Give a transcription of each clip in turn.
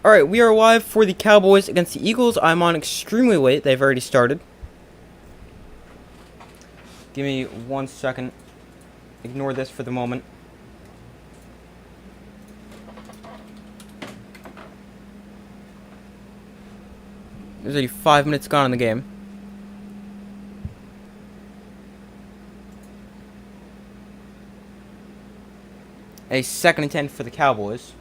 Alright, we are live for the Cowboys against the Eagles. I'm on extremely late. They've already started. Give me 1 second. Ignore this for the moment. There's already 5 minutes gone in the game. A 2nd and 10 for the Cowboys.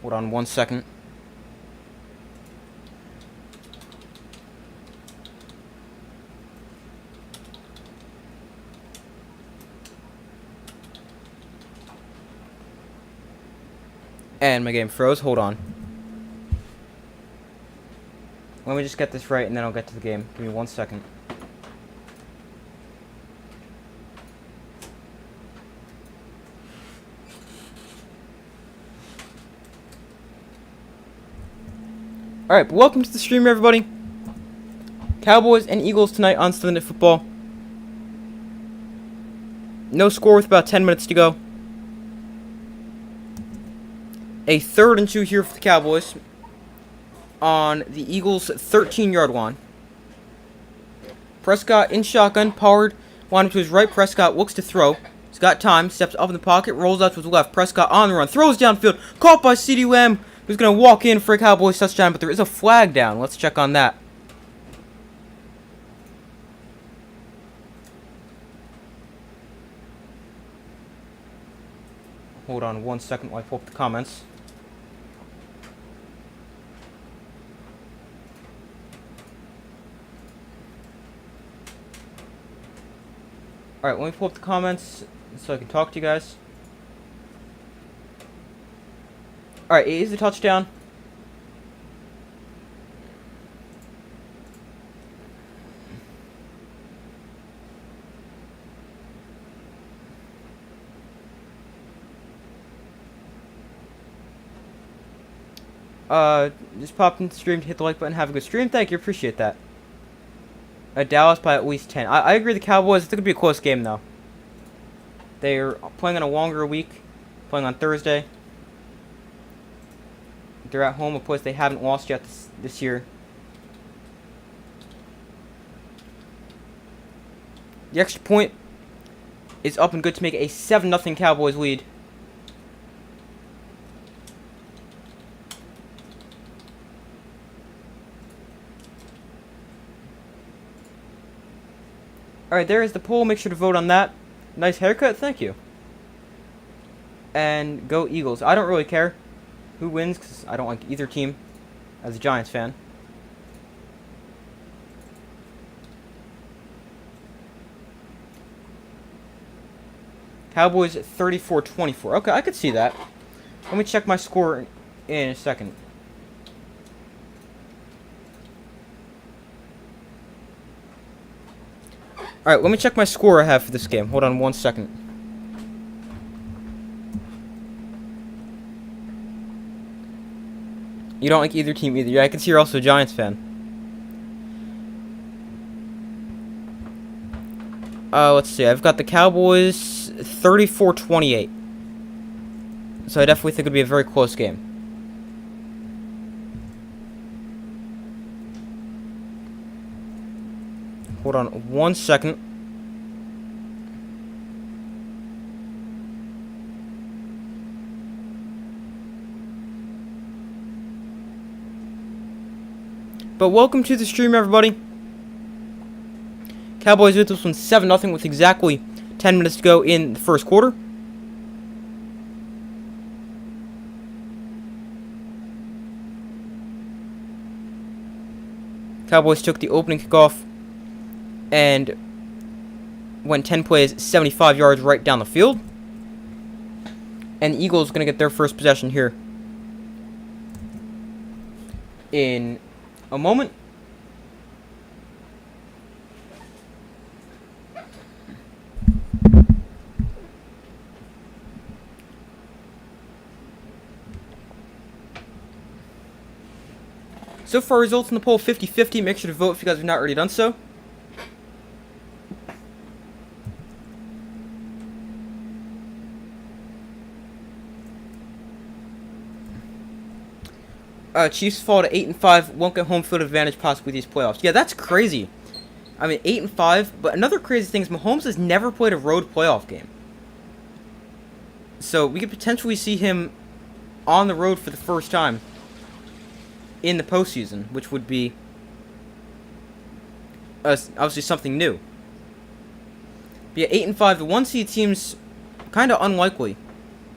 Hold on 1 second. And my game froze. Hold on. Let me just get this right and then I'll get to the game. Give me 1 second. Alright, but welcome to the stream, everybody. Cowboys and Eagles tonight on Sunday Night Football. No score with about 10 minutes to go. A 3rd and 2 here for the Cowboys on the Eagles' 13-yard line. Prescott in shotgun, Pollard lined up to his right. Prescott looks to throw. He's got time, steps up in the pocket, rolls out to his left. Prescott on the run, throws downfield, caught by CeeDee Lamb, who's going to walk in for a Cowboys touchdown, but there is a flag down. Let's check on that. Hold on 1 second while I pull up the comments. Alright, let me pull up the comments so I can talk to you guys. Alright, it is a touchdown. Just popped into the stream to hit the like button. Have a good stream. Thank you. Appreciate that. Dallas by at least 10. I agree with the Cowboys. It's going to be a close game, though. They're playing on a longer week. Playing on Thursday. They're at home, a place they haven't lost yet this year. The extra point is up and good to make a 7-0 Cowboys lead. Alright, there is the poll. Make sure to vote on that. Nice haircut, thank you. And go Eagles. I don't really care who wins, because I don't like either team as a Giants fan. Cowboys 34-24. Okay, I could see that. Let me check my score in a second. Alright, let me check my score I have for this game. Hold on 1 second. You don't like either team either. Yeah, I can see you're also a Giants fan. Let's see. I've got the Cowboys 34-28. So I definitely think it'll be a very close game. Hold on 1 second. But welcome to the stream, everybody. Cowboys with this one 7-0 with exactly 10 minutes to go in the first quarter. Cowboys took the opening kickoff and went 10 plays, 75 yards right down the field. And the Eagles going to get their first possession here in a moment. So far, results in the poll 50-50. Make sure to vote if you guys have not already done so. Chiefs fall to 8-5, won't get home field advantage possibly these playoffs. Yeah, that's crazy. I mean, 8-5, but another crazy thing is Mahomes has never played a road playoff game. So we could potentially see him on the road for the first time in the postseason, which would be obviously something new. But yeah, 8-5, the 1 seed seems kind of unlikely,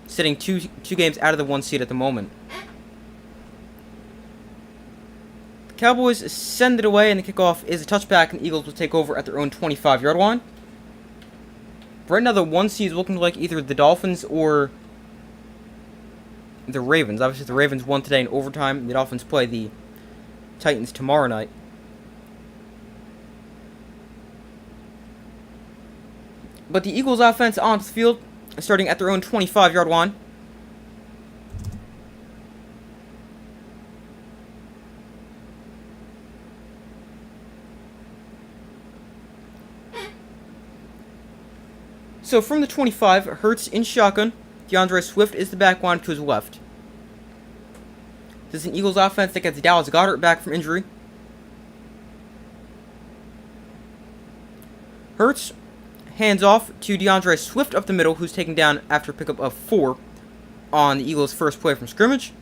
sitting two games out of the 1 seed at the moment. Cowboys send it away, and the kickoff is a touchback, and the Eagles will take over at their own 25-yard line. Right now, the 1 seed is looking like either the Dolphins or the Ravens. Obviously, the Ravens won today in overtime. The Dolphins play the Titans tomorrow night. But the Eagles' offense onto the field, starting at their own 25-yard line. So from the 25, Hurts in shotgun. DeAndre Swift is the back line to his left. This is an Eagles offense that gets Dallas Goedert back from injury. Hurts hands off to DeAndre Swift up the middle, who's taken down after a pickup of 4 on the Eagles' first play from scrimmage.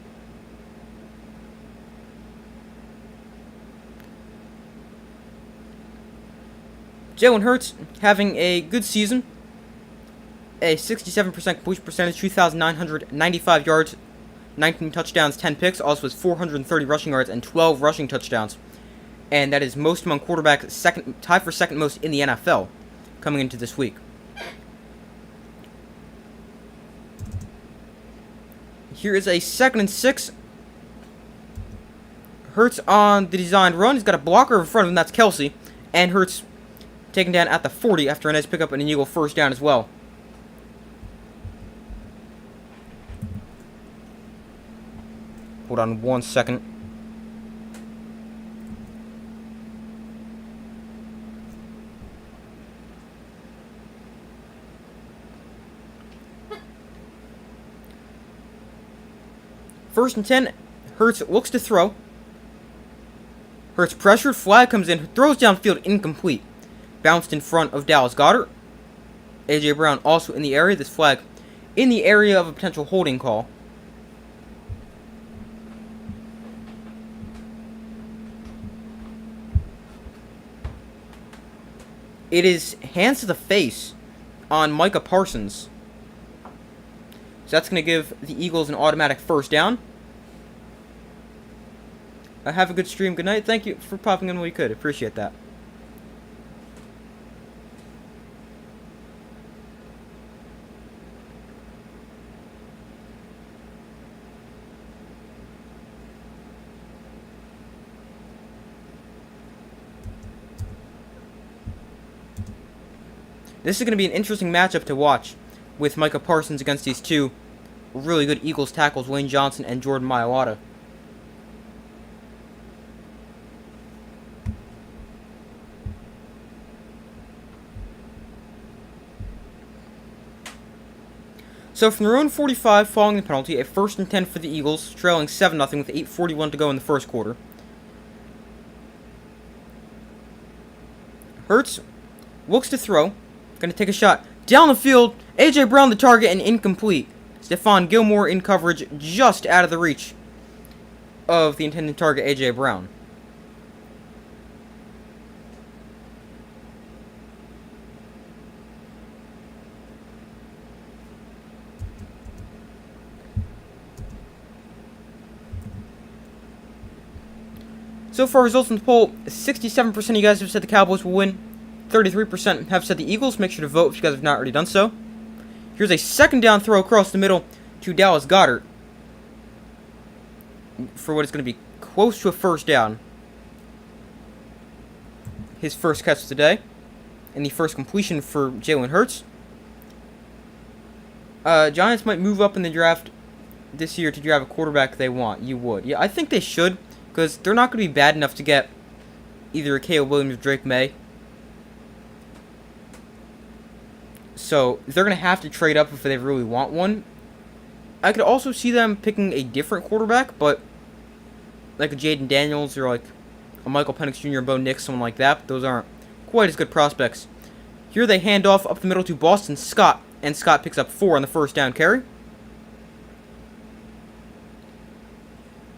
Jalen Hurts having a good season. A 67% completion percentage, 2,995 yards, 19 touchdowns, 10 picks. Also has 430 rushing yards and 12 rushing touchdowns. And that is most among quarterbacks, tied for second most in the NFL coming into this week. Here is a 2nd and 6. Hurts on the designed run. He's got a blocker in front of him. That's Kelsey. And Hurts taken down at the 40 after a nice pickup and an Eagle first down as well. Hold on 1 second. First and 10. Hurts looks to throw. Hurts pressured. Flag comes in. Throws downfield. Incomplete. Bounced in front of Dallas Goedert. A.J. Brown also in the area. This flag in the area of a potential holding call. It is hands to the face on Micah Parsons. So that's going to give the Eagles an automatic first down. Have a good stream. Good night. Thank you for popping in when you could. Appreciate that. This is going to be an interesting matchup to watch with Micah Parsons against these two really good Eagles tackles, Wayne Johnson and Jordan Mailata. So from their own 45 following the penalty, a 1st and 10 for the Eagles, trailing 7-0 with 8:41 to go in the first quarter. Hurts looks to throw. Going to take a shot down the field. A.J. Brown the target and incomplete. Stephon Gilmore in coverage just out of the reach of the intended target, A.J. Brown. So far, results from the poll, 67% of you guys have said the Cowboys will win. 33% have said the Eagles. Make sure to vote if you guys have not already done so. Here's a 2nd down throw across the middle to Dallas Goedert for what is going to be close to a first down. His first catch of the day and the first completion for Jalen Hurts. Giants might move up in the draft this year to grab a quarterback they want. You would. Yeah, I think they should, because they're not going to be bad enough to get either Caleb Williams or Drake May. So they're going to have to trade up if they really want one. I could also see them picking a different quarterback, but like a Jaden Daniels or like a Michael Penix Jr. or Bo Nix, someone like that. But those aren't quite as good prospects. Here they hand off up the middle to Boston Scott, and Scott picks up 4 on the first down carry.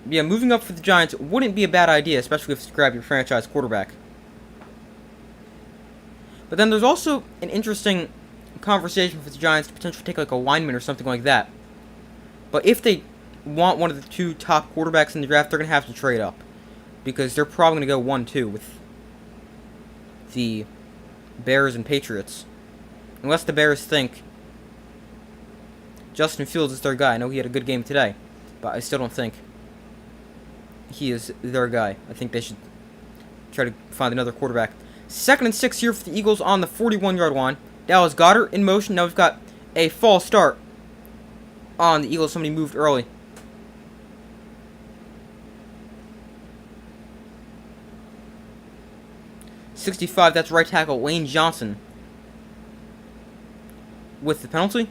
Yeah, moving up for the Giants wouldn't be a bad idea, especially if you grab your franchise quarterback. But then there's also an interesting conversation for the Giants to potentially take like a lineman or something like that. But if they want one of the 2 top quarterbacks in the draft, they're going to have to trade up. Because they're probably going to go 1-2 with the Bears and Patriots. Unless the Bears think Justin Fields is their guy. I know he had a good game today, but I still don't think he is their guy. I think they should try to find another quarterback. 2nd and 6 here for the Eagles on the 41-yard line. Dallas Goedert in motion. Now we've got a false start on the Eagles. Somebody moved early. .65, that's right tackle Lane Johnson with the penalty.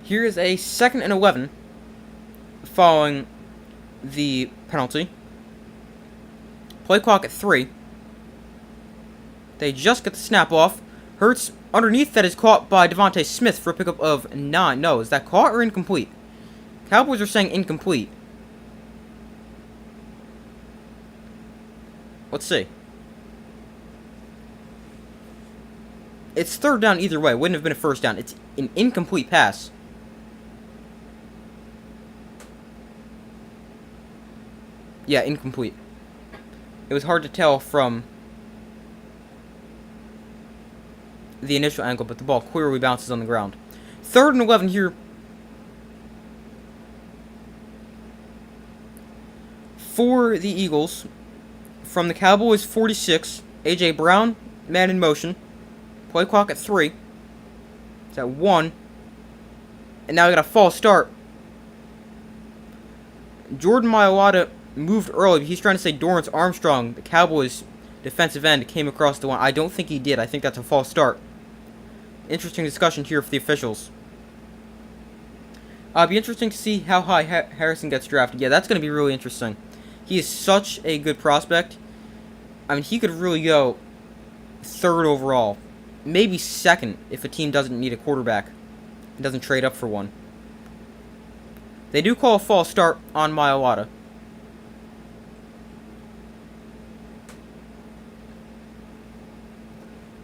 Here is a 2nd and 11 following the penalty. Play clock at 3. They just get the snap off. Hurts underneath, that is caught by Devontae Smith for a pickup of 9. No, is that caught or incomplete? Cowboys are saying incomplete. Let's see. It's 3rd down either way. Wouldn't have been a 1st down. It's an incomplete pass. Yeah, incomplete. It was hard to tell from the initial angle, but the ball clearly bounces on the ground. 3rd and 11 here for the Eagles from the Cowboys 46. A.J. Brown, man in motion. Play clock at 3. It's at 1. And now we got a false start. Jordan Mailata moved early, but he's trying to say Dorrance Armstrong, the Cowboys defensive end, came across the line. I don't think he did. I think that's a false start. Interesting discussion here for the officials. It'll be interesting to see how high Harrison gets drafted. Yeah, that's going to be really interesting. He is such a good prospect. I mean, he could really go 3rd overall. Maybe 2nd if a team doesn't need a quarterback and doesn't trade up for one. They do call a false start on Mailata.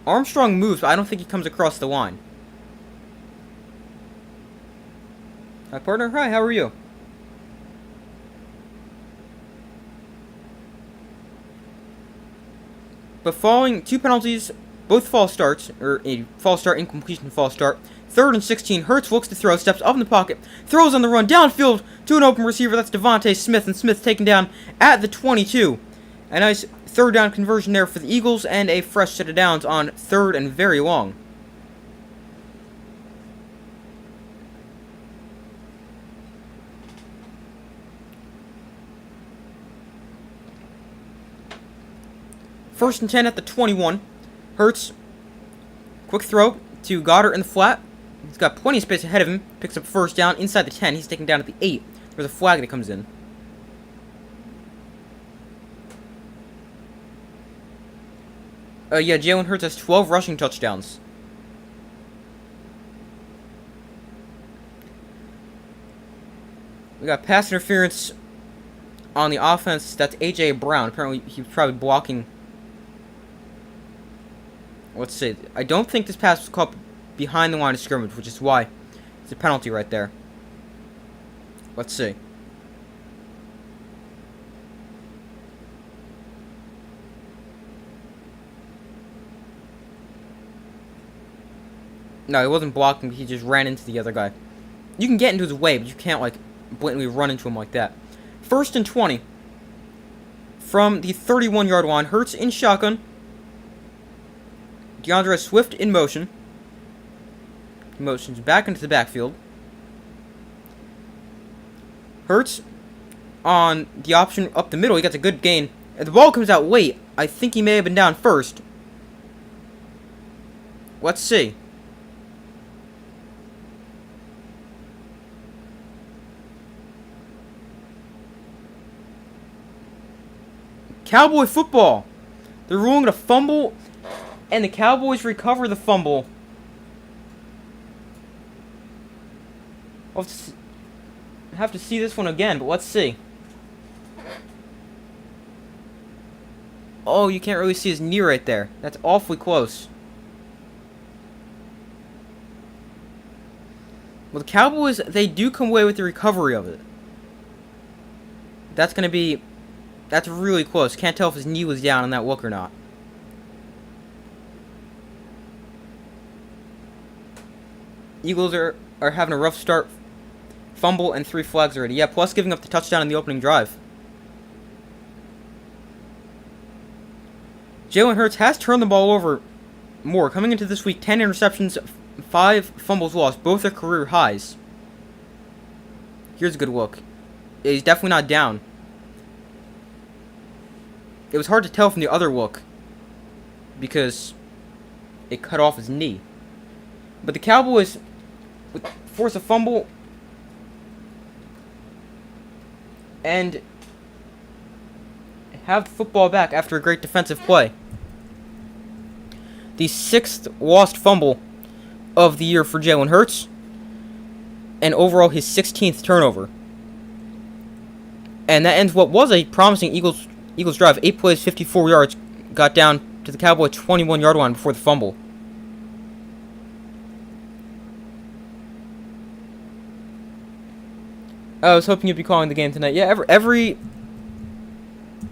Armstrong moves, but I don't think he comes across the line. Hi, partner. Hi, how are you? But following 2 penalties, both false starts, or a false start, incompletion, false start. 3rd and 16, Hurts looks to throw, steps up in the pocket, throws on the run, downfield to an open receiver. That's Devontae Smith, and Smith taken down at the 22. A nice 3rd down conversion there for the Eagles, and a fresh set of downs on 3rd and very long. First and 10 at the 21. Hurts, quick throw to Goedert in the flat. He's got plenty of space ahead of him. Picks up 1st down inside the 10. He's taken down at the 8. There's a flag that comes in. Yeah, Jalen Hurts has 12 rushing touchdowns. We got pass interference on the offense. That's A.J. Brown. Apparently, he was probably blocking. Let's see. I don't think this pass was caught behind the line of scrimmage, which is why it's a penalty right there. Let's see. No, he wasn't blocking. He just ran into the other guy. You can get into his way, but you can't, like, blatantly run into him like that. 1st and 20. From the 31-yard line. Hurts in shotgun. DeAndre Swift in motion. He motions back into the backfield. Hurts on the option up the middle. He gets a good gain. The ball comes out late. I think he may have been down first. Let's see. Cowboy football. They're ruling it a fumble, and the Cowboys recover the fumble. I'll have to see this one again, but let's see. Oh, you can't really see his knee right there. That's awfully close. Well, the Cowboys, they do come away with the recovery of it. That's really close. Can't tell if his knee was down on that look or not. Eagles are having a rough start. Fumble and 3 flags already. Yeah, plus giving up the touchdown in the opening drive. Jalen Hurts has turned the ball over more. Coming into this week, 10 interceptions, 5 fumbles lost. Both are career highs. Here's a good look. He's definitely not down. It was hard to tell from the other look because it cut off his knee. But the Cowboys force a fumble and have the football back after a great defensive play. The 6th lost fumble of the year for Jalen Hurts, and overall his 16th turnover. And that ends what was a promising Eagles drive. 8 plays, 54 yards, got down to the Cowboy 21-yard line before the fumble. I was hoping you'd be calling the game tonight. Yeah,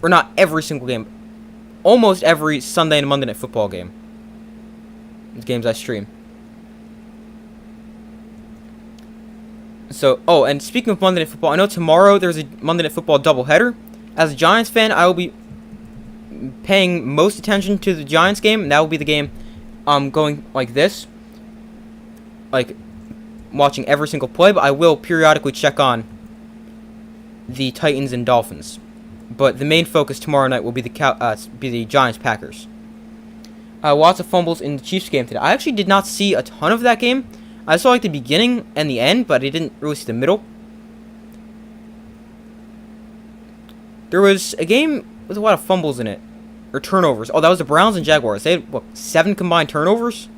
or not every single game, almost every Sunday and Monday Night Football game. These games I stream. So, and speaking of Monday Night Football, I know tomorrow there's a Monday Night Football doubleheader. As a Giants fan, I will be paying most attention to the Giants game, and that will be the game going like this. Like, watching every single play, but I will periodically check on the Titans and Dolphins. But the main focus tomorrow night will be the Giants-Packers. Lots of fumbles in the Chiefs game today. I actually did not see a ton of that game. I saw like the beginning and the end, but I didn't really see the middle. There was a game with a lot of fumbles in it. Or turnovers. Oh, that was the Browns and Jaguars. They had, 7 combined turnovers?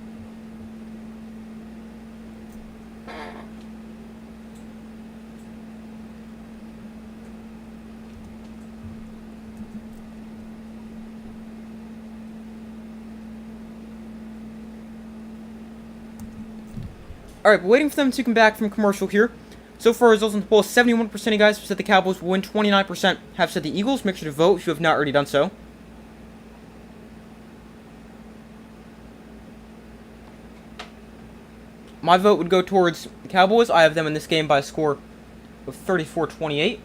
Alright, but waiting for them to come back from commercial here. So far, results in the poll, 71% of you guys have said the Cowboys will win, 29% have said the Eagles. Make sure to vote if you have not already done so. My vote would go towards the Cowboys. I have them in this game by a score of 34-28.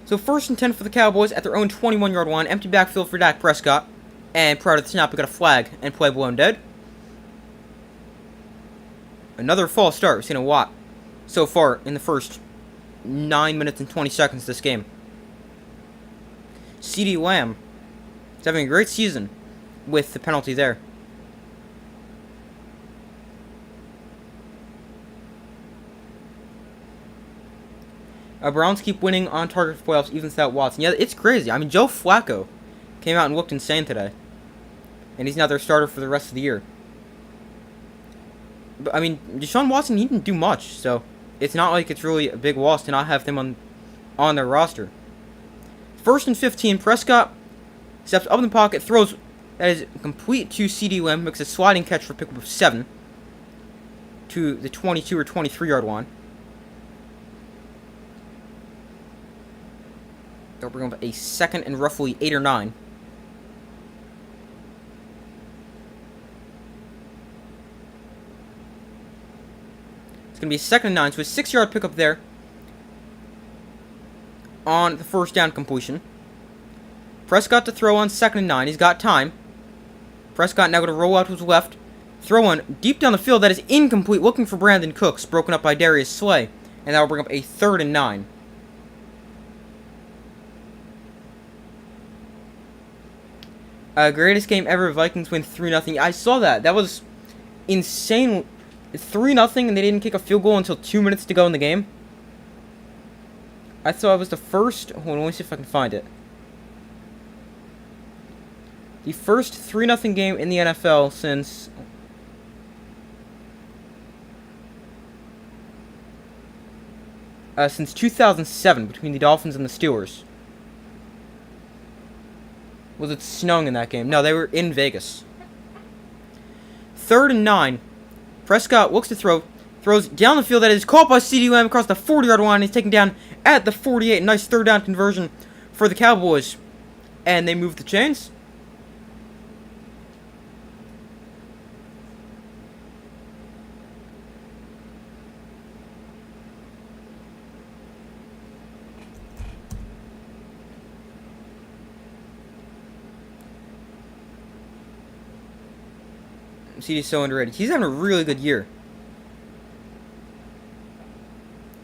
So 1st and 10 for the Cowboys at their own 21-yard line. Empty backfield for Dak Prescott. And prior to the snap, we got a flag and play blown dead. Another false start. We've seen a lot so far in the first 9 minutes and 20 seconds of this game. CeeDee Lamb is having a great season with the penalty there. Browns keep winning on target for playoffs even without Watson. Yeah, it's crazy. I mean, Joe Flacco came out and looked insane today. And he's now their starter for the rest of the year. But, I mean, Deshaun Watson, he didn't do much, so it's not like it's really a big loss to not have him on their roster. 1st and 15, Prescott steps up in the pocket, throws, that is complete to CeeDee Lamb, makes a sliding catch for a pickup of 7 to the 22 or 23-yard line. They'll bring up a 2nd and roughly 8 or 9. It's going to be 2nd and 9, so a 6-yard pickup there on the 1st down completion. Prescott to throw on 2nd and 9. He's got time. Prescott now going to roll out to his left. Throw one deep down the field that is incomplete, looking for Brandon Cooks, broken up by Darius Slay. And that will bring up a 3rd and 9. Greatest game ever, Vikings win 3-0. I saw that. That was insane. 3-0 and they didn't kick a field goal until 2 minutes to go in the game. I thought it was the first... Hold on, let me see if I can find it. The first 3-0 game in the NFL since... since 2007 between the Dolphins and the Steelers. Was it snowing in that game? No, they were in Vegas. 3rd and 9. Prescott looks to throw. Throws down the field. That is caught by CeeDee Lamb across the 40-yard line. He's taken down at the 48. Nice 3rd down conversion for the Cowboys. And they move the chains. CD's so underrated. He's having a really good year.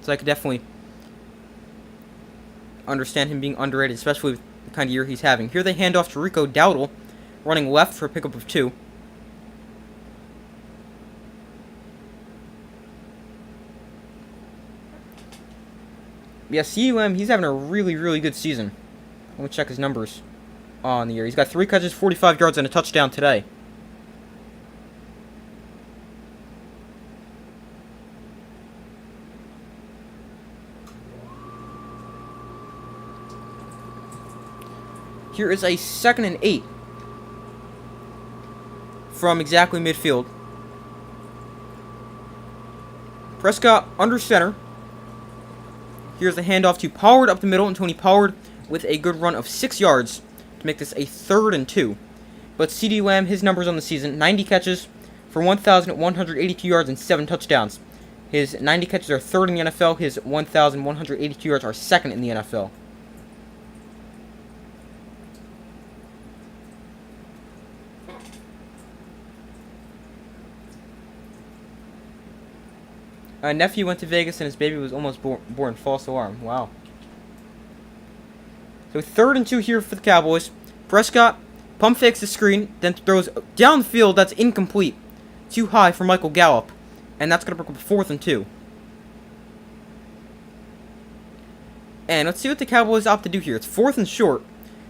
So I could definitely understand him being underrated, especially with the kind of year he's having. Here they hand off to Rico Dowdle, running left for a pickup of 2. Yeah, CeeDee Lamb, he's having a really, really good season. Let me check his numbers on the year. He's got 3 catches, 45 yards, and a touchdown today. Here is a 2nd and 8 from exactly midfield. Prescott under center. Here's the handoff to Pollard up the middle, and Tony Pollard with a good run of 6 yards to make this a 3rd and 2. But CeeDee Lamb, his numbers on the season, 90 catches for 1,182 yards and 7 touchdowns. His 90 catches are 3rd in the NFL. His 1,182 yards are 2nd in the NFL. Nephew went to Vegas and his baby was almost born. False alarm. Wow. So 3rd and 2 here for the Cowboys. Prescott pump fakes the screen, then throws down the field. That's incomplete. Too high for Michael Gallup. And that's going to bring up 4th and 2. And let's see what the Cowboys opt to do here. It's 4th and short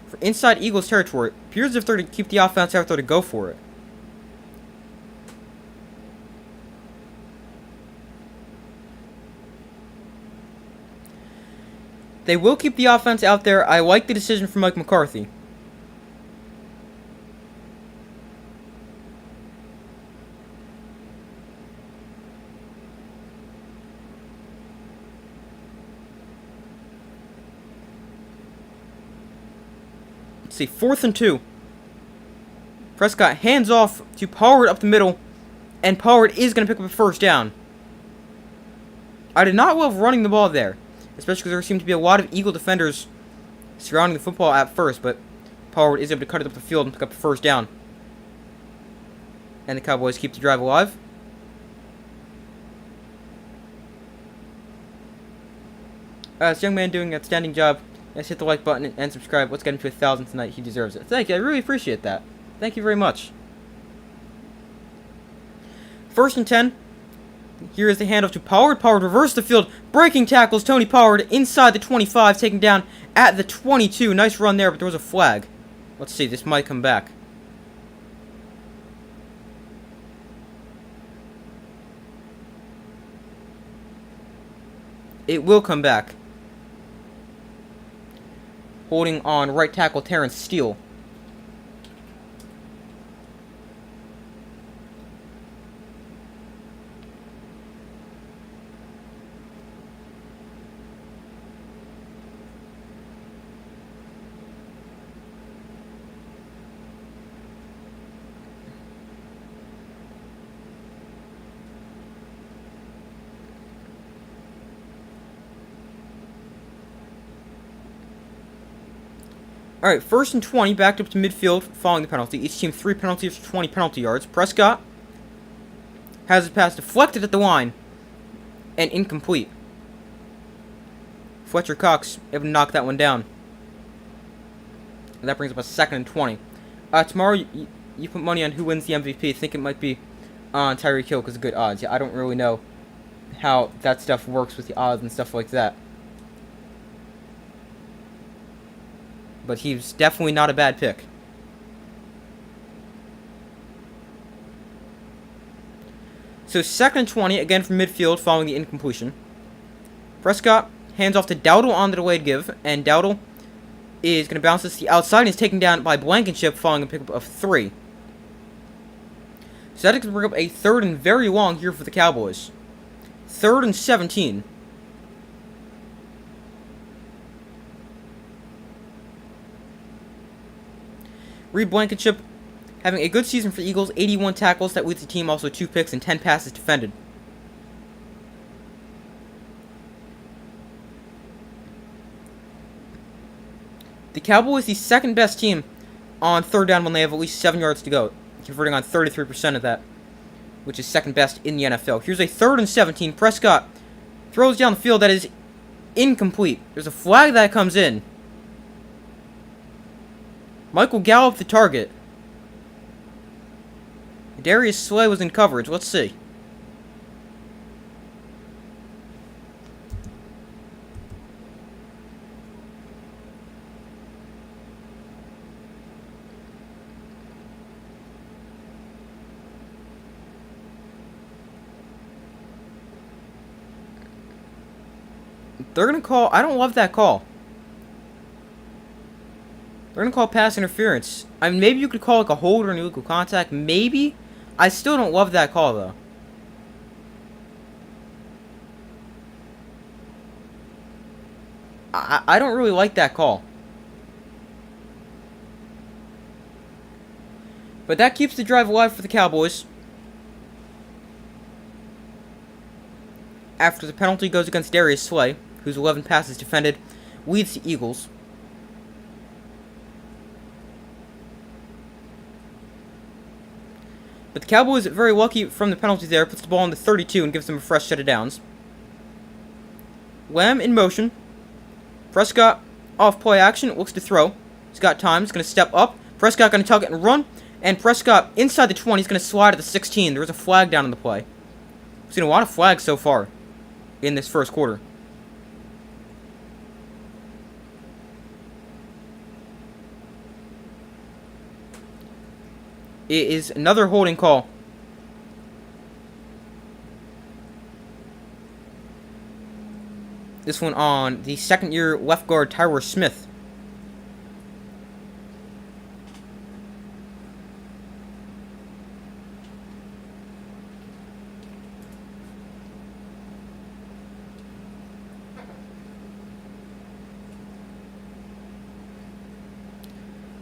for inside Eagles territory. It appears as if they're to keep the offense out there to go for it. They will keep the offense out there. I like the decision from Mike McCarthy. Let's see, 4th and 2. Prescott hands off to Pollard up the middle, and Pollard is going to pick up a 1st down. I did not love running the ball there, especially because there seemed to be a lot of Eagle defenders surrounding the football at first, but Pollard is able to cut it up the field and pick up a 1st down. And the Cowboys keep the drive alive. This young man doing an outstanding job. Let's hit the like button and subscribe. Let's get him to 1,000 tonight. He deserves it. Thank you. I really appreciate that. Thank you very much. 1st and 10. Here is the handoff to Pollard. Pollard reversed the field. Breaking tackles Tony Pollard inside the 25. Taken down at the 22. Nice run there, but there was a flag. Let's see. This might come back. It will come back. Holding on right tackle Terrence Steele. Alright, 1st and 20, backed up to midfield following the penalty. Each team 3 penalties for 20 penalty yards. Prescott has his pass deflected at the line and incomplete. Fletcher Cox able to knock that one down. And that brings up a 2nd and 20. Tomorrow, you put money on who wins the MVP. I think it might be on Tyreek Hill because of good odds. Yeah, I don't really know how that stuff works with the odds and stuff like that. But he's definitely not a bad pick. So 2nd and 20, again from midfield following the incompletion. Prescott hands off to Dowdle on the delayed give, and Dowdle is going to bounce this to the outside and is taken down by Blankenship following a pickup of 3. So that's going to bring up a 3rd and very long here for the Cowboys. 3rd and 17. Reed Blankenship having a good season for the Eagles, 81 tackles, that leads the team, also 2 picks and 10 passes defended. The Cowboys, the 2nd best team on 3rd down when they have at least 7 yards to go, converting on 33% of that, which is 2nd best in the NFL. Here's a 3rd and 17. Prescott throws down the field that is incomplete. There's a flag that comes in. Michael Gallup the target. Darius Slay was in coverage. Let's see. They're going to call... I don't love that call. They're going to call pass interference. I mean, maybe you could call like a hold or an illegal contact. Maybe. I still don't love that call, though. I don't really like that call. But that keeps the drive alive for the Cowboys. After the penalty goes against Darius Slay, whose 11 passes defended, leads the Eagles. But the Cowboys, very lucky from the penalty there, puts the ball on the 32 and gives them a fresh set of downs. Lamb in motion. Prescott off play action, looks to throw. He's got time, he's going to step up. Prescott going to tug it and run. And Prescott inside the 20, he's going to slide at the 16. There's a flag down in the play. We've seen a lot of flags so far in this first quarter. It is another holding call. This one on the 2nd-year left guard Tyler Smith.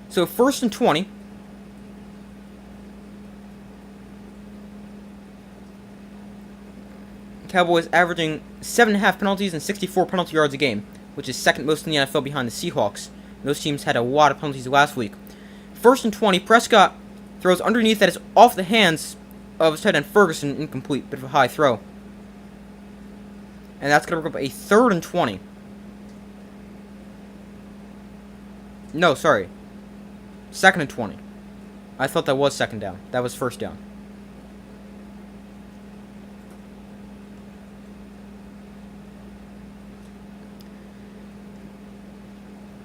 So 1st and 20. Cowboys averaging 7.5 penalties and 64 penalty yards a game, which is 2nd most in the NFL behind the Seahawks. Those teams had a lot of penalties last week. 1st and 20, Prescott throws underneath that is off the hands of his tight end Ferguson, incomplete, bit of a high throw. And that's going to bring up a 3rd and 20. No, sorry. 2nd and 20. I thought that was 2nd down. That was 1st down.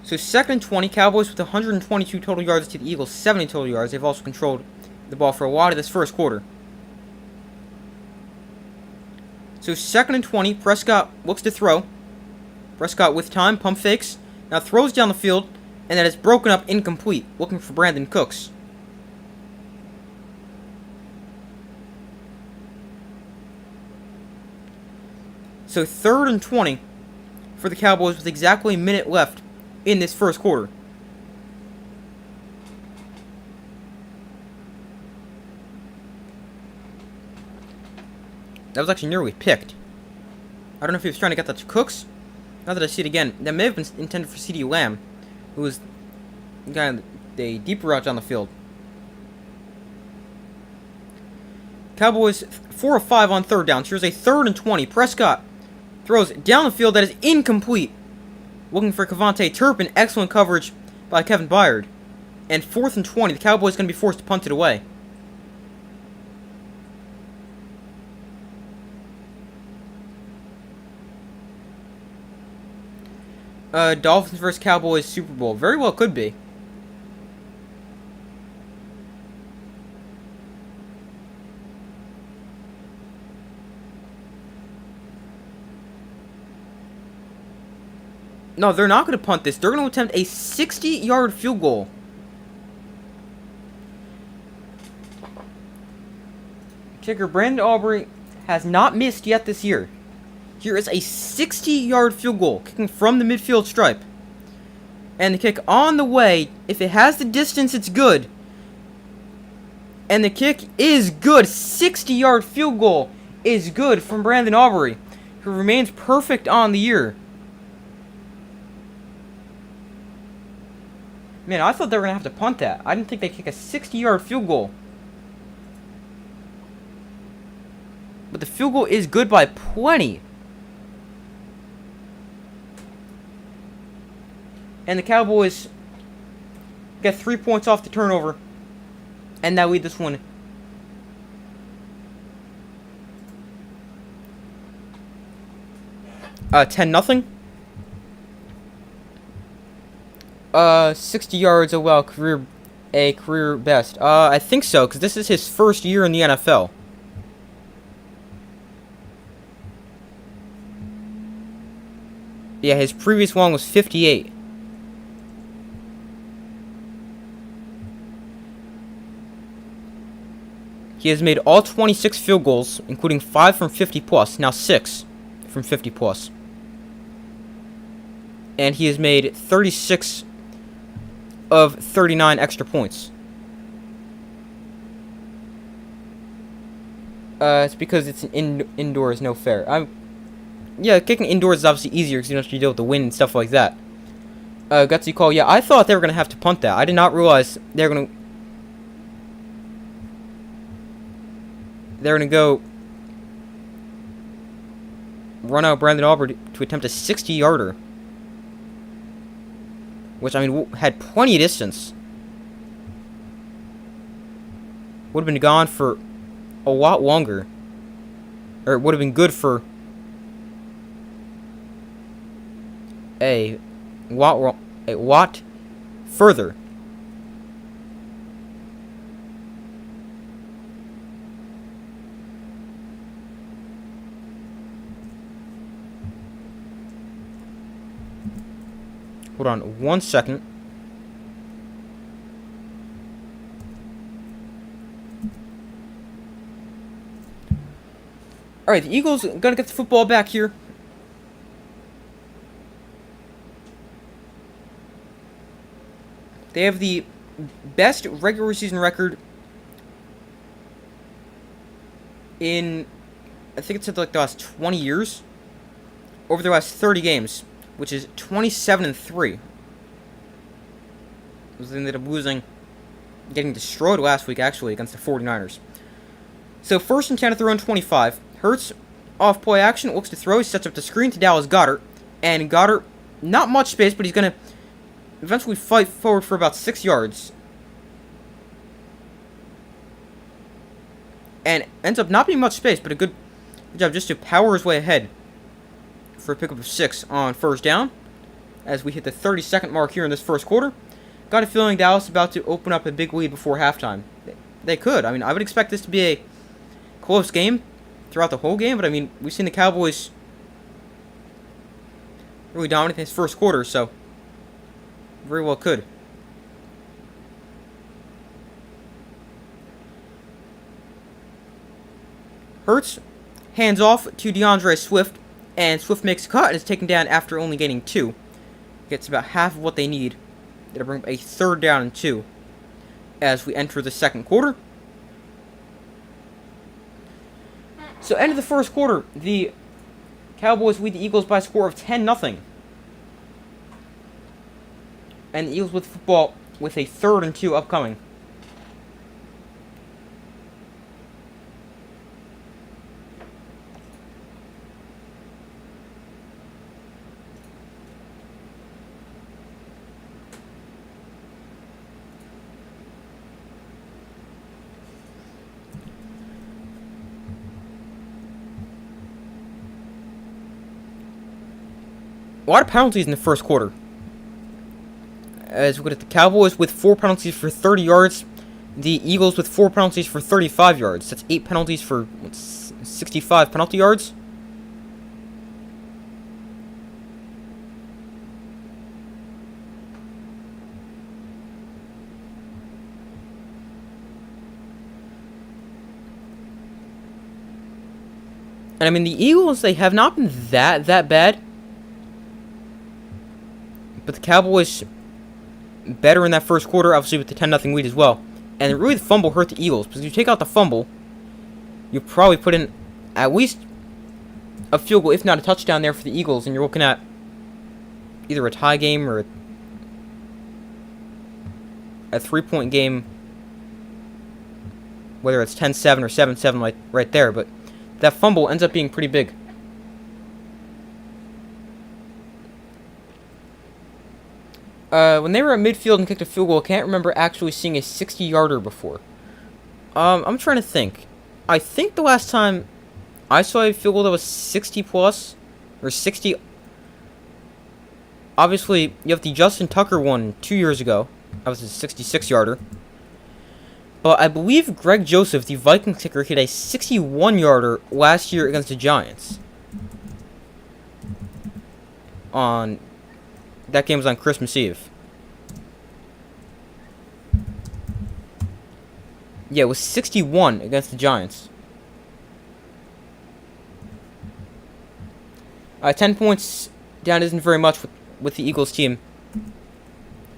So 2nd and 20, Cowboys with 122 total yards to the Eagles, 70 total yards. They've also controlled the ball for a lot of this first quarter. So 2nd and 20, Prescott looks to throw. Prescott with time, pump fakes. Now throws down the field, and that is broken up incomplete, looking for Brandon Cooks. So 3rd and 20 for the Cowboys with exactly a minute left in this first quarter. That was actually nearly picked. I don't know if he was trying to get that to Cooks. Now that I see it again, that may have been intended for CeeDee Lamb, who was Got a deeper route down the field. Cowboys 4 of 5 on third down. Here's a 3rd and 20. Prescott throws down the field that is incomplete. Looking for Cavante Turpin. Excellent coverage by Kevin Byard. And 4th and 20. The Cowboys going to be forced to punt it away. Dolphins versus Cowboys Super Bowl. Very well could be. No, they're not going to punt this. They're going to attempt a 60-yard field goal. Kicker Brandon Aubrey has not missed yet this year. Here is a 60-yard field goal, kicking from the midfield stripe. And the kick on the way. If it has the distance, it's good. And the kick is good. 60-yard field goal is good from Brandon Aubrey, who remains perfect on the year. Man, I thought they were going to have to punt that. I didn't think they'd kick a 60-yard field goal. But the field goal is good by plenty. And the Cowboys get 3 points off the turnover. And now lead this one. 10-0. 60 yards, a career best. I think so, because this is his first year in the NFL. Yeah, his previous one was 58. He has made all 26 field goals, including 5 from 50 plus, now 6 from 50 plus. And he has made 36 of 39 extra points. It's because it's an indoors, no fair. Yeah, kicking indoors is obviously easier because you don't have to deal with the wind and stuff like that. Gutsy call. Yeah, I thought they were going to have to punt that. I did not realize they were going to... They're going to go run out Brandon Aubrey to attempt a 60-yarder. Which, I mean, had plenty of distance. Would have been gone for a lot longer. Or it would have been good for a lot further. Hold on 1 second. Alright, the Eagles are gonna get the football back here. They have the best regular season record in, I think it's like the last 20 years. Over the last 30 games. Which is 27-3. They ended up losing, getting destroyed last week, actually, against the 49ers. So, 1st and 10 at their own 25. Hurts, off play action, looks to throw. He sets up the screen to Dallas Goedert. And Goedert, not much space, but he's going to eventually fight forward for about 6 yards. And ends up not being much space, but a good job just to power his way ahead for a pickup of 6 on 1st down, as we hit the 30-second mark here in this first quarter. Got a feeling Dallas is about to open up a big lead before halftime. They could. I mean, I would expect this to be a close game throughout the whole game, but I mean, we've seen the Cowboys really dominate this first quarter, so very well could. Hurts hands off to DeAndre Swift. And Swift makes a cut and is taken down after only gaining 2. Gets about half of what they need. It'll bring up a 3rd down and 2 as we enter the second quarter. So, end of the first quarter, the Cowboys lead the Eagles by a score of 10-0. And the Eagles with the football with a 3rd and 2 upcoming. A lot of penalties in the first quarter. As we look at the Cowboys with 4 penalties for 30 yards. The Eagles with 4 penalties for 35 yards. That's 8 penalties for 65 penalty yards. And I mean, the Eagles, they have not been that bad. But the Cowboys better in that first quarter, obviously with the 10-0 lead as well. And really the fumble hurt the Eagles, because if you take out the fumble, you probably put in at least a field goal, if not a touchdown there for the Eagles, and you're looking at either a tie game or a 3-point game, whether it's 10-7 or 7-7 like right there, but that fumble ends up being pretty big. When they were at midfield and kicked a field goal, I can't remember actually seeing a 60-yarder before. I'm trying to think. I think the last time I saw a field goal that was 60 plus, or 60. Obviously, you have the Justin Tucker one 2 years ago. That was a 66-yarder. But I believe Greg Joseph, the Vikings kicker, hit a 61-yarder last year against the Giants. That game was on Christmas Eve. Yeah, it was 61 against the Giants. 10 points down isn't very much with the Eagles team.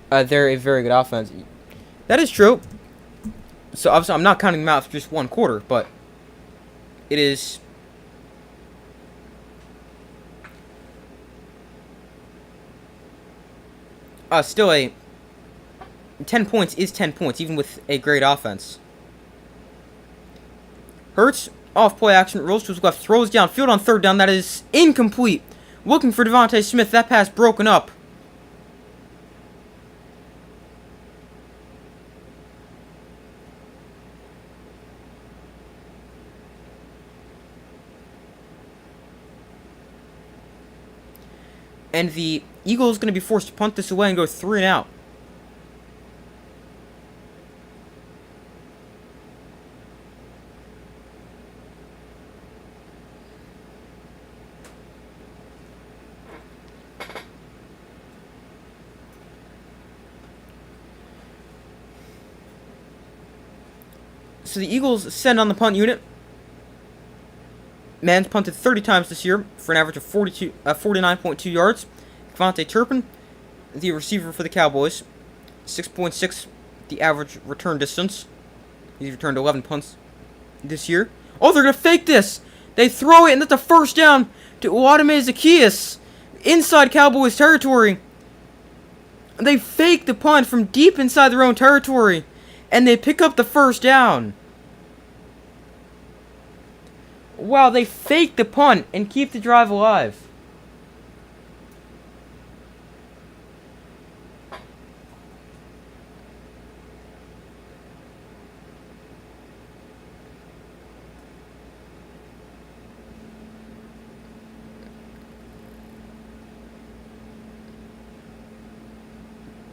They're a very good offense. That is true. So obviously I'm not counting them out for just one quarter, but it is still a 10 points is 10 points, even with a great offense. Hurts, off play action, rolls to his left, throws downfield on 3rd down. That is incomplete. Looking for Devontae Smith. That pass broken up. And the Eagles going to be forced to punt this away and go 3 and out. So the Eagles send on the punt unit. Man's punted 30 times this year for an average of 49.2 yards. Devontae Turpin, the receiver for the Cowboys, 6.6 the average return distance. He's returned 11 punts this year. Oh, they're going to fake this. They throw it, and that's a first down to Uwadame Zaccheaus inside Cowboys territory. They fake the punt from deep inside their own territory, and they pick up the first down. Wow, they fake the punt and keep the drive alive.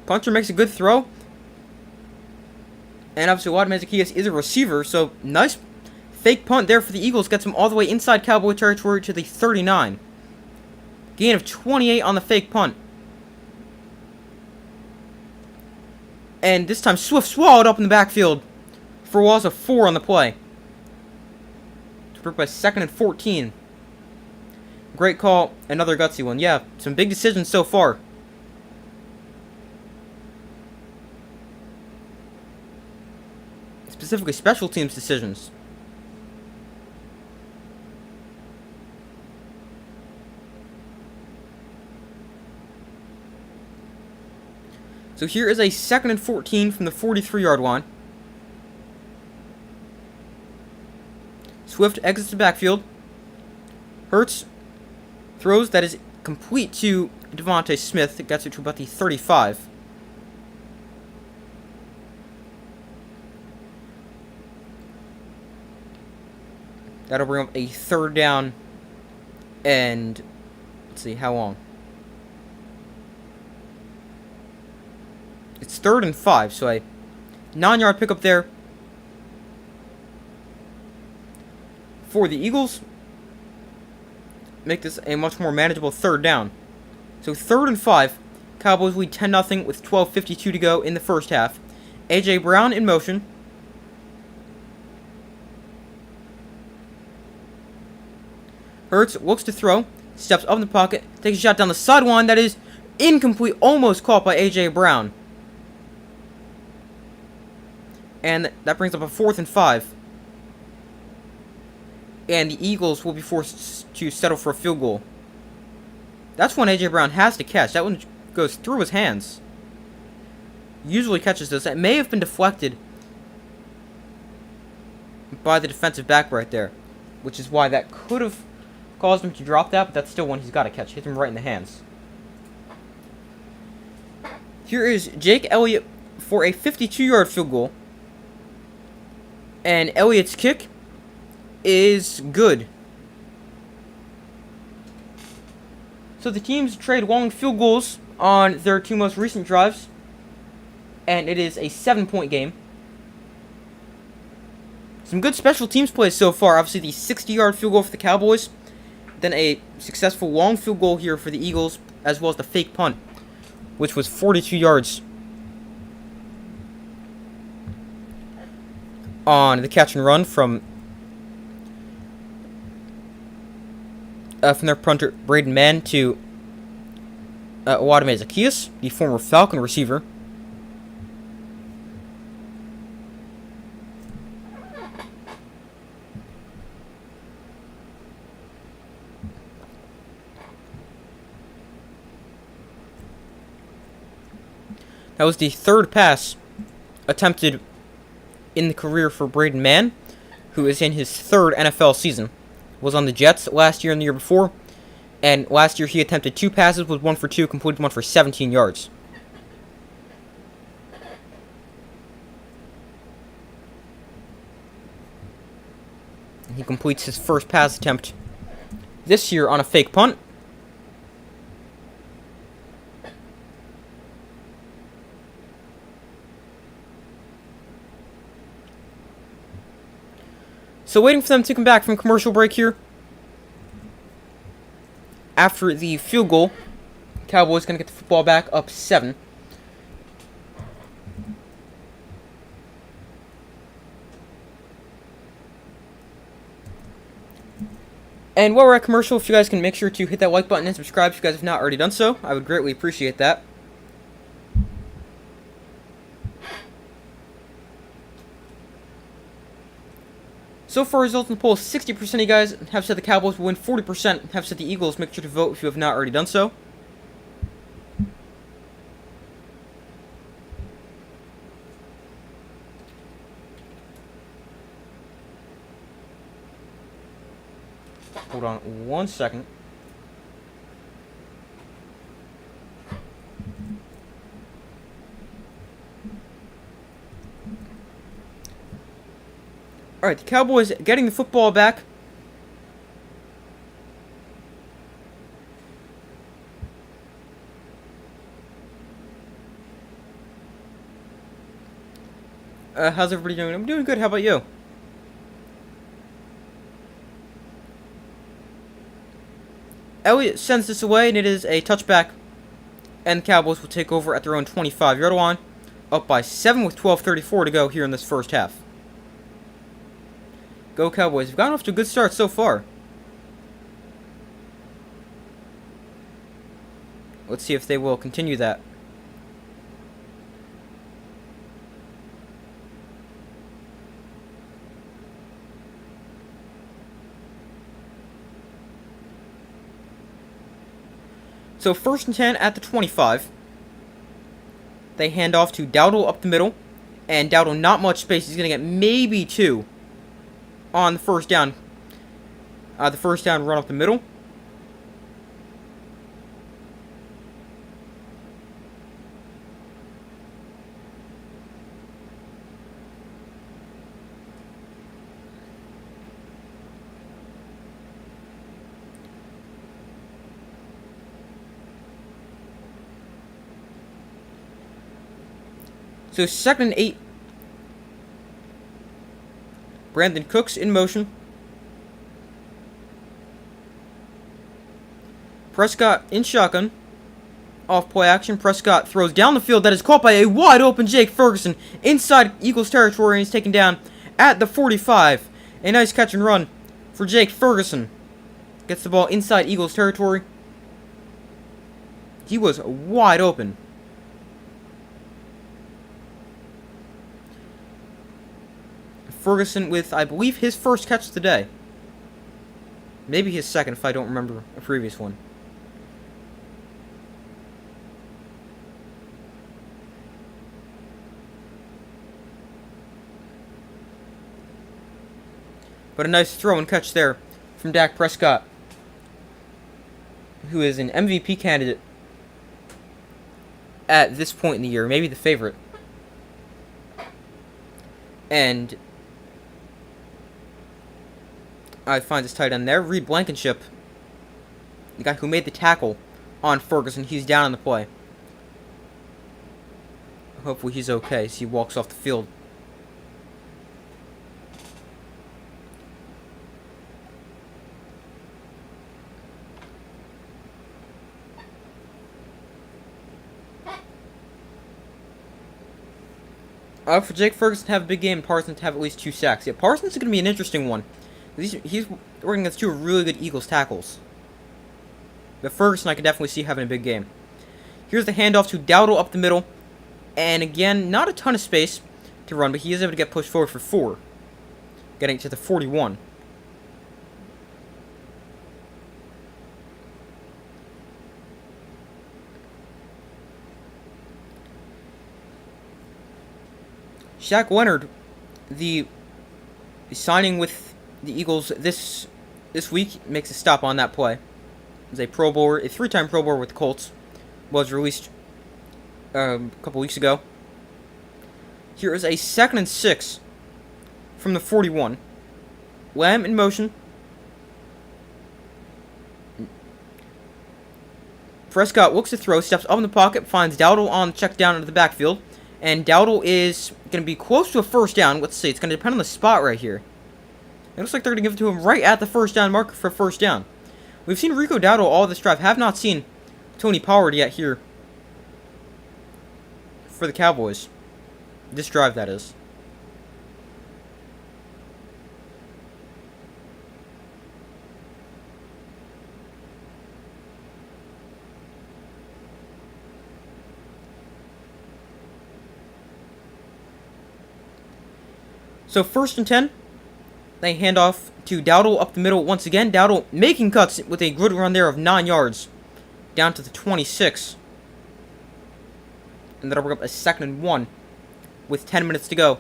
Punter makes a good throw. And obviously, Uwadame Zaccheaus is a receiver, so nice fake punt there for the Eagles. Gets him all the way inside Cowboy territory to the 39. Gain of 28 on the fake punt. And this time, Swift swallowed up in the backfield for a loss of 4 on the play. To by 2nd and 14. Great call. Another gutsy one. Yeah, some big decisions so far. Specifically, special teams decisions. So here is a 2nd and 14 from the 43-yard line. Swift exits the backfield. Hurts throws, that is complete to Devontae Smith. It gets it to about the 35. That'll bring up a 3rd down. And let's see, how long? It's 3rd and 5, so a 9-yard pickup there for the Eagles. Make this a much more manageable 3rd down. So 3rd and 5. Cowboys lead 10-0 with 12:52 to go in the first half. A.J. Brown in motion. Hurts looks to throw. Steps up in the pocket. Takes a shot down the sideline. That is incomplete. Almost caught by A.J. Brown. And that brings up a 4th and 5. And the Eagles will be forced to settle for a field goal. That's one A.J. Brown has to catch. That one goes through his hands. Usually catches this. That may have been deflected by the defensive back right there, which is why that could have caused him to drop that, but that's still one he's got to catch. Hit him right in the hands. Here is Jake Elliott for a 52-yard field goal. And Elliott's kick is good. So the teams trade long field goals on their 2 most recent drives, and it is a 7-point game. Some good special teams plays so far. Obviously the 60-yard field goal for the Cowboys, then a successful long field goal here for the Eagles, as well as the fake punt, which was 42 yards on the catch and run from their punter, Braden Mann, to Wadame Zacchaeus, the former Falcon receiver. That was the 3rd pass attempted in the career for Braden Mann, who is in his 3rd NFL season. Was on the Jets last year and the year before, and last year he attempted 2 passes, was 1 for 2, completed 1 for 17 yards. And he completes his first pass attempt this year on a fake punt. So waiting for them to come back from commercial break here. After the field goal, Cowboys going to get the football back up 7. And while we're at commercial, if you guys can make sure to hit that like button and subscribe if you guys have not already done so, I would greatly appreciate that. So far, results in the poll, 60% of you guys have said the Cowboys will win, 40% have said the Eagles. Make sure to vote if you have not already done so. Hold on 1 second. Alright, the Cowboys getting the football back. How's everybody doing? I'm doing good. How about you? Elliott sends this away, and it is a touchback. And the Cowboys will take over at their own 25-yard line. Up by 7 with 12:34 to go here in this first half. Go Cowboys. We've gotten off to a good start so far. Let's see if they will continue that. So 1st and 10 at the 25. They hand off to Dowdle up the middle. And Dowdle, not much space. He's going to get maybe 2 on the first down. The first down run up the middle. So 2nd and 8. Brandon Cooks in motion. Prescott in shotgun. Off play action. Prescott throws down the field. That is caught by a wide open Jake Ferguson inside Eagles territory, and he's taken down at the 45. A nice catch and run for Jake Ferguson. Gets the ball inside Eagles territory. He was wide open. Ferguson with, I believe, his first catch today. Maybe his second if I don't remember a previous one. But a nice throw and catch there from Dak Prescott, who is an MVP candidate at this point in the year, maybe the favorite. And I find this tight end there, Reed Blankenship, the guy who made the tackle on Ferguson. He's down on the play. Hopefully he's okay as he walks off the field. For Jake Ferguson to have a big game, Parsons to have at least 2 sacks. Yeah, Parsons is going to be an interesting one. He's working against 2 really good Eagles tackles. But Ferguson I could definitely see having a big game. Here's the handoff to Dowdle up the middle. And again, not a ton of space to run, but he is able to get pushed forward for 4. Getting to the 41. Shaq Leonard, the signing with the Eagles this week, makes a stop on that play. He's a Pro Bowler, a 3-time Pro Bowler with the Colts. Was released a couple weeks ago. Here is a 2nd and 6 from the 41. Lamb in motion. Prescott looks to throw, steps up in the pocket, finds Dowdle on the check down into the backfield. And Dowdle is going to be close to a first down. Let's see. It's going to depend on the spot right here. It looks like they're going to give it to him right at the first down marker for first down. We've seen Rico Dowdle all this drive. Have not seen Tony Pollard yet here for the Cowboys. This drive, that is. So 1st and 10, they hand off to Dowdle up the middle once again. Dowdle making cuts with a good run there of 9 yards down to the 26. And that'll bring up a 2nd and 1 with 10 minutes to go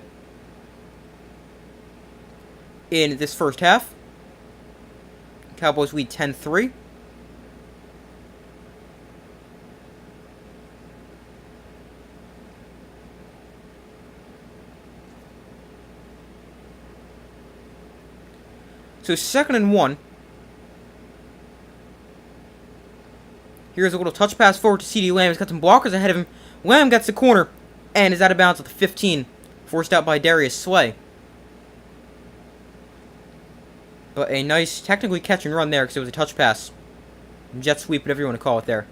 in this first half. Cowboys lead 10-3. So 2nd and 1. Here's a little touch pass forward to CeeDee Lamb. He's got some blockers ahead of him. Lamb gets the corner and is out of bounds at the 15. Forced out by Darius Slay. But a nice technically catch and run there because it was a touch pass. Jet sweep, whatever you want to call it there.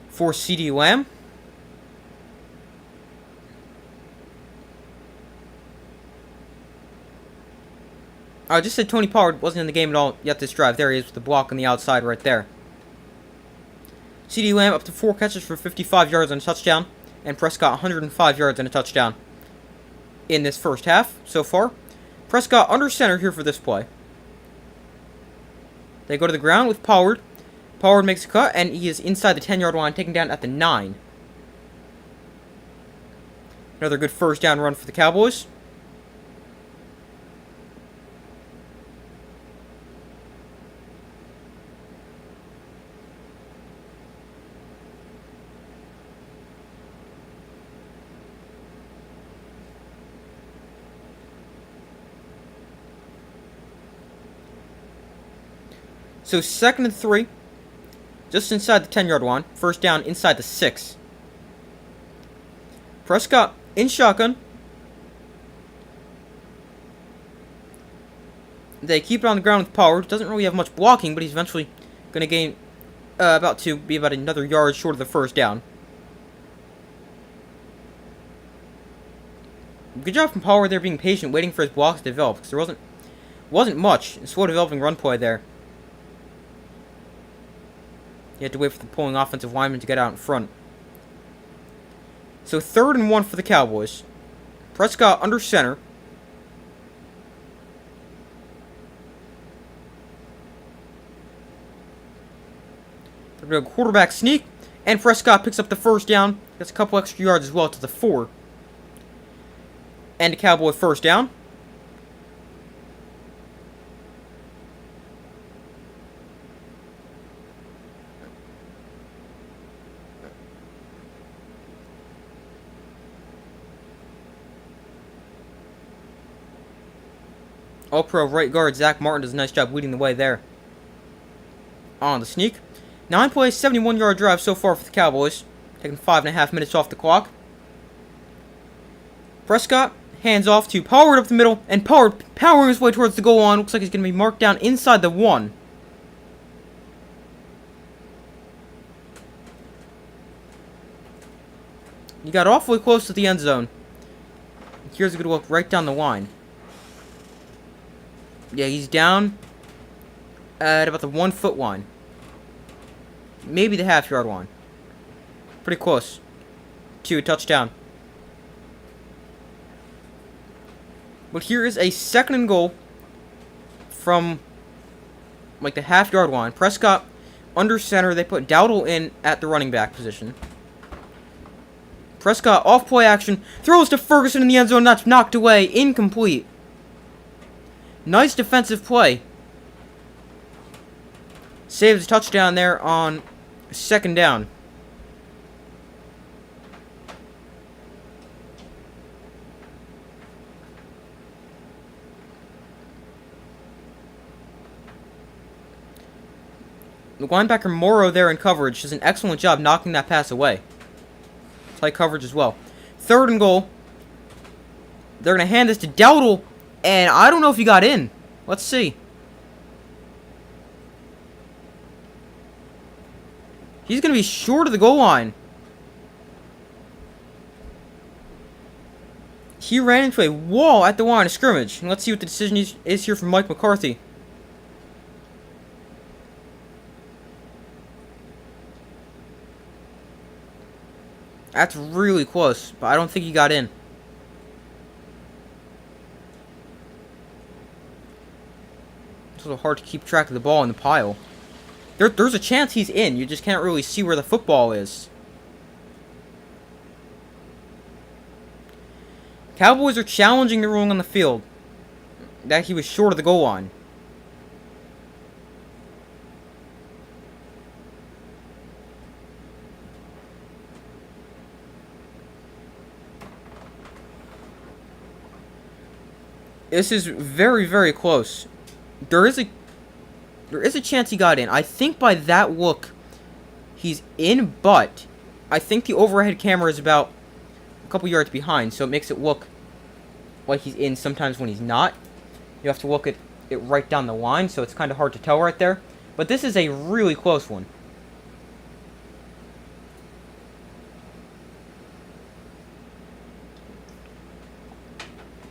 For CeeDee Lamb. I just said Tony Pollard wasn't in the game at all yet this drive. There he is with the block on the outside right there. CeeDee Lamb up to 4 catches for 55 yards and a touchdown. And Prescott 105 yards and a touchdown in this first half so far. Prescott under center here for this play. They go to the ground with Pollard. Pollard makes a cut and he is inside the 10-yard line, taken down at the 9. Another good first down run for the Cowboys. So 2nd and 3. Just inside the 10-yard line. First down inside the 6. Prescott in shotgun. They keep it on the ground with Pollard. Doesn't really have much blocking, but he's eventually going to gain about another yard short of the first down. Good job from Pollard there being patient, waiting for his blocks to develop, because there wasn't much. Slow developing run play there. You had to wait for the pulling offensive lineman to get out in front. So 3rd and 1 for the Cowboys. Prescott under center. They're going to quarterback sneak. And Prescott picks up the first down. Gets a couple extra yards as well to the 4. And a Cowboy first down. All-pro right guard Zach Martin does a nice job leading the way there. On the sneak. 9 plays, 71-yard drive so far for the Cowboys. Taking 5.5 minutes off the clock. Prescott hands off to Pollard up the middle. And Pollard powering his way towards the goal line. Looks like he's going to be marked down inside the 1. He got awfully close to the end zone. Here's a good look right down the line. Yeah, he's down at about the 1 foot line. Maybe the half-yard line. Pretty close to a touchdown. But here is a 2nd and goal from like the half-yard line. Prescott under center. They put Dowdle in at the running back position. Prescott off play action. Throws to Ferguson in the end zone. That's knocked away. Incomplete. Nice defensive play. Saves a touchdown there on 2nd down. The linebacker Morrow there in coverage does an excellent job knocking that pass away. Tight coverage as well. 3rd and goal. They're going to hand this to Dowdle. And I don't know if he got in. Let's see. He's going to be short of the goal line. He ran into a wall at the line of scrimmage. And let's see what the decision is here from Mike McCarthy. That's really close, but I don't think he got in. It's a little hard to keep track of the ball in the pile. There's a chance he's in. You just can't really see where the football is. Cowboys are challenging the ruling on the field that he was short of the goal line. This is very, very close. There is a chance he got in. I think by that look, he's in, but I think the overhead camera is about a couple yards behind, so it makes it look like he's in sometimes when he's not. You have to look at it right down the line, so it's kind of hard to tell right there. But this is a really close one.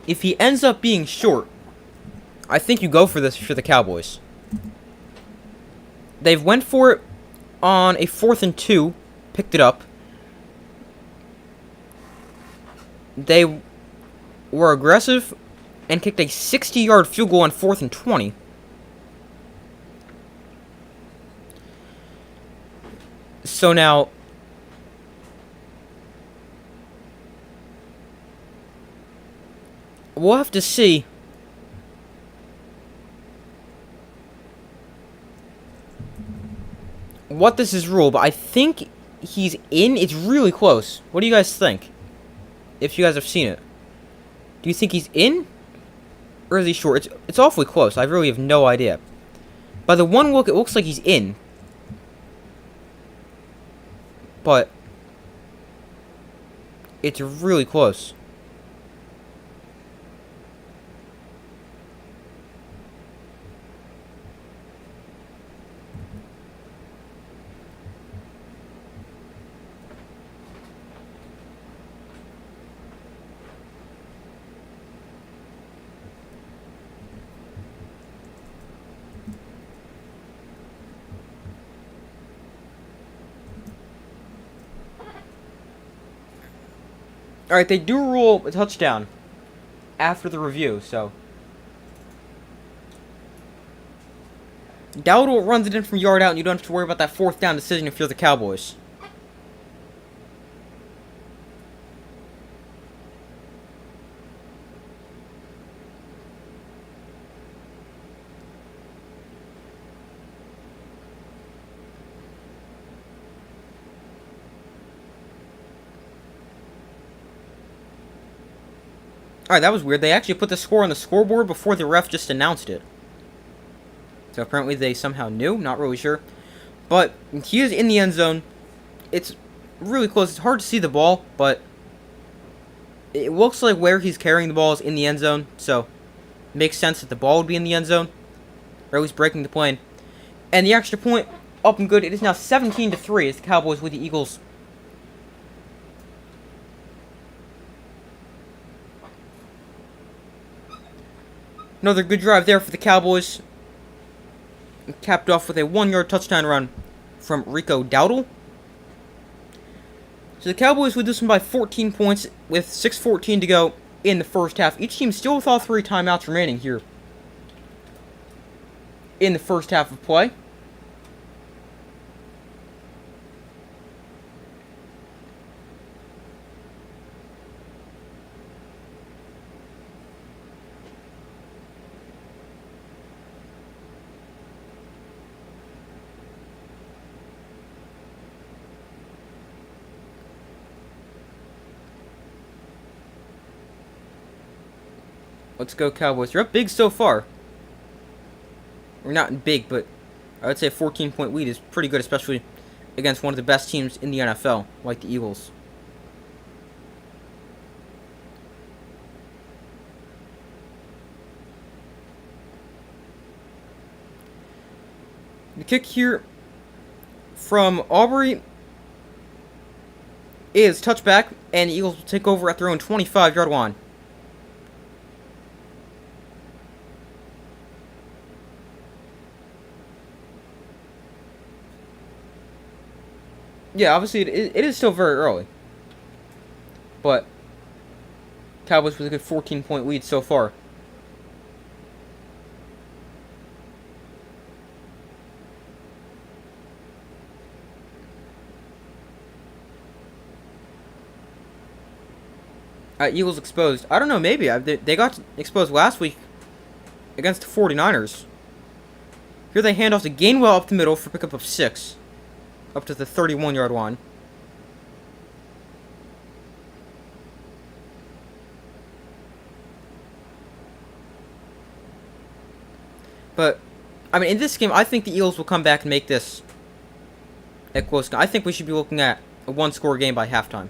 If he ends up being short, I think you go for this for the Cowboys. They've went for it on a 4th and 2, picked it up. They were aggressive and kicked a 60-yard field goal on 4th and 20. So now, we'll have to see. What this is ruled, but I think he's in. It's really close. What do you guys think? If you guys have seen it. Do you think he's in? Or is he short? It's awfully close. I really have no idea. By the one look, it looks like he's in. But it's really close. Alright, they do rule a touchdown after the review, so. Dowdle runs it in from yard out, and you don't have to worry about that fourth down decision if you're the Cowboys. Alright, that was weird. They actually put the score on the scoreboard before the ref just announced it. So apparently they somehow knew. Not really sure. But he is in the end zone. It's really close. It's hard to see the ball, but it looks like where he's carrying the ball is in the end zone. So it makes sense that the ball would be in the end zone. Or at least breaking the plane. And the extra point, up and good. It is now 17-3 as the Cowboys with the Eagles. Another good drive there for the Cowboys. Capped off with a 1-yard touchdown run from Rico Dowdle. So the Cowboys would do this one by 14 points with 6:14 to go in the first half. Each team still with all 3 timeouts remaining here in the first half of play. Let's go Cowboys. You're up big so far. Or not big, but I would say a 14-point lead is pretty good, especially against one of the best teams in the NFL, like the Eagles. The kick here from Aubrey is touchback, and the Eagles will take over at their own 25-yard line. Yeah, obviously it is still very early. But Cowboys with a good 14-point lead so far. Eagles exposed. I don't know, maybe. They got exposed last week against the 49ers. Here they hand off to Gainwell up the middle for pickup of 6. Up to the 31-yard line. But, I mean, in this game, I think the Eagles will come back and make this a close game. I think we should be looking at a 1-score game by halftime.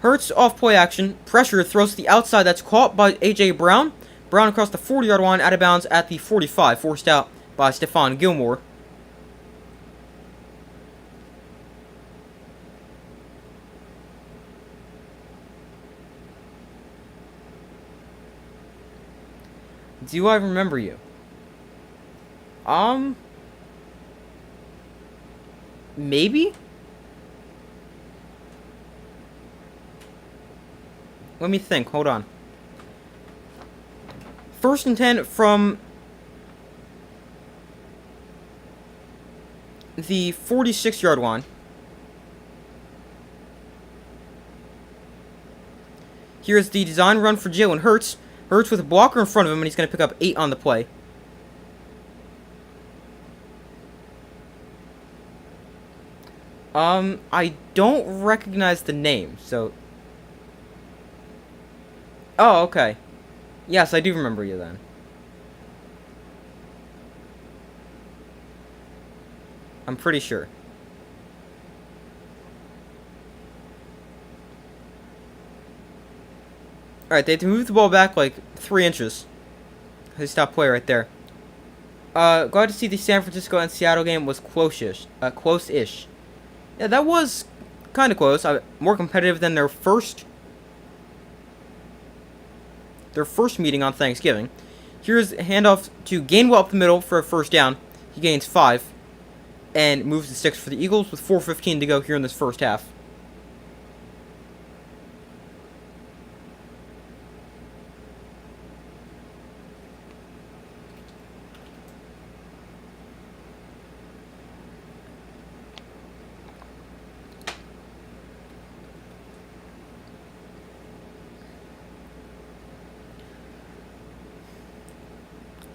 Hurts off play action. Pressure throws to the outside. That's caught by A.J. Brown. Brown across the 40-yard line, out of bounds at the 45. Forced out by Stephon Gilmore. Do I remember you? Maybe? Let me think. Hold on. 1st and 10 from the 46-yard line. Here's the design run for Jalen Hurts. Hurts with a blocker in front of him, and he's going to pick up 8 on the play. I don't recognize the name, so... Oh, okay. Yes, I do remember you then. I'm pretty sure. Alright, they have to move the ball back like 3 inches. They stop play right there. Glad to see the San Francisco and Seattle game was close-ish. Close-ish. Yeah, that was kind of close. More competitive than their first meeting on Thanksgiving. Here's a handoff to Gainwell up the middle for a first down. He gains 5 and moves to 6 for the Eagles with 4:15 to go here in this first half.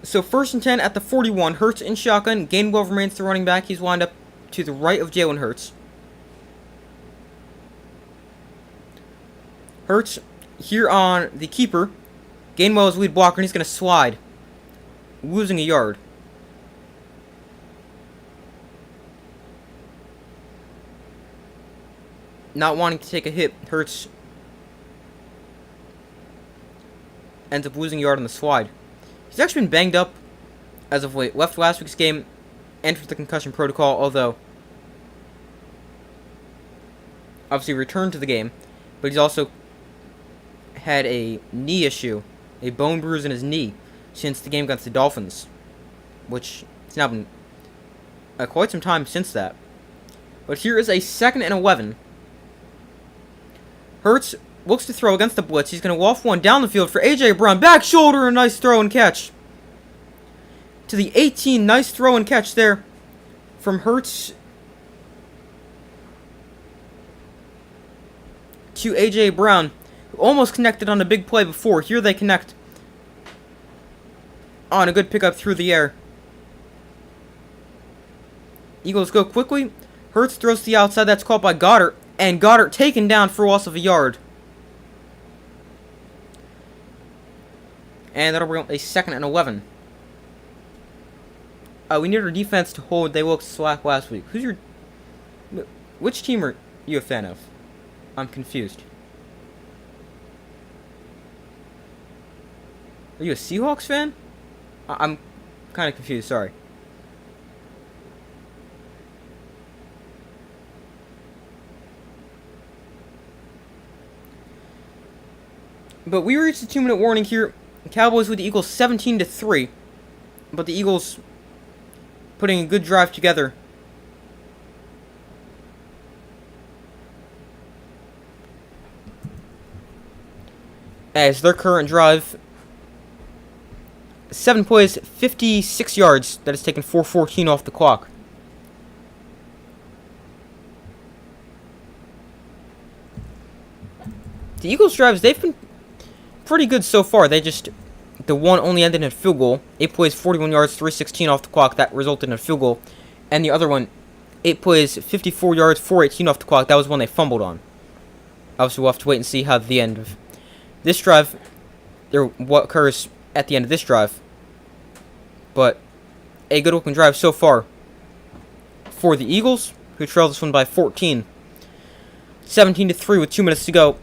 So 1st and 10 at the 41. Hurts in shotgun. Gainwell remains the running back. He's lined up to the right of Jalen Hurts. Hurts here on the keeper. Gainwell is lead blocker, and he's going to slide, losing a yard. Not wanting to take a hit, Hurts ends up losing a yard on the slide. He's actually been banged up as of late. Left last week's game, entered the concussion protocol, although obviously returned to the game. But he's also had a knee issue, a bone bruise in his knee, since the game against the Dolphins, which it's now been quite some time since that. But here is a 2nd and 11. Hurts looks to throw against the blitz. He's going to waft one down the field for A.J. Brown. Back shoulder, a nice throw and catch. To the 18, nice throw and catch there from Hurts to A.J. Brown, who almost connected on a big play before. Here they connect on a good pickup through the air. Eagles go quickly. Hurts throws to the outside. That's caught by Goddard. And Goddard taken down for loss of a yard. And that'll bring up a 2nd and 11. We need our defense to hold. They looked slack last week. Which team are you a fan of? I'm confused. Are you a Seahawks fan? I'm kind of confused, sorry. But we reached the 2-minute warning here. Cowboys with the Eagles 17-3. But the Eagles putting a good drive together. As their current drive, 7 plays, 56 yards. That has taken 4:14 off the clock. The Eagles' drives, they've been pretty good so far. The one only ended in a field goal. 8 plays, 41 yards, 3:16 off the clock. That resulted in a field goal. And the other one, 8 plays, 54 yards, 4:18 off the clock. That was one they fumbled on. Obviously, we'll have to wait and see how the end of this drive, what occurs at the end of this drive. But a good looking drive so far for the Eagles, who trail this one by 14. 17-3 with 2 minutes to go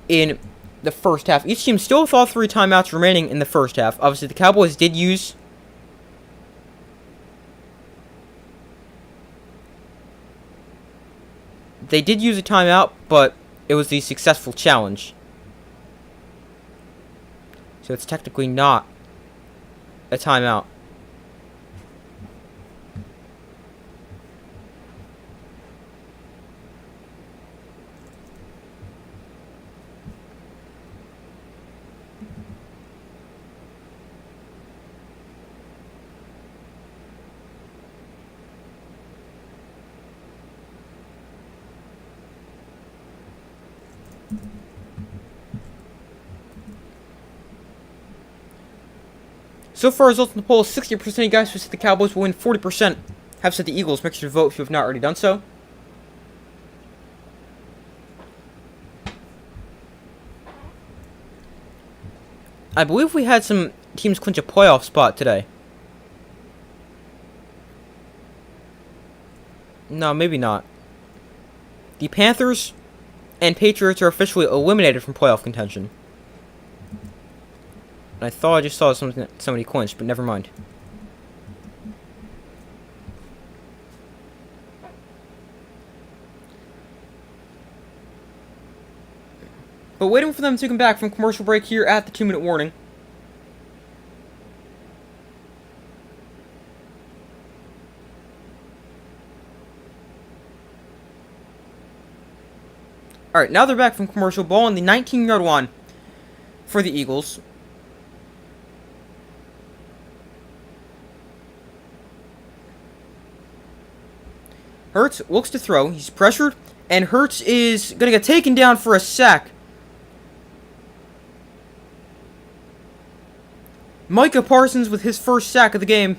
in the first half. Each team still with all 3 timeouts remaining in the first half. Obviously, the Cowboys did use a timeout, but it was the successful challenge. So it's technically not a timeout. So far, results in the poll: 60% of you guys who said the Cowboys will win, 40% have said the Eagles. Make sure to vote if you have not already done so. I believe we had some teams clinch a playoff spot today. No, maybe not. The Panthers and Patriots are officially eliminated from playoff contention. I thought I just saw somebody clinched, but never mind. But waiting for them to come back from commercial break here at the 2-minute warning. Alright, now they're back from commercial. Ball on the 19-yard line for the Eagles. Hurts looks to throw. He's pressured, and Hurts is going to get taken down for a sack. Micah Parsons with his first sack of the game.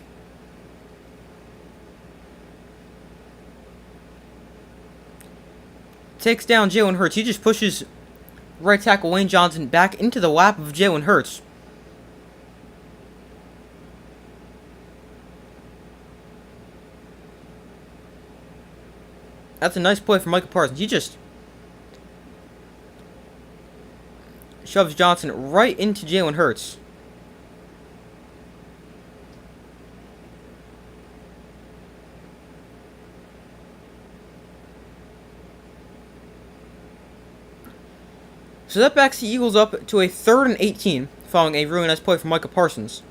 Takes down Jalen Hurts. He just pushes right tackle Lane Johnson back into the lap of Jalen Hurts. That's a nice play from Micah Parsons. He just shoves Johnson right into Jalen Hurts. So that backs the Eagles up to a 3rd and 18, following a really nice play from Micah Parsons.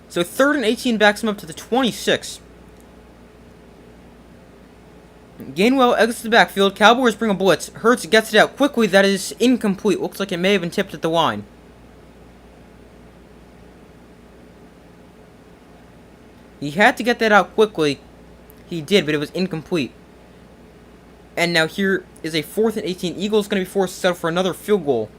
So 3rd and 18 backs him up to the 26. Gainwell exits the backfield. Cowboys bring a blitz. Hurts gets it out quickly. That is incomplete. Looks like it may have been tipped at the line. He had to get that out quickly. He did, but it was incomplete. And now here is a 4th and 18. Eagles going to be forced to settle for another field goal.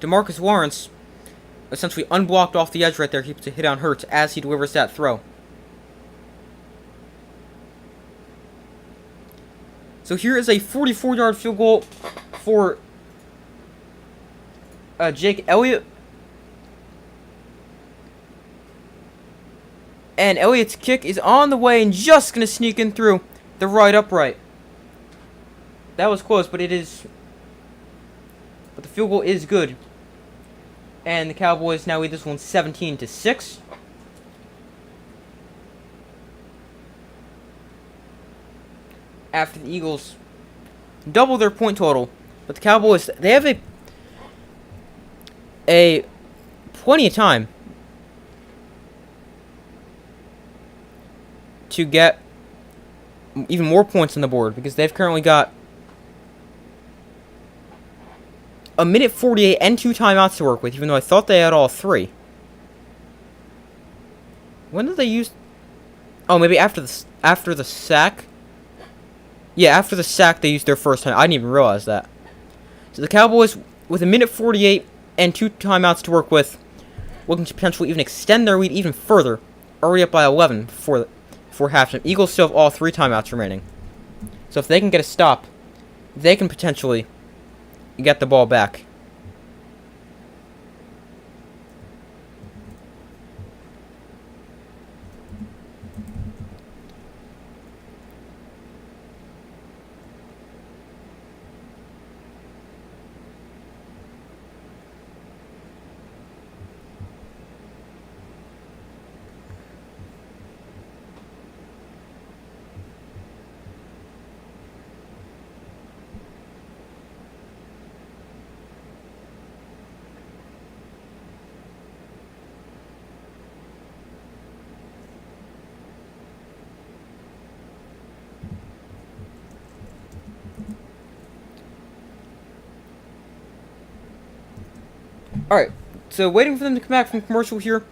DeMarcus Lawrence essentially unblocked off the edge right there. He puts a hit on Hurts as he delivers that throw. So here is a 44-yard field goal for Jake Elliott. And Elliott's kick is on the way and just going to sneak in through the right upright. That was close, but it is... But the field goal is good. And the Cowboys now lead this one 17-6. After the Eagles double their point total. But the Cowboys, they have a plenty of time to get even more points on the board, because they've currently got a minute 48 and 2 timeouts to work with, even though I thought they had all 3. When did they use... Oh, maybe after the sack? Yeah, after the sack they used their first time. I didn't even realize that. So the Cowboys, with a minute 48 and 2 timeouts to work with, looking to potentially even extend their lead even further, already up by 11 before halftime. Eagles still have all 3 timeouts remaining. So if they can get a stop, they can potentially get the ball back. Alright, so waiting for them to come back from commercial here.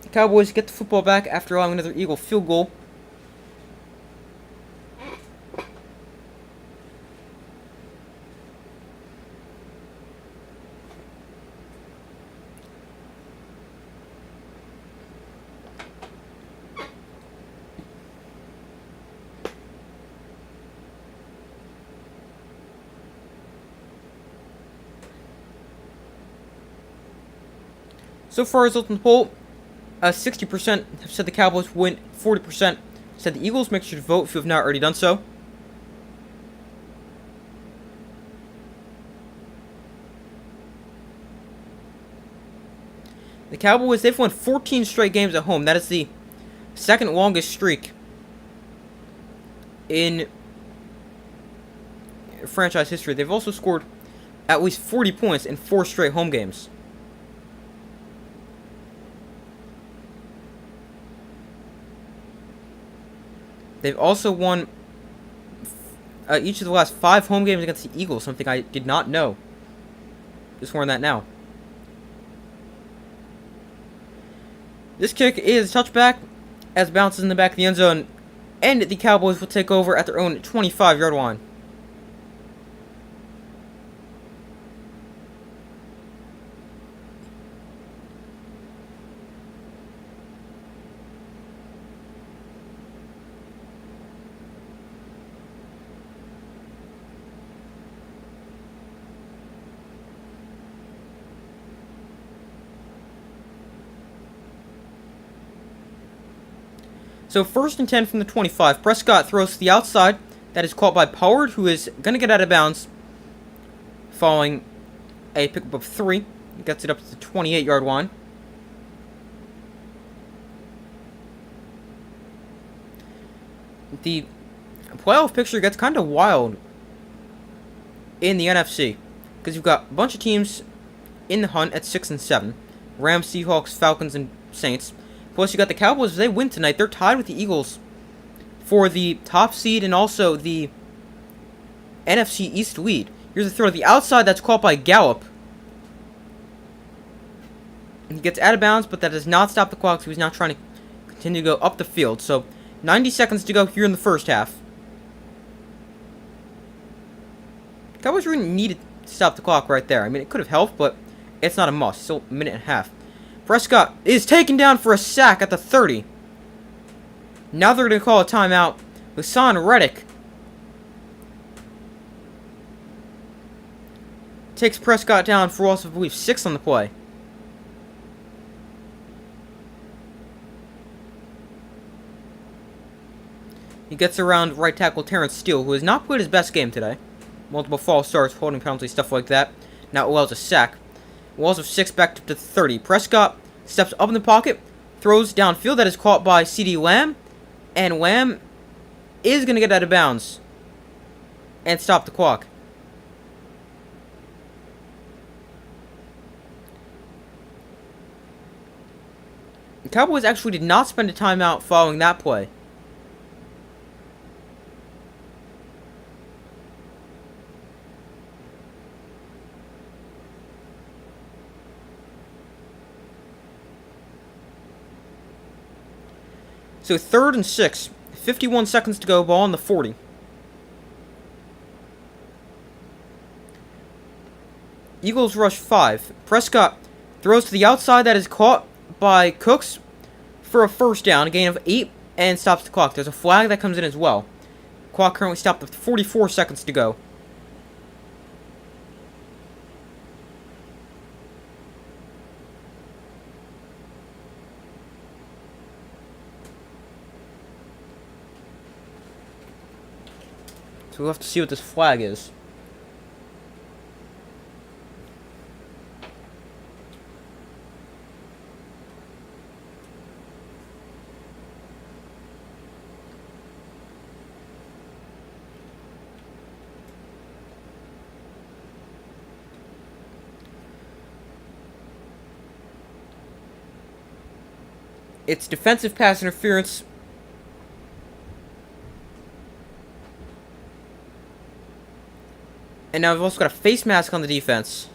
The Cowboys get the football back after allowing another Eagle field goal. So far, results in the poll, 60% have said the Cowboys win, 40% said the Eagles. Make sure to vote if you have not already done so. The Cowboys, they've won 14 straight games at home. That is the second longest streak in franchise history. They've also scored at least 40 points in 4 straight home games. They've also won each of the last 5 home games against the Eagles, something I did not know. Just learned that now. This kick is a touchback as it bounces in the back of the end zone, and the Cowboys will take over at their own 25-yard line. So 1st and 10 from the 25. Prescott throws to the outside. That is caught by Pollard, who is going to get out of bounds following a pickup of 3. He gets it up to the 28-yard line. The playoff picture gets kind of wild in the NFC because you've got a bunch of teams in the hunt at 6 and 7. Rams, Seahawks, Falcons, and Saints. Plus, you got the Cowboys. If they win tonight, they're tied with the Eagles for the top seed and also the NFC East lead. Here's a throw to the outside that's caught by Gallup. He gets out of bounds, but that does not stop the clock, so he's now trying to continue to go up the field. So, 90 seconds to go here in the first half. Cowboys really needed to stop the clock right there. I mean, it could have helped, but it's not a must. Still a minute and a half. Prescott is taken down for a sack at the 30. Now they're going to call a timeout. Hassan Reddick takes Prescott down for loss of, I believe, 6 on the play. He gets around right tackle Terrence Steele, who has not played his best game today. Multiple false starts, holding penalties, stuff like that. Now allows a sack. Loss of 6 back up to 30. Prescott steps up in the pocket, throws downfield. That is caught by CeeDee Lamb. And Lamb is going to get out of bounds and stop the clock. The Cowboys actually did not spend a timeout following that play. So 3rd and 6. 51 seconds to go. Ball on the 40. Eagles rush 5. Prescott throws to the outside. That is caught by Cooks for a first down. A gain of 8 and stops the clock. There's a flag that comes in as well. Clock currently stopped with 44 seconds to go. So we'll have to see what this flag is. It's defensive pass interference. And now we've also got a face mask on the defense.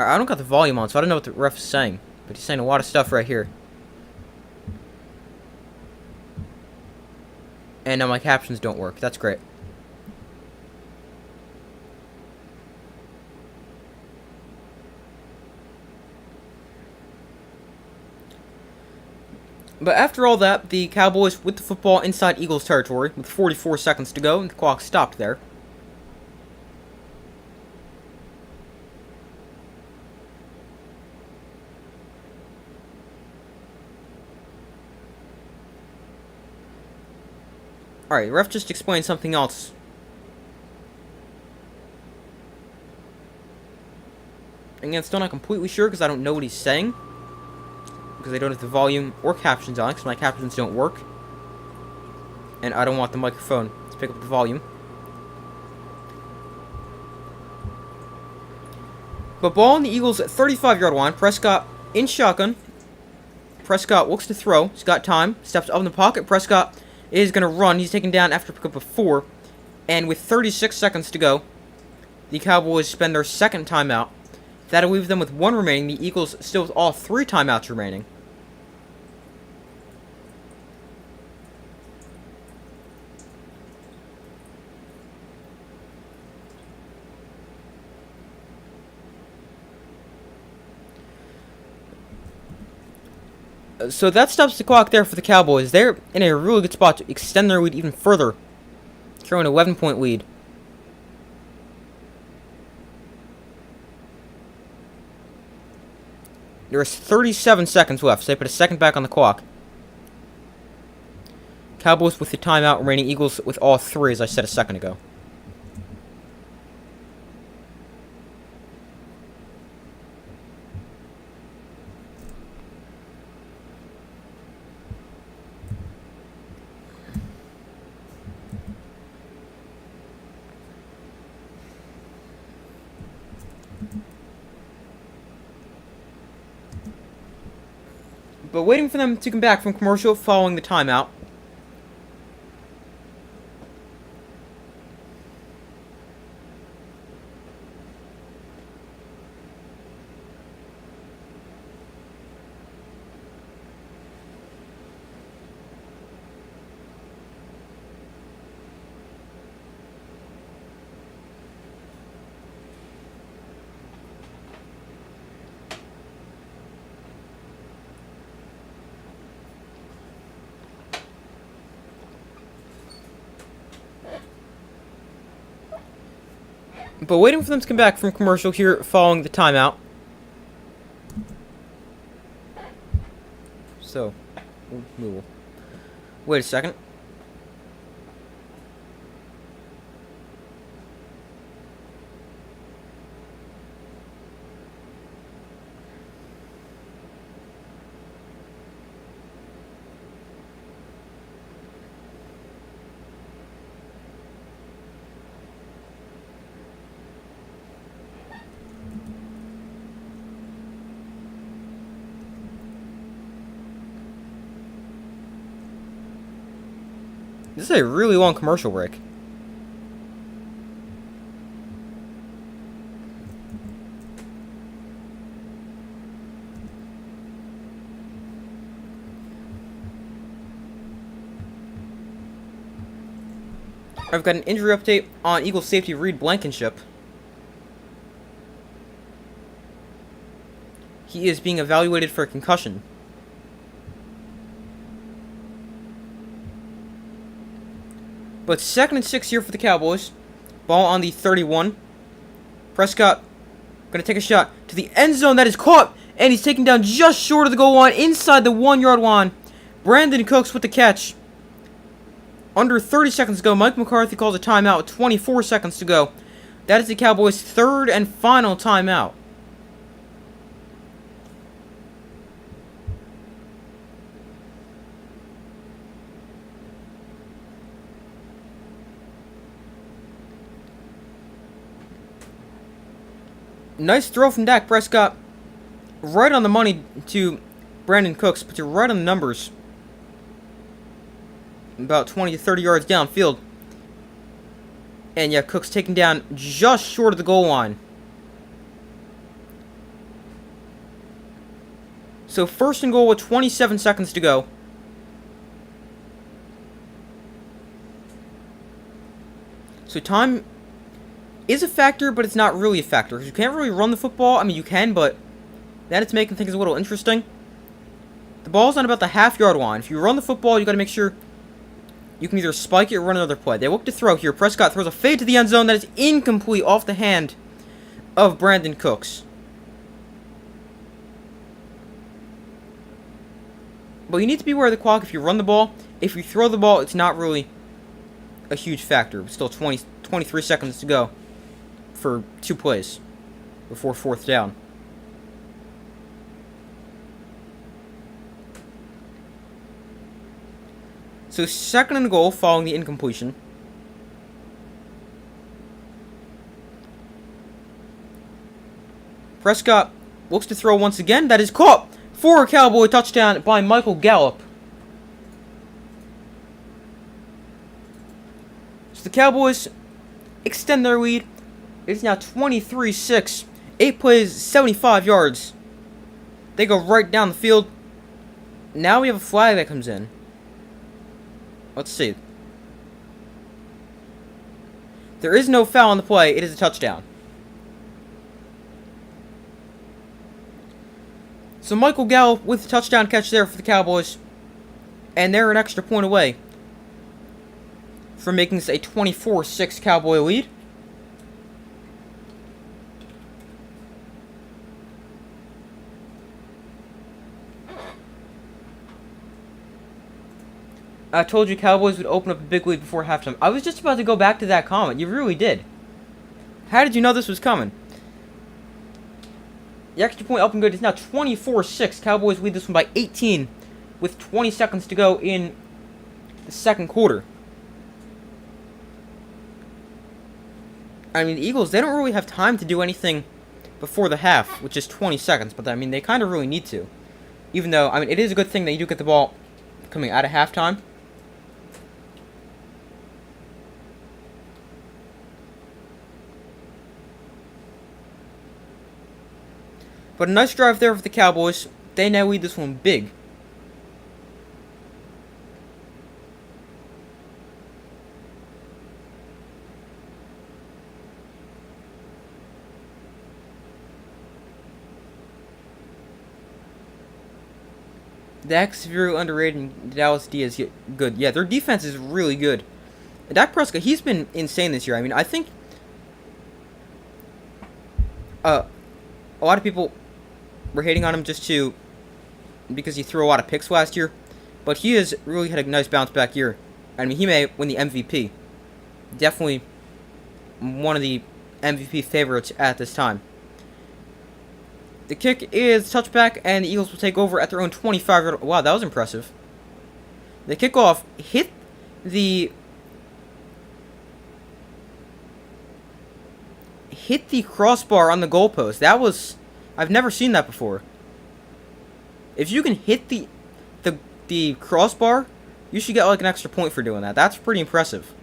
Alright, I don't got the volume on, so I don't know what the ref is saying. But he's saying a lot of stuff right here. And now my captions don't work. That's great. But after all that, the Cowboys with the football inside Eagles territory with 44 seconds to go, and the clock stopped there. Alright, the ref just explained something else. Again, still not completely sure because I don't know what he's saying. Because I don't have the volume or captions on, because my captions don't work. And I don't want the microphone to pick up the volume. But ball on the Eagles at 35-yard line. Prescott in shotgun. Prescott looks to throw. He's got time. Steps up in the pocket. Prescott is going to run. He's taken down after pickup of 4. And with 36 seconds to go, the Cowboys spend their second timeout. That'll leave them with 1 remaining. The Eagles still with all 3 timeouts remaining. So that stops the clock there for the Cowboys. They're in a really good spot to extend their lead even further. Carrying an 11-point lead. There's 37 seconds left, so they put a second back on the clock. Cowboys with the timeout remaining, Eagles with all 3, as I said a second ago. But waiting for them to come back from commercial following the timeout. But waiting for them to come back from commercial here following the timeout. So, we'll wait a second. This is a really long commercial break. I've got an injury update on Eagles safety Reed Blankenship. He is being evaluated for a concussion. But 2nd and 6 here for the Cowboys. Ball on the 31. Prescott going to take a shot to the end zone. That is caught. And he's taken down just short of the goal line. Inside the 1-yard line. Brandon Cooks with the catch. Under 30 seconds to go. Mike McCarthy calls a timeout with 24 seconds to go. That is the Cowboys' 3rd and final timeout. Nice throw from Dak Prescott. Right on the money to Brandon Cooks, but you're right on the numbers. About 20 to 30 yards downfield. And yeah, Cooks taken down just short of the goal line. So 1st and goal with 27 seconds to go. So time is a factor, but it's not really a factor. Because you can't really run the football. I mean, you can, but then it's making things a little interesting. The ball's on about the half-yard line. If you run the football, you got to make sure you can either spike it or run another play. They look to throw here. Prescott throws a fade to the end zone that is incomplete off the hand of Brandon Cooks. But you need to be aware of the clock if you run the ball. If you throw the ball, it's not really a huge factor. Still 23 seconds to go for 2 plays before 4th down. So 2nd and goal following the incompletion. Prescott looks to throw once again. That is caught for a Cowboy touchdown by Michael Gallup. So the Cowboys extend their lead. It is now 23-6. 8 plays, 75 yards. They go right down the field. Now we have a flag that comes in. Let's see. There is no foul on the play. It is a touchdown. So Michael Gallup with a touchdown catch there for the Cowboys. And they're an extra point away from making this a 24-6 Cowboy lead. I told you Cowboys would open up a big lead before halftime. I was just about to go back to that comment. You really did. How did you know this was coming? The extra point up and good is now 24-6. Cowboys lead this one by 18 with 20 seconds to go in the 2nd quarter. I mean, the Eagles, they don't really have time to do anything before the half, which is 20 seconds. But, I mean, they kind of really need to. Even though, I mean, it is a good thing that you do get the ball coming out of halftime. But a nice drive there for the Cowboys. They now lead this one big. Dak's severely underrated and Dallas Diaz good. Yeah, their defense is really good. And Dak Prescott, he's been insane this year. I mean, I think a lot of people were hating on him because he threw a lot of picks last year. But he has really had a nice bounce back year. I mean, he may win the MVP. Definitely one of the MVP favorites at this time. The kick is touchback, and the Eagles will take over at their own 25-yard. Wow, that was impressive. The kickoff hit the crossbar on the goalpost. That was, I've never seen that before. If you can hit the crossbar, you should get like an extra point for doing that. That's pretty impressive.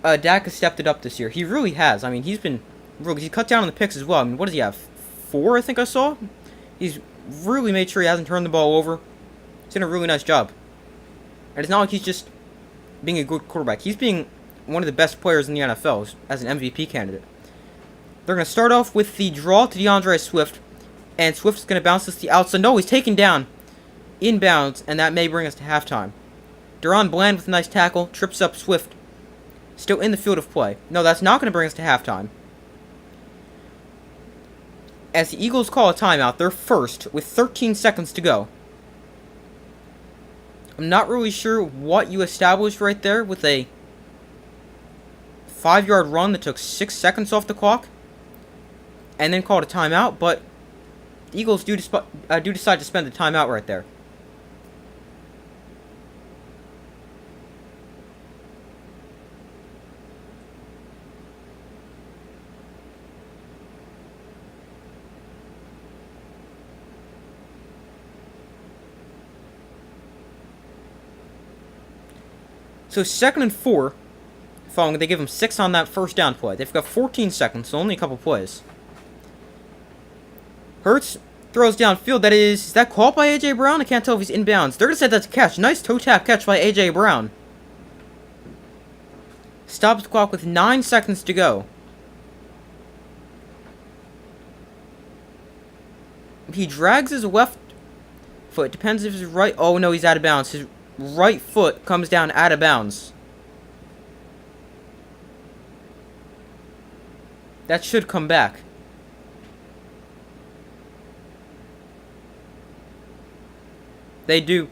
Dak has stepped it up this year. He really has. I mean, he's cut down on the picks as well. I mean, what does he have? 4, I think I saw. He's really made sure he hasn't turned the ball over. He's done a really nice job. And it's not like he's just being a good quarterback. He's being one of the best players in the NFL as an MVP candidate. They're going to start off with the draw to DeAndre Swift. And Swift's going to bounce this to the outside. No, he's taken down inbounds, and that may bring us to halftime. Deron Bland with a nice tackle. Trips up Swift. Still in the field of play. No, that's not going to bring us to halftime. As the Eagles call a timeout, they're first with 13 seconds to go. I'm not really sure what you established right there with a 5-yard run that took 6 seconds off the clock and then called a timeout, but the Eagles do decide to spend the timeout right there. So 2nd and 4, following, they give them 6 on that first down play. They've got 14 seconds, so only a couple plays. Hurts Throws downfield. Is that caught by A.J. Brown? I can't tell if he's inbounds. They're going to set that to catch. Nice toe tap catch by A.J. Brown. Stops the clock with 9 seconds to go. He drags his left foot. Depends if his right... Oh, no, he's out of bounds. His right foot comes down out of bounds. That should come back. They do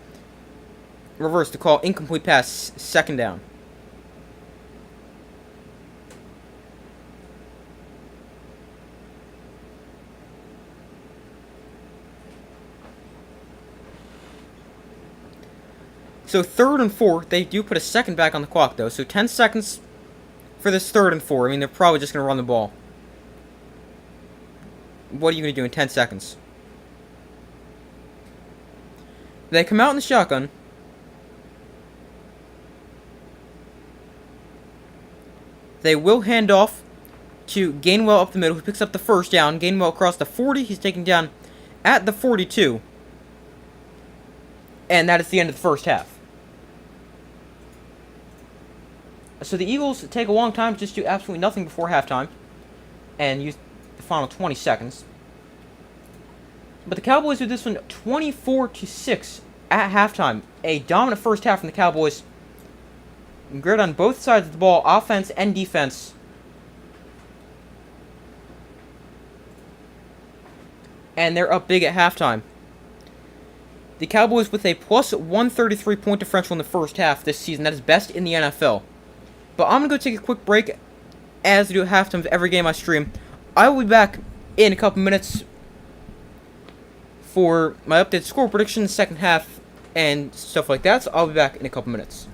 reverse the call. Incomplete pass. Second down. So 3rd and 4. They do put a second back on the clock, though. So 10 seconds for this 3rd and 4. I mean, they're probably just going to run the ball. What are you going to do in 10 seconds? They come out in the shotgun. They will hand off to Gainwell up the middle, who picks up the first down. Gainwell across the 40. He's taken down at the 42. And that is the end of the first half. So the Eagles take a long time to just do absolutely nothing before halftime. And use the final 20 seconds. But the Cowboys do this one 24-6 at halftime. A dominant first half from the Cowboys. Grid on both sides of the ball, offense and defense. And they're up big at halftime. The Cowboys with a plus 133 point differential in the first half this season. That is best in the NFL. But I'm going to go take a quick break as I do at halftime of every game I stream. I will be back in a couple minutes for my updated score predictions, second half, and stuff like that. So I'll be back in a couple minutes.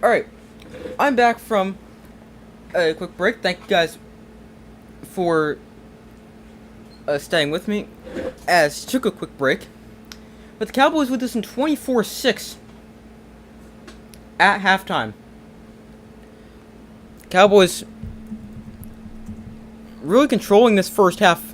Alright, I'm back from a quick break. Thank you guys for staying with me as took a quick break. But the Cowboys with this in 24-6 at halftime. Cowboys really controlling this first half.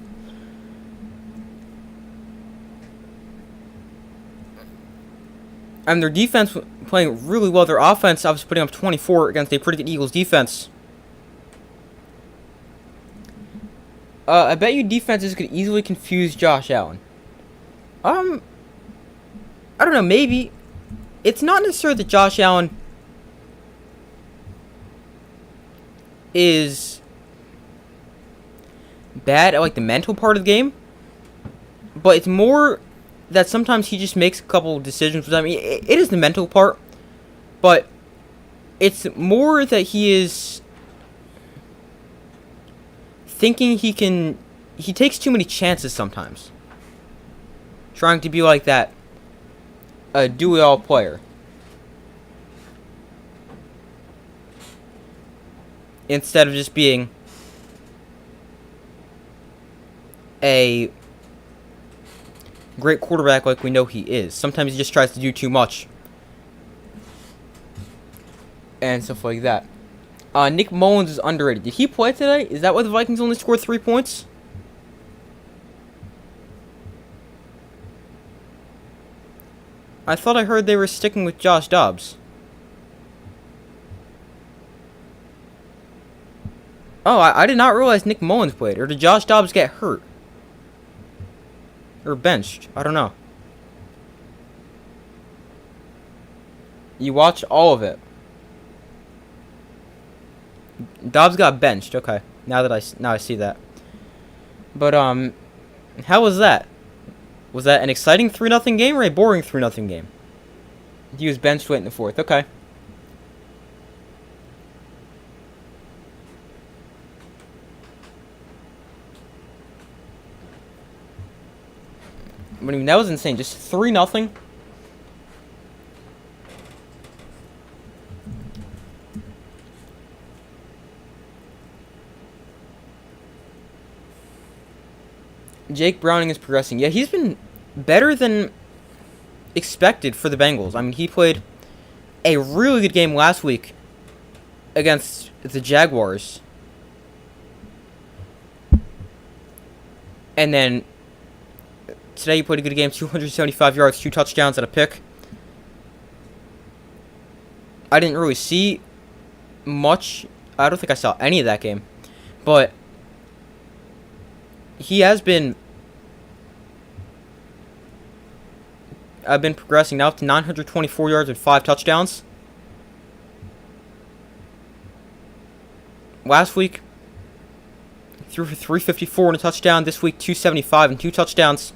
And their defense playing really well. Their offense obviously putting up 24 against a pretty good Eagles defense. I bet you defenses could easily confuse Josh Allen. I don't know, maybe. It's not necessarily that Josh Allen is bad at, like, the mental part of the game. But it's more that sometimes he just makes a couple decisions. I mean, it is the mental part. But it's more that he is thinking he takes too many chances sometimes. Trying to be like that do-it-all player. Instead of just being a great quarterback like we know he is. Sometimes he just tries to do too much. And stuff like that. Nick Mullins is underrated. Did he play today? Is that why the Vikings only scored 3 points? I thought I heard they were sticking with Josh Dobbs. Oh, I did not realize Nick Mullins played. Or did Josh Dobbs get hurt? Or benched? I don't know. You watched all of it. Dobbs got benched. Okay, now I see that. But how was that? Was that an exciting 3-0 game or a boring 3-0 game? He was benched late in the fourth. Okay. I mean, that was insane. Just 3-0. Jake Browning is progressing. Yeah, he's been better than expected for the Bengals. I mean, he played a really good game last week against the Jaguars. And then today he played a good game, 275 yards, 2 touchdowns, and a pick. I didn't really see much. I don't think I saw any of that game. But he has been progressing now up to 924 yards and 5 touchdowns. Last week, threw for 354 and a touchdown. This week, 275 and 2 touchdowns.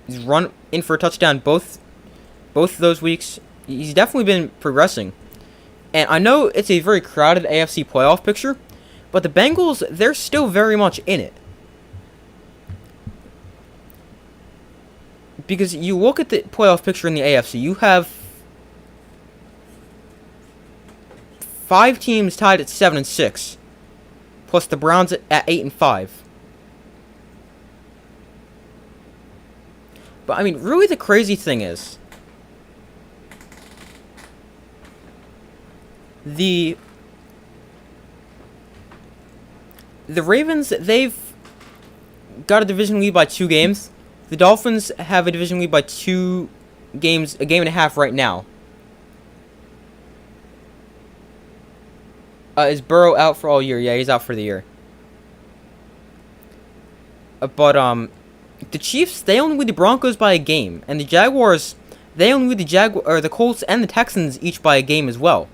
He's run in for a touchdown both of those weeks. He's definitely been progressing. And I know it's a very crowded AFC playoff picture, but the Bengals, they're still very much in it. Because you look at the playoff picture in the AFC, you have 5 teams tied at 7-6, plus the Browns at 8-5. But I mean, really, the crazy thing is the Ravens. They've got a division lead by 2 games. The Dolphins have a division lead by 2 games, a game and a half right now. Is Burrow out for all year? Yeah, he's out for the year. But the Chiefs, they only lead the Broncos by a game, and the Jaguars, they only lead the Colts and the Texans each by a game as well.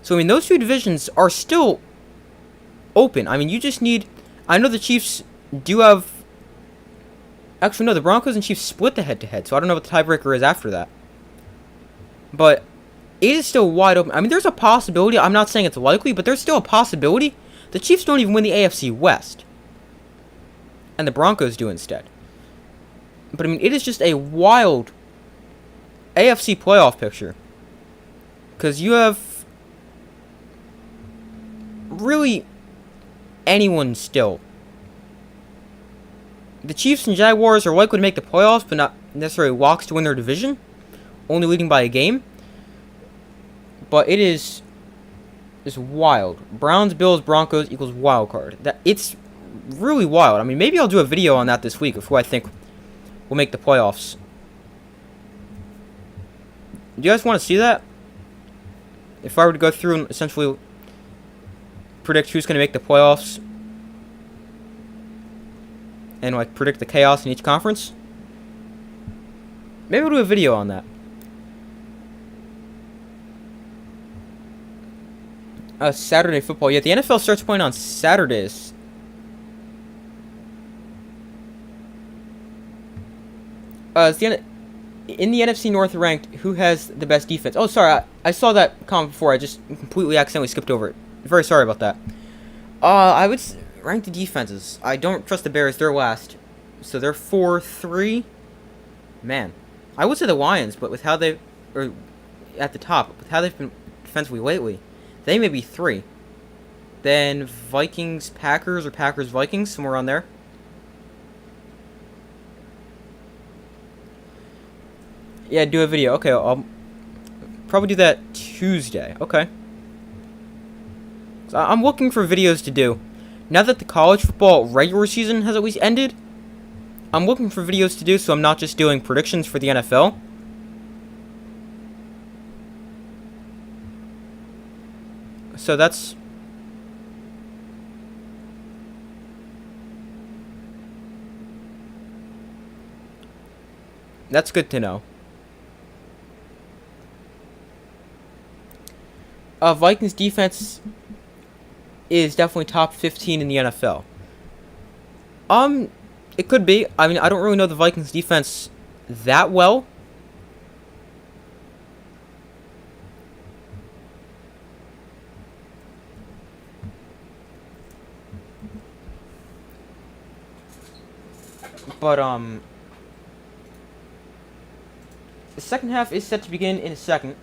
So I mean, those 2 divisions are still open. I mean, you just need. I know the Chiefs do have. Actually, no, the Broncos and Chiefs split the head-to-head, so I don't know what the tiebreaker is after that. But it is still wide open. I mean, there's a possibility. I'm not saying it's likely, but there's still a possibility. The Chiefs don't even win the AFC West. And the Broncos do instead. But, I mean, it is just a wild AFC playoff picture. Because you have really anyone still. The Chiefs and Jaguars are likely to make the playoffs, but not necessarily walks to win their division, only leading by a game. But it is wild. Browns, Bills, Broncos equals wild card. It's really wild. I mean, maybe I'll do a video on that this week of who I think will make the playoffs. Do you guys want to see that? If I were to go through and essentially predict who's going to make the playoffs and like predict the chaos in each conference, maybe we'll do a video on that. Saturday football. Yeah, the NFL starts playing on Saturdays. In the NFC North ranked, who has the best defense? Oh, sorry, I saw that comment before. I just completely accidentally skipped over it. Very sorry about that. I would rank the defenses. I don't trust the Bears. They're last, so they're 4-3. Man, I would say the Lions, but with how they are at the top, with how they've been defensively lately, they may be 3. Then Vikings, Packers, or Packers, Vikings, somewhere on there. Yeah, do a video. Okay, I'll probably do that Tuesday. Okay. So I'm looking for videos to do. Now that the college football regular season has at least ended, I'm looking for videos to do so I'm not just doing predictions for the NFL. So that's good to know. Vikings defense is definitely top 15 in the NFL. It could be. I mean, I don't really know the Vikings defense that well. But the second half is set to begin in a second.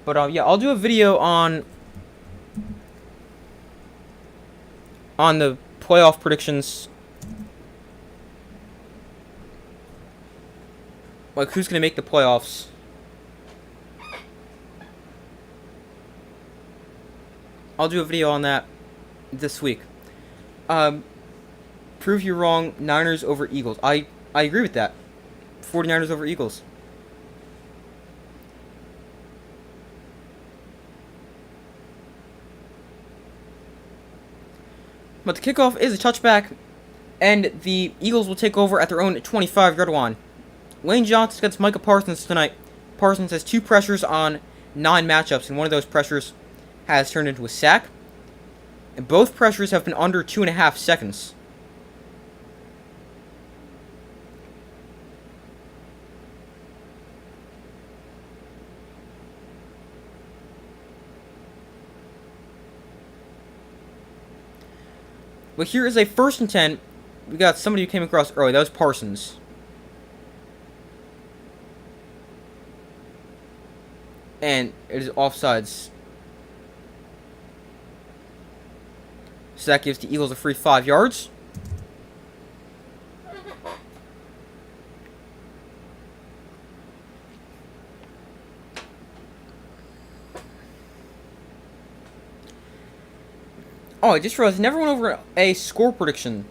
But yeah, I'll do a video on the playoff predictions, like who's gonna make the playoffs. I'll do a video on that this week. Prove you wrong. Niners over Eagles. I agree with that. 49ers over Eagles. But the kickoff is a touchback, and the Eagles will take over at their own 25-yard line. Lane Johnson against Micah Parsons tonight. Parsons has 2 pressures on 9 matchups, and one of those pressures has turned into a sack. And both pressures have been under 2.5 seconds. But here is a 1st and 10. We got somebody who came across early. That was Parsons. And it is offsides. So that gives the Eagles a free 5 yards. Oh, I just realized I never went over a score prediction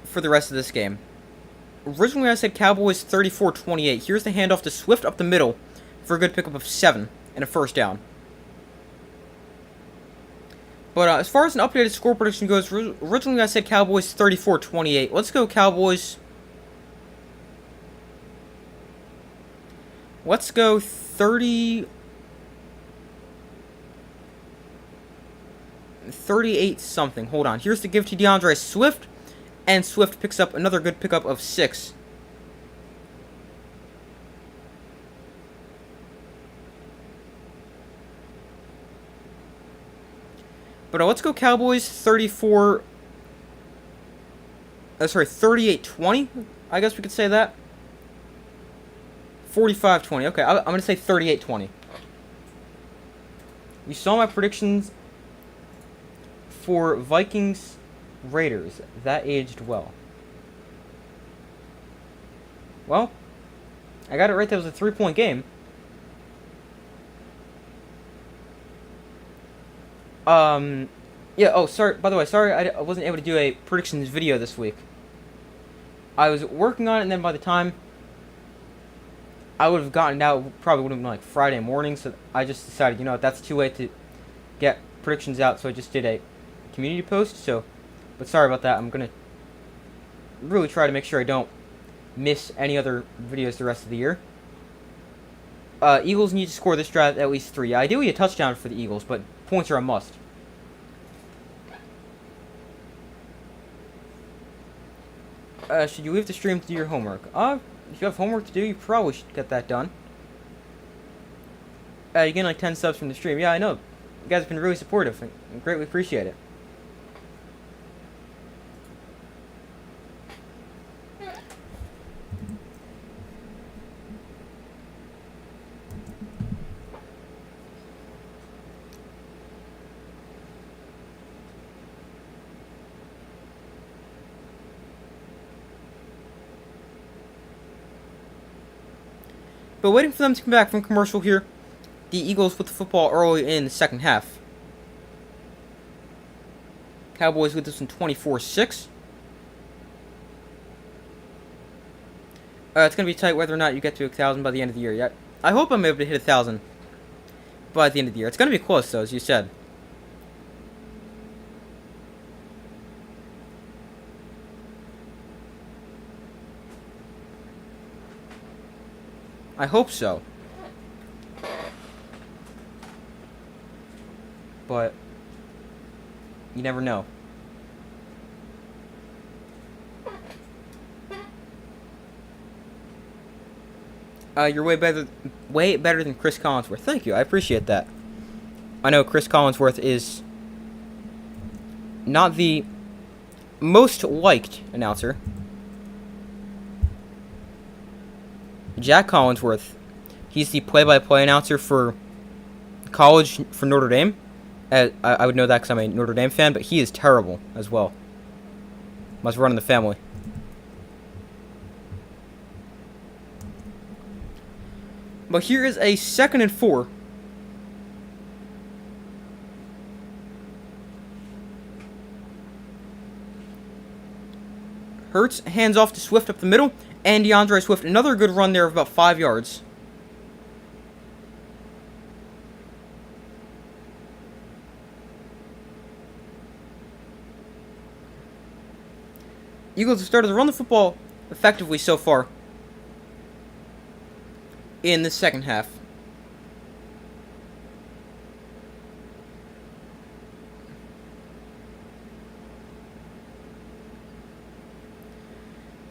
for the rest of this game. Originally I said Cowboys 34-28. Here's the handoff to Swift up the middle for a good pickup of 7 and a 1st down. But as far as an updated score prediction goes, originally I said Cowboys 34-28. Let's go Cowboys. Let's go 38 something. Hold on. Here's the give to DeAndre Swift. And Swift picks up another good pickup of 6. But let's go Cowboys 34. Sorry, 38-20. I guess we could say that. 45-20. Okay, I'm going to say 38-20. You saw my predictions for Vikings Raiders. That aged well. Well, I got it right. That was a 3-point game. Yeah, oh, sorry, by the way, sorry I wasn't able to do a predictions video this week. I was working on it, and then by the time I would have gotten it out, probably would have been like Friday morning, so I just decided, you know, that's too late to get predictions out, so I just did a community post, so, but sorry about that. I'm gonna really try to make sure I don't miss any other videos the rest of the year. Eagles need to score this drive at least 3. Ideally a touchdown for the Eagles, but points are a must. Should you leave the stream to do your homework? If you have homework to do, you probably should get that done. You getting like 10 subs from the stream. Yeah, I know. You guys have been really supportive, and greatly appreciate it. But waiting for them to come back from commercial here, the Eagles with the football early in the second half. Cowboys with this one 24-6. It's going to be tight whether or not you get to 1,000 by the end of the year yet. I hope I'm able to hit 1,000 by the end of the year. It's going to be close, though, as you said. I hope so. But you never know. You're way better than Chris Collinsworth. Thank you. I appreciate that. I know Chris Collinsworth is not the most liked announcer. Jack Collinsworth, he's the play-by-play announcer for college for Notre Dame. I would know that because I'm a Notre Dame fan, but he is terrible as well. Must run in the family. But here is a 2nd and 4. Hurts hands off to Swift up the middle, and DeAndre Swift, another good run there of about 5 yards. Eagles have started to run the football effectively so far in the second half.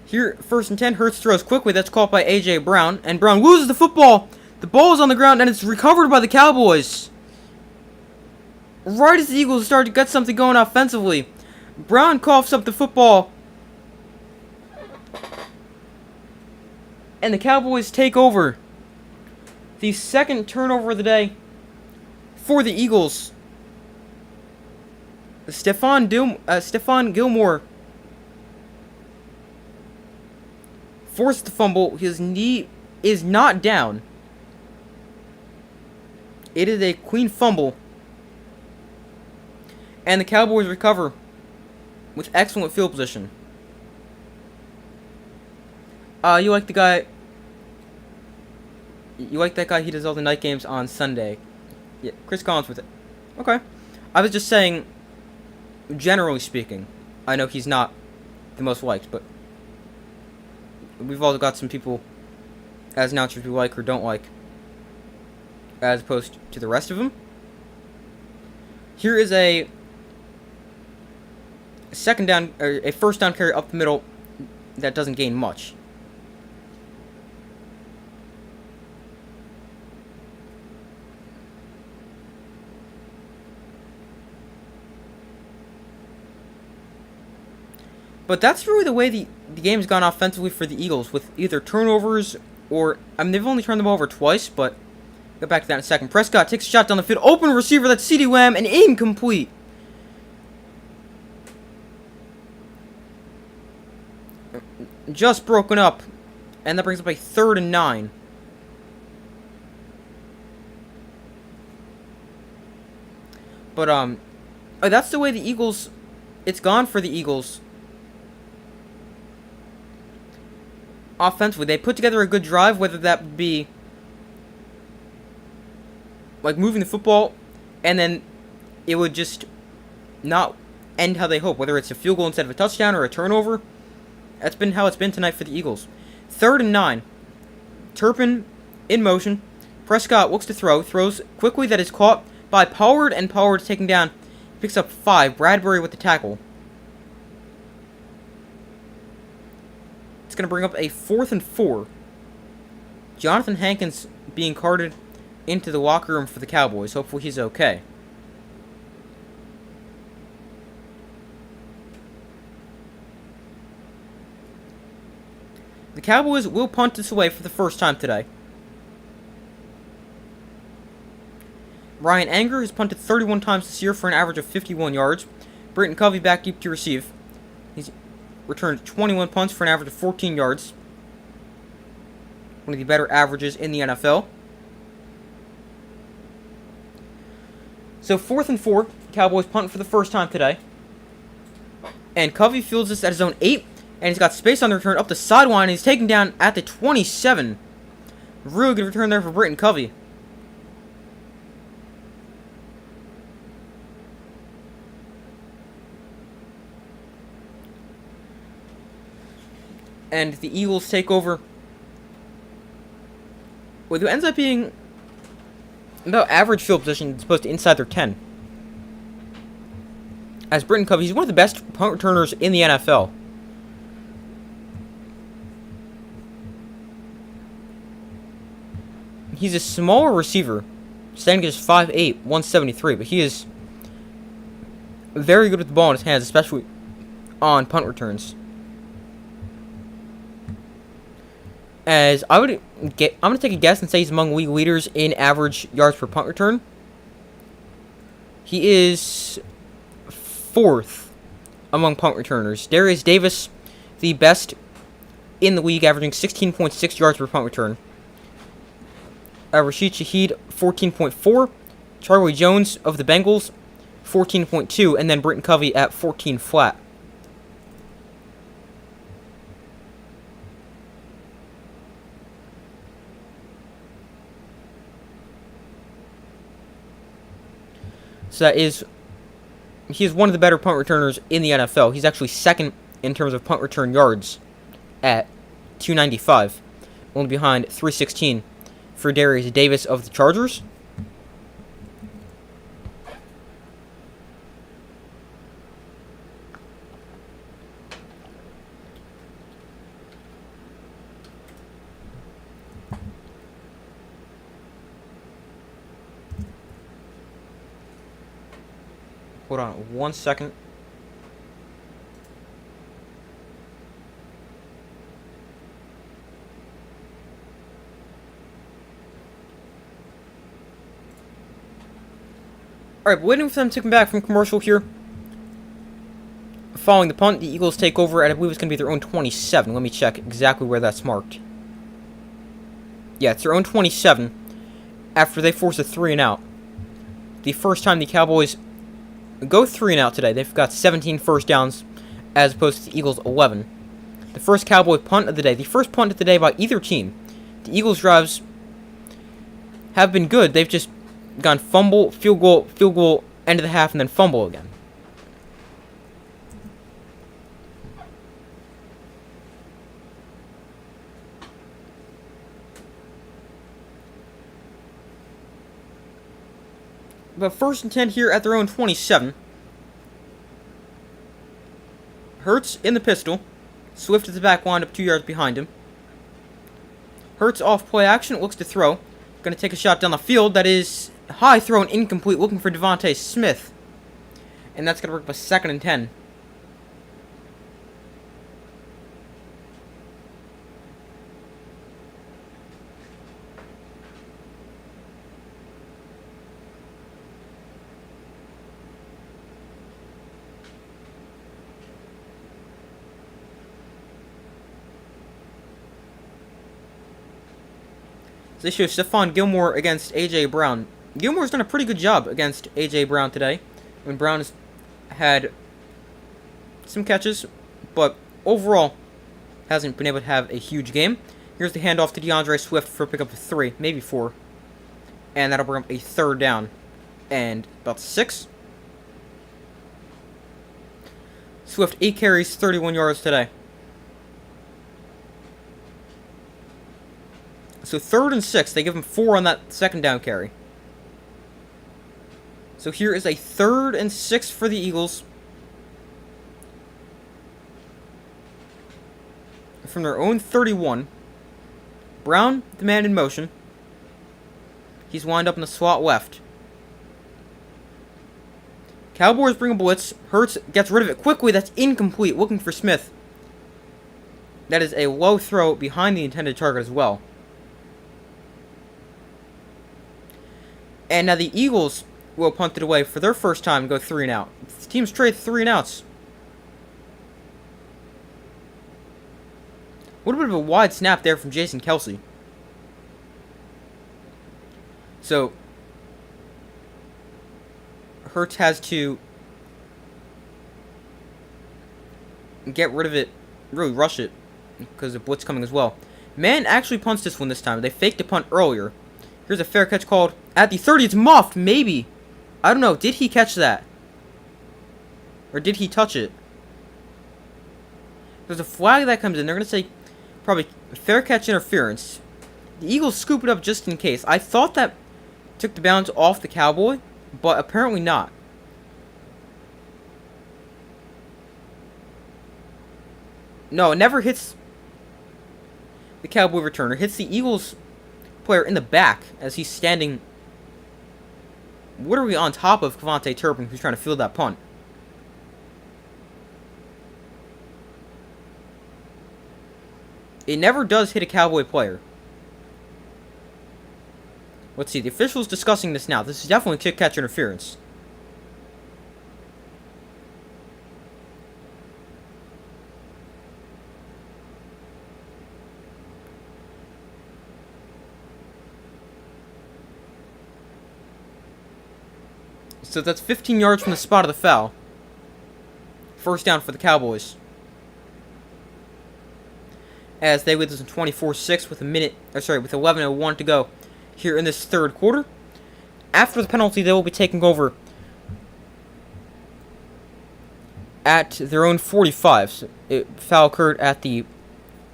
Here, 1st and 10, Hurts throws quickly. That's caught by A.J. Brown, and Brown loses the football. The ball is on the ground, and it's recovered by the Cowboys. Right as the Eagles start to get something going offensively, Brown coughs up the football, and the Cowboys take over. The 2nd turnover of the day for the Eagles. Stephon Gilmore forced the fumble. His knee is not down. It is a clean fumble. And the Cowboys recover with excellent field position. You like the guy... You like that guy, he does all the night games on Sunday. Yeah, Chris Collins with it. Okay. I was just saying, generally speaking, I know he's not the most liked, but we've all got some people as announcers we like or don't like, as opposed to the rest of them. Here is a second down, or a 1st down carry up the middle that doesn't gain much. But that's really the way the game's gone offensively for the Eagles, with either turnovers or... I mean, they've only turned the ball over twice, but... Get back to that in a second. Prescott takes a shot down the field. Open receiver, that's CeeDee Lamb, and incomplete. Just broken up. And that brings up a 3rd and 9. But, that's the way the Eagles... It's gone for the Eagles. Offensively, they put together a good drive, whether that be... like moving the football, and then it would just not end how they hope, whether it's a field goal instead of a touchdown or a turnover. That's been how it's been tonight for the Eagles. 3rd and 9. Turpin in motion. Prescott looks to throw. Throws quickly, that is caught by Pollard, and Pollard's taken down. Picks up 5. Bradbury with the tackle. It's going to bring up a 4th and 4. Jonathan Hankins being carted into the locker room for the Cowboys. Hopefully he's okay. The Cowboys will punt this away for the first time today. Ryan Anger has punted 31 times this year for an average of 51 yards. Britton Covey back deep to receive. He's returned 21 punts for an average of 14 yards. One of the better averages in the NFL. So 4th and 4, Cowboys punt for the first time today. And Covey fields this at his own 8, and he's got space on the return up the sideline, and he's taken down at the 27. Really good return there for Britton Covey. And the Eagles take over. What ends up being about average field position as opposed to inside their 10. As Britton Covey, he's one of the best punt returners in the NFL. He's a smaller receiver, standing at just 5'8", 173, but he is very good with the ball in his hands, especially on punt returns. As I'm going to take a guess and say he's among league leaders in average yards per punt return. He is 4th among punt returners. Darius Davis, the best in the league, averaging 16.6 yards per punt return. Rashid Shaheed, 14.4. Charlie Jones of the Bengals, 14.2. And then Britton Covey at 14 flat. So he is one of the better punt returners in the NFL. He's actually 2nd in terms of punt return yards at 295, only behind 316 for Darius Davis of the Chargers. Hold on 1 second. Alright, waiting for them to come back from commercial here. Following the punt, the Eagles take over at, I believe it's going to be their own 27. Let me check exactly where that's marked. Yeah, it's their own 27 after they force a 3-and-out. The first time the Cowboys go 3-and-out today. They've got 17 first downs as opposed to the Eagles' 11. The first Cowboy punt of the day. The first punt of the day by either team. The Eagles' drives have been good. They've just gone fumble, field goal, end of the half, and then fumble again. But 1st and 10 here at their own 27. Hurts in the pistol. Swift at the back, wound up 2 yards behind him. Hurts off play action, looks to throw. Going to take a shot down the field. That is high throw and incomplete, looking for Devontae Smith. And that's going to work up a 2nd and 10. So they show Stephon Gilmore against A.J. Brown. Gilmore's done a pretty good job against A.J. Brown today. When Brown has had some catches, but overall hasn't been able to have a huge game. Here's the handoff to DeAndre Swift for a pickup of 3, maybe 4. And that'll bring up a 3rd down. And about 6. Swift, 8 carries, 31 yards today. So 3rd and 6, they give him 4 on that 2nd down carry. So here is a 3rd and 6 for the Eagles. From their own 31. Brown, the man in motion. He's wound up in the slot left. Cowboys bring a blitz. Hurts gets rid of it quickly. That's incomplete. Looking for Smith. That is a low throw behind the intended target as well. And now the Eagles will punt it away for their first time and go 3 and out. The team's trade 3 and outs. What a bit of a wide snap there from Jason Kelsey. So Hurts has to get rid of it, really rush it, because the blitz coming as well. Man actually punts this one this time. They faked a punt earlier. Here's a fair catch called at the 30. It's muffed, maybe. I don't know. Did he catch that? Or did he touch it? There's a flag that comes in. They're going to say probably fair catch interference. The Eagles scoop it up just in case. I thought that took the bounce off the Cowboy, but apparently not. No, it never hits the Cowboy returner. It hits the Eagles player in the back as he's standing literally on top of Cavante Turpin, who's trying to field that punt. It never does hit a Cowboy player. Let's see, the official's discussing this now. This is definitely kick-catch interference. So that's 15 yards from the spot of the foul. First down for the Cowboys. As they lead this in 24-6 with with 11:01 to go here in this 3rd quarter. After the penalty, they will be taking over at their own 45. So foul occurred at the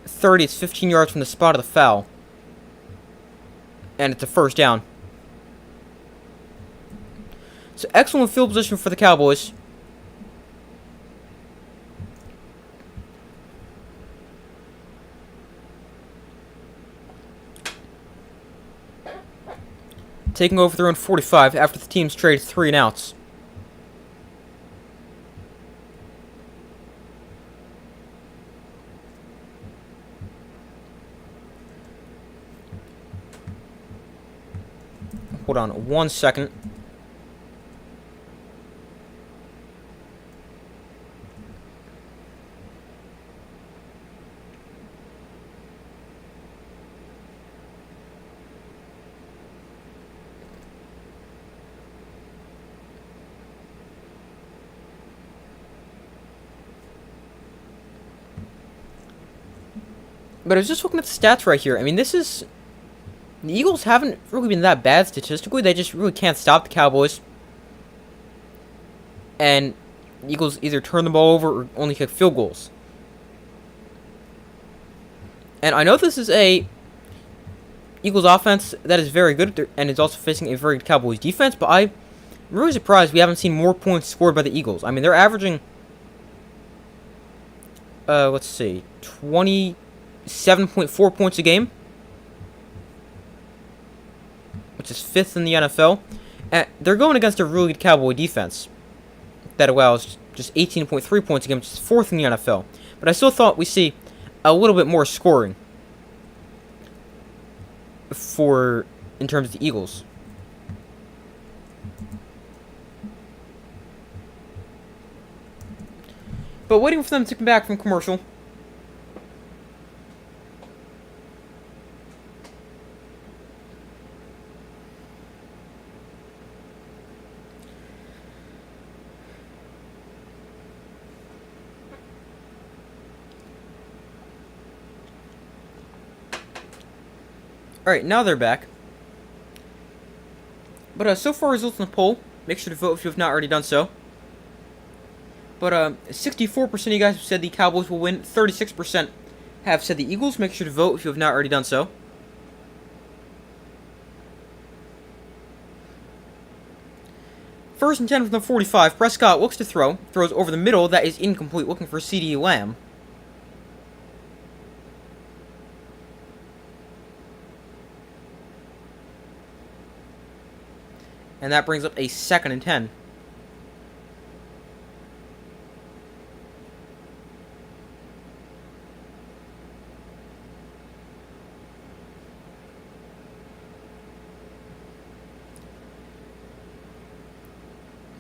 30. It's 15 yards from the spot of the foul. And it's a first down. So excellent field position for the Cowboys. Taking over their own 45 after the team's trade 3 and outs. Hold on 1 second. But I was just looking at the stats right here. I mean, the Eagles haven't really been that bad statistically. They just really can't stop the Cowboys. And the Eagles either turn the ball over or only kick field goals. And I know this is a Eagles offense that is very good and is also facing a very good Cowboys defense, but I'm really surprised we haven't seen more points scored by the Eagles. I mean, they're averaging, let's see, 27.4 points a game, which is 5th in the NFL. And they're going against a really good Cowboy defense that allows just 18.3 points a game, which is 4th in the NFL. But I still thought we see a little bit more scoring in terms of the Eagles. But waiting for them to come back from commercial. Alright, now they're back. But so far results in the poll. Make sure to vote if you have not already done so. But 64% of you guys have said the Cowboys will win. 36% have said the Eagles. Make sure to vote if you have not already done so. First and 10 from the 45. Prescott looks to throw. Throws over the middle. That is incomplete. Looking for CeeDee Lamb. And that brings up a 2nd and 10.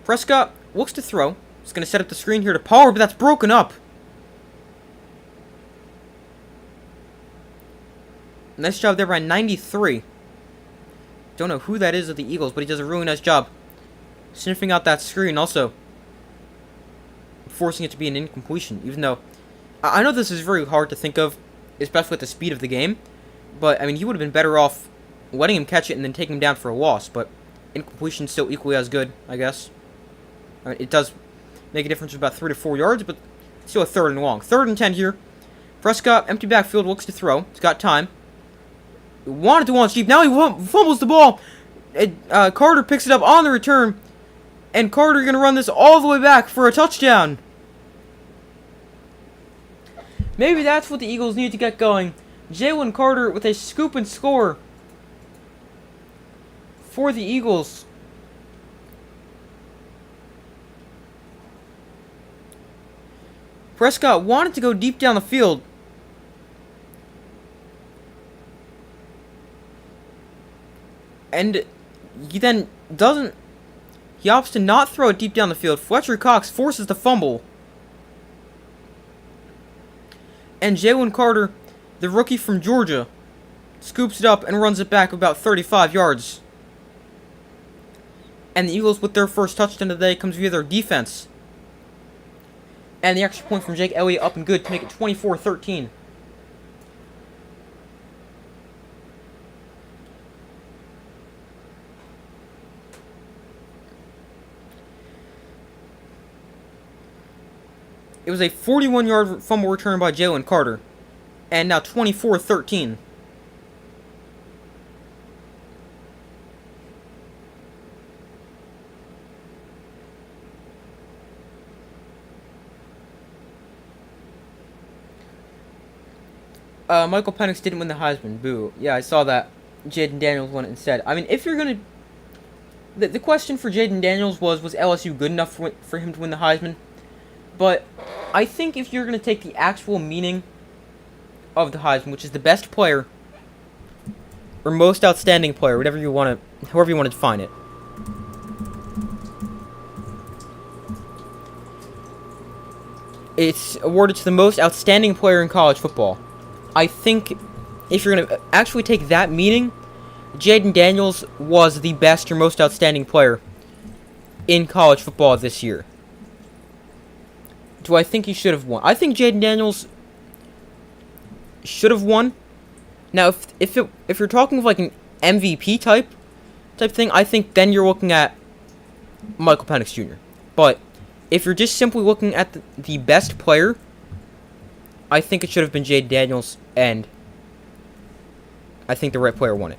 Prescott looks to throw. He's going to set up the screen here to Pollard, but that's broken up. Nice job there by 93. Don't know who that is of the Eagles, but he does a really nice job sniffing out that screen, also forcing it to be an incompletion, even though I know this is very hard to think of, especially with the speed of the game, but I mean, he would have been better off letting him catch it and then taking him down for a loss, but incompletion still equally as good, I guess. I mean, it does make a difference of about 3 to 4 yards, but still a 3rd and long. 3rd and 10 here. Prescott, empty backfield, looks to throw. He's got time. He wanted to launch deep. Now he fumbles the ball. Carter picks it up on the return. And Carter going to run this all the way back for a touchdown. Maybe that's what the Eagles need to get going. Jalen Carter with a scoop and score for the Eagles. Prescott wanted to go deep down the field. And he then doesn't. He opts to not throw it deep down the field. Fletcher Cox forces the fumble. And Jalen Carter, the rookie from Georgia, scoops it up and runs it back about 35 yards. And the Eagles, with their first touchdown of the day, comes via their defense. And the extra point from Jake Elliott up and good to make it 24-13. It was a 41-yard fumble return by Jalen Carter. And now 24-13. Michael Penix didn't win the Heisman. Boo. Yeah, I saw that. Jaden Daniels won it instead. I mean, if you're going to... The question for Jaden Daniels was LSU good enough for him to win the Heisman? But I think if you're going to take the actual meaning of the Heisman, which is the best player or most outstanding player, whatever you want to, however you want to define it. It's awarded to the most outstanding player in college football. I think if you're going to actually take that meaning, Jaden Daniels was the best or most outstanding player in college football this year. Do I think he should have won? I think Jaden Daniels should have won. Now, if you're talking of like an MVP type thing, I think then you're looking at Michael Penix Jr. But if you're just simply looking at the best player, I think it should have been Jaden Daniels, and I think the right player won it.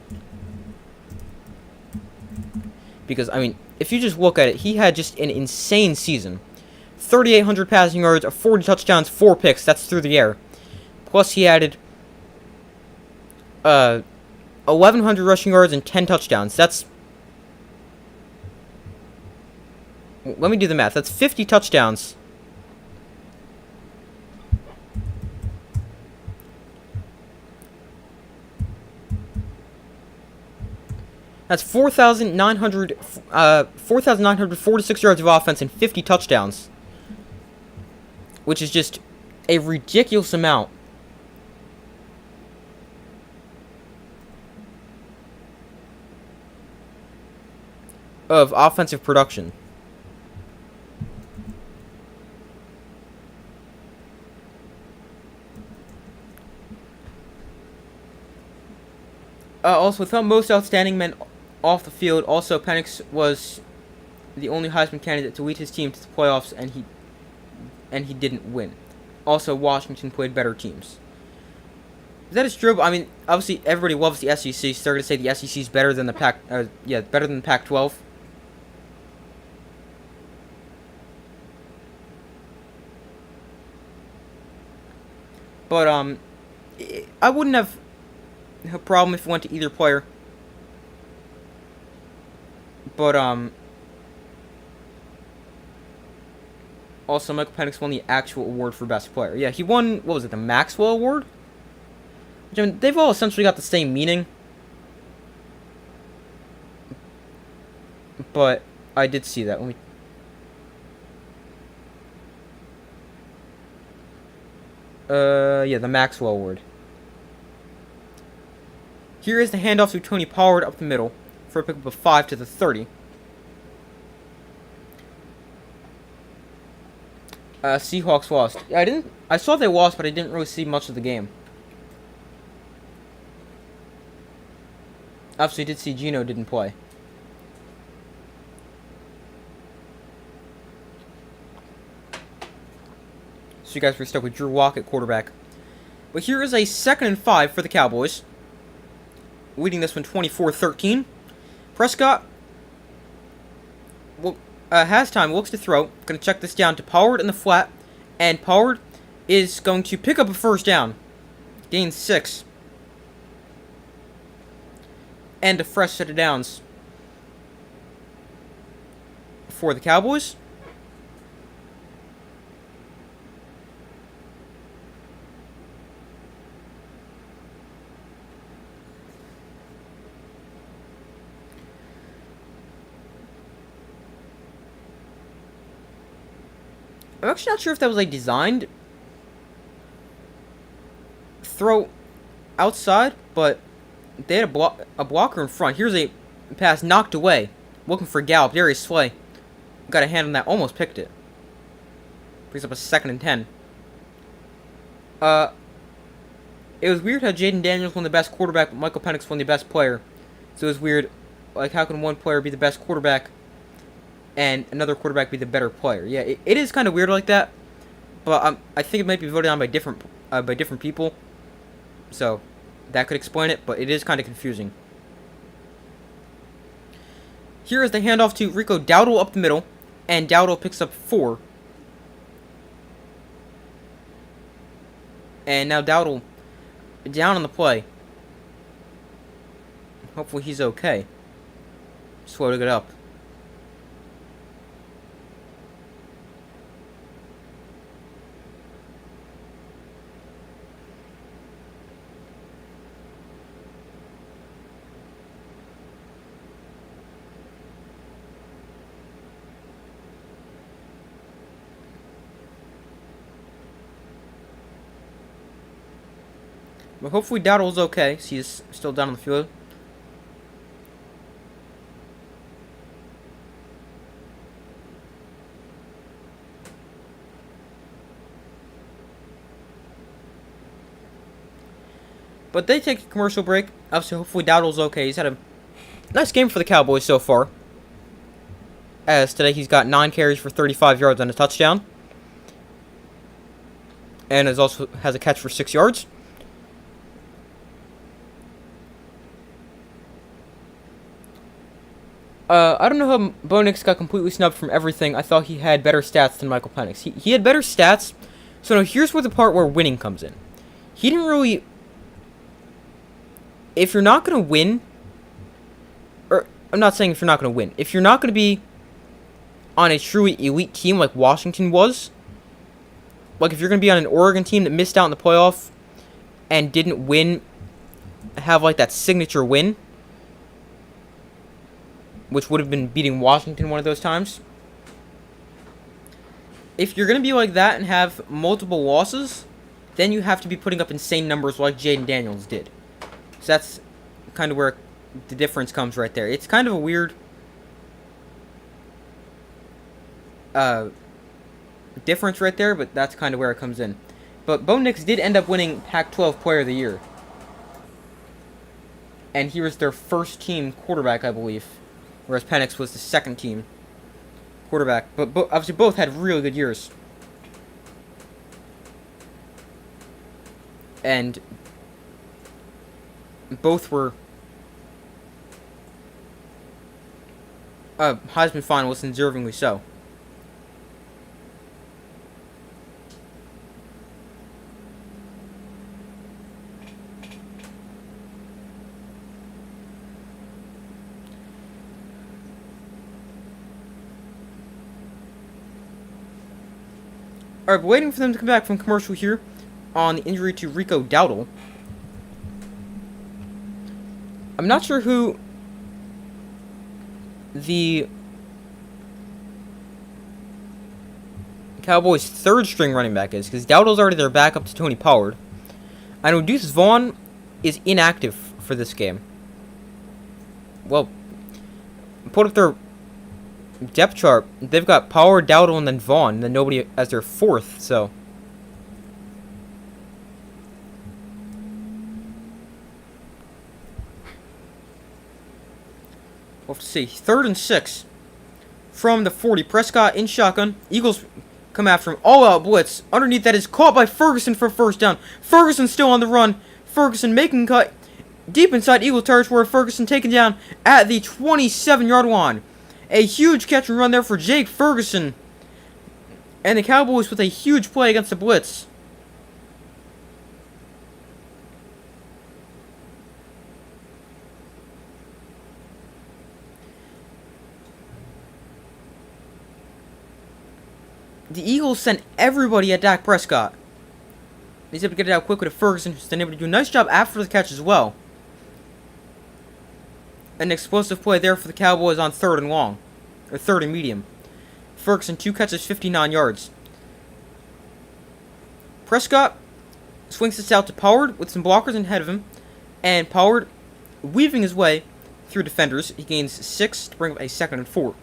Because, I mean, if you just look at it, he had just an insane season. 3,800 passing yards, 40 touchdowns, 4 picks. That's through the air. Plus, he added 1,100 rushing yards and 10 touchdowns. That's... Let me do the math. That's 50 touchdowns. That's 4,946 yards of offense and 50 touchdowns. Which is just a ridiculous amount. Of offensive production. Also, without most outstanding men off the field, also Penix was the only Heisman candidate to lead his team to the playoffs, and he didn't win. Also, Washington played better teams. That is true. But, I mean, obviously, everybody loves the SEC, so they're going to say the SEC is better than the better than the Pac-12. But I wouldn't have a problem if it went to either player. But also Michael Penix won the actual award for best player. Yeah, he won. What was it? The Maxwell Award. Which, I mean, they've all essentially got the same meaning. But I did see that. Let me. Yeah, the Maxwell Award. Here is the handoff to Tony Pollard up the middle for a pickup of 5 to the 30. Seahawks lost. I saw they lost, but I didn't really see much of the game. Obviously, did see Geno didn't play. So you guys were stuck with Drew Lock at quarterback. But here is a 2nd and 5 for the Cowboys. Leading this one 24-13. Prescott has time, looks to throw. Going to check this down to Pollard in the flat. And Pollard is going to pick up a first down. Gain 6. And a fresh set of downs for the Cowboys. I'm actually not sure if that was a designed throw outside, but they had a blocker in front. Here's a pass knocked away. Looking for Gallup. Darius Slay got a hand on that. Almost picked it. Brings up a 2nd and 10. It was weird how Jaden Daniels won the best quarterback, but Michael Penix won the best player. So it was weird. Like, how can one player be the best quarterback and another quarterback be the better player? Yeah, it is kind of weird like that. But I think it might be voted on by different people. So that could explain it, but it is kind of confusing. Here is the handoff to Rico Dowdle up the middle, and Dowdle picks up 4. And now Dowdle down on the play. Hopefully he's okay. Slow to get up. But hopefully Dowdle's okay. He's still down on the field. But they take a commercial break. Obviously, hopefully Dowdle's okay. He's had a nice game for the Cowboys so far. As today he's got 9 carries for 35 yards and a touchdown. And also has a catch for 6 yards. I don't know how Bo Nix got completely snubbed from everything. I thought he had better stats than Michael Penix. He had better stats. So now here's where the part where winning comes in. He didn't really... If you're not going to win... Or, I'm not saying if you're not going to win. If you're not going to be on a truly elite team like Washington was... Like if you're going to be on an Oregon team that missed out in the playoff and didn't win... Have like that signature win... Which would have been beating Washington one of those times. If you're going to be like that and have multiple losses, then you have to be putting up insane numbers like Jaden Daniels did. So that's kind of where the difference comes right there. It's kind of a weird difference right there, but that's kind of where it comes in. But Bo Nix did end up winning Pac-12 Player of the Year. and he was their first team quarterback, I believe, whereas Penix was the second team quarterback. But obviously both had really good years. And both were Heisman finalists, and deservingly so. Alright, but waiting for them to come back from commercial here on the injury to Rico Dowdle. I'm not sure who the Cowboys' third string running back is, because Dowdle's already their backup to Tony Pollard. I know Deuce Vaughn is inactive for this game. Well, put up their depth chart. They've got Pollard, Dowdle, and then Vaughn, and then nobody as their fourth, so. We'll have to see. 3rd and 6 from the 40. Prescott in shotgun. Eagles come after him. All-out blitz. Underneath that is caught by Ferguson for first down. Ferguson still on the run. Ferguson making cut deep inside Eagle territory. Ferguson taken down at the 27-yard line. A huge catch and run there for Jake Ferguson. And the Cowboys with a huge play against the blitz. The Eagles sent everybody at Dak Prescott. He's able to get it out quickly to Ferguson, who's been able to do a nice job after the catch as well. An explosive play there for the Cowboys on 3rd and long. Or 3rd and medium. Ferguson, 2 catches, 59 yards. Prescott swings this out to Pollard with some blockers ahead of him. And Pollard, weaving his way through defenders, he gains 6 to bring up a 2nd and 4.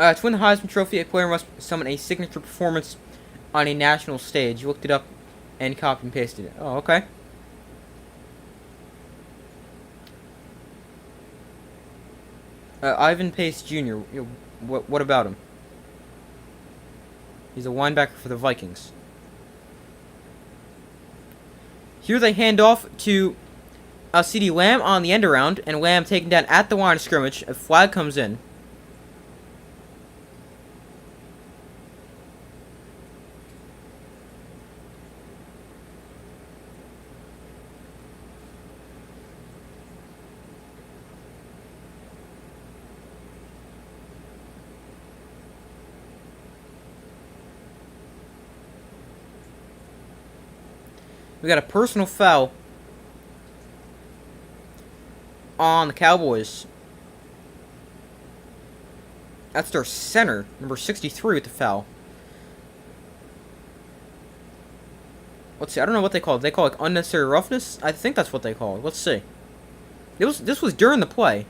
To win the Heisman Trophy, a player must summon a signature performance on a national stage. You looked it up and copied and pasted it. Oh, okay. Ivan Pace Jr. What about him? He's a linebacker for the Vikings. Here they hand off to CeeDee Lamb on the end around, and Lamb taken down at the line of scrimmage. A flag comes in. We got a personal foul on the Cowboys. That's their center, number 63 with the foul. Let's see, I don't know what they call it. They call it like unnecessary roughness? I think that's what they call it. Let's see. This was during the play.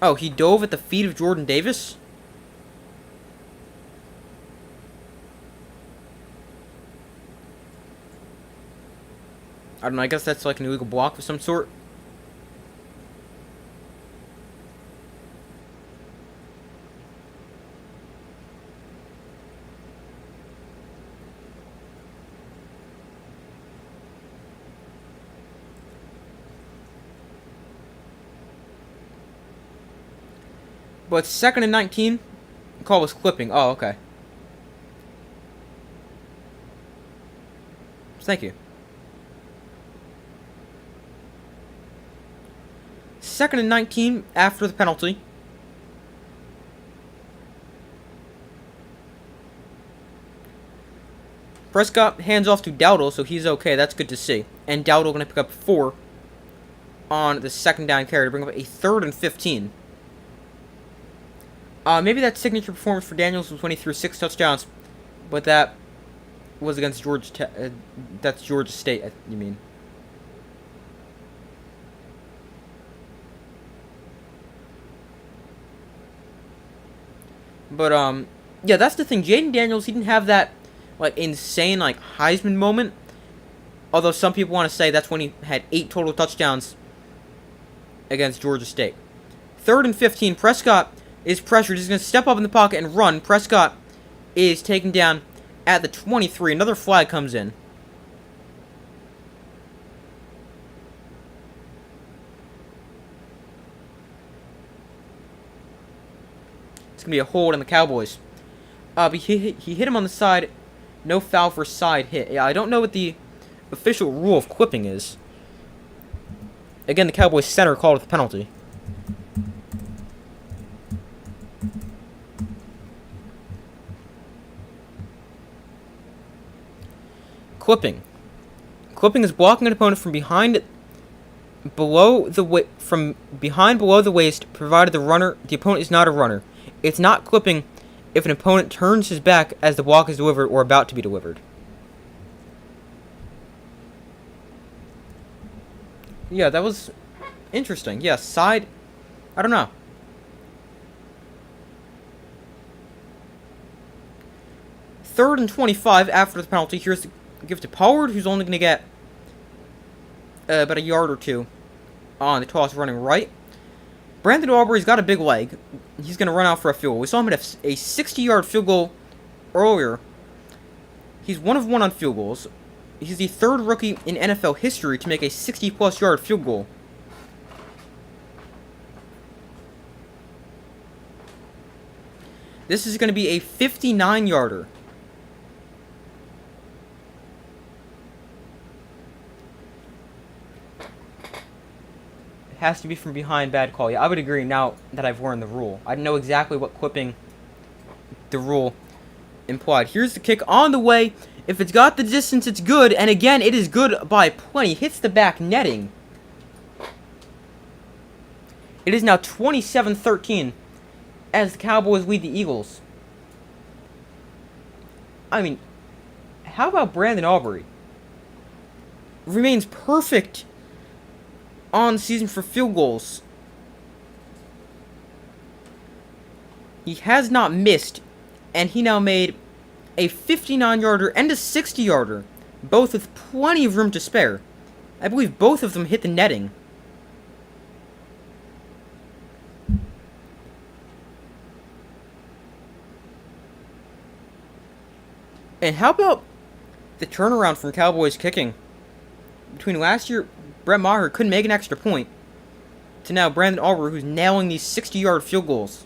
Oh, he dove at the feet of Jordan Davis? I don't know, I guess that's like an illegal block of some sort. But 2nd and 19, the call was clipping. Oh, okay. Thank you. 2nd and 19 after the penalty. Prescott hands off to Dowdle, so he's okay. That's good to see. And Dowdle going to pick up 4 on the 2nd down carry to bring up a 3rd and 15. Maybe that signature performance for Daniels was when he threw 6 touchdowns, but that was against that's Georgia State, you mean. But Yeah, that's the thing. Jaden Daniels, he didn't have that, like, insane, like, Heisman moment. Although some people want to say that's when he had 8 total touchdowns against Georgia State. 3rd and 15. Prescott is pressured. He's going to step up in the pocket and run. Prescott is taken down at the 23. Another flag comes in. It's going to be a hold on the Cowboys. But he hit him on the side. No foul for side hit. Yeah, I don't know what the official rule of clipping is. Again, the Cowboys center called it the penalty. Clipping. Clipping is blocking an opponent from behind below the waist, provided the opponent is not a runner. It's not clipping if an opponent turns his back as the block is delivered or about to be delivered. Yeah, that was interesting. Yeah, side. I don't know. Third and 25 after the penalty. Here's the give to Pollard, who's only going to get about a yard or two on the toss running right. Brandon Aubrey's got a big leg. He's going to run out for a field goal. We saw him hit a 60-yard field goal earlier. He's 1 of 1 on field goals. He's the 3rd rookie in NFL history to make a 60-plus yard field goal. This is going to be a 59-yarder. Has to be from behind. Bad call. Yeah, I would agree now that I've learned the rule. I know exactly what clipping the rule implied. Here's the kick on the way. If it's got the distance, it's good. And again, it is good by plenty. Hits the back netting. It is now 27-13 as the Cowboys lead the Eagles. I mean, how about Brandon Aubrey? Remains perfect on season for field goals. He has not missed, and he now made a 59-yarder and a 60-yarder, both with plenty of room to spare. I believe both of them hit the netting. And how about the turnaround from Cowboys kicking? Between last year, Brett Maher couldn't make an extra point, to now Brandon Aubrey, who's nailing these 60-yard field goals.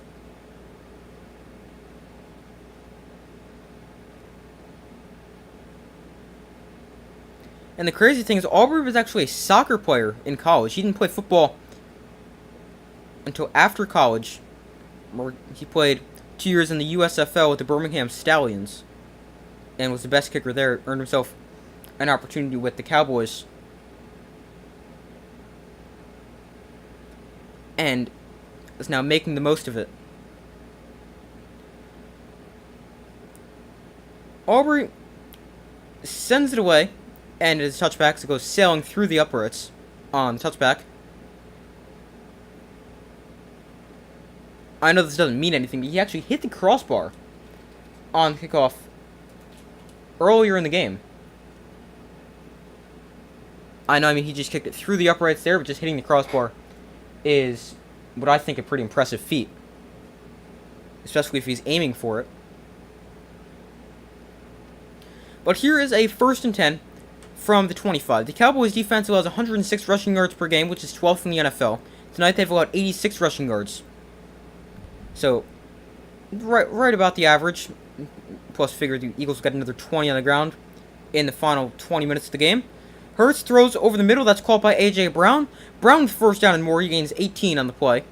And the crazy thing is, Aubrey was actually a soccer player in college. He didn't play football until after college, where he played 2 years in the USFL with the Birmingham Stallions, and was the best kicker there. Earned himself an opportunity with the Cowboys. And is now making the most of it. Aubrey sends it away, and it is a touchback, so it goes sailing through the uprights on the touchback. I know this doesn't mean anything, but he actually hit the crossbar on kickoff earlier in the game. I know, I mean, he just kicked it through the uprights there, but just hitting the crossbar is what I think a pretty impressive feat, especially if he's aiming for it. But here is a 1st and 10 from the 25. The Cowboys defense allows 106 rushing yards per game, which is 12th in the NFL. Tonight they've allowed 86 rushing yards. So, right about the average. Plus, figure the Eagles got another 20 on the ground in the final 20 minutes of the game. Hurts throws over the middle. That's caught by A.J. Brown. Brown with 1st down and more. He gains 18 on the play.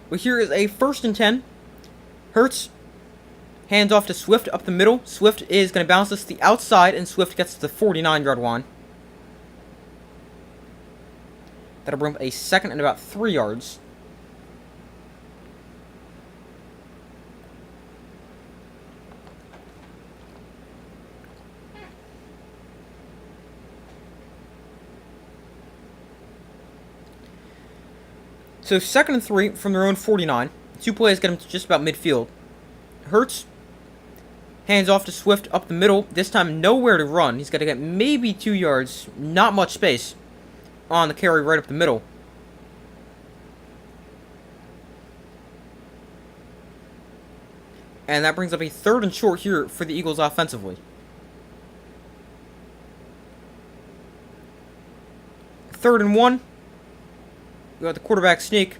But here is a 1st and 10. Hurts hands off to Swift up the middle. Swift is going to bounce this to the outside, and Swift gets to the 49-yard line. That'll bring up a 2nd and about 3 yards. So 2nd and 3 from their own 49. 2 plays get him to just about midfield. Hurts hands off to Swift up the middle. This time nowhere to run. He's got to get maybe 2 yards. Not much space on the carry right up the middle. And that brings up a 3rd and short here for the Eagles offensively. 3rd and 1. We got the quarterback sneak.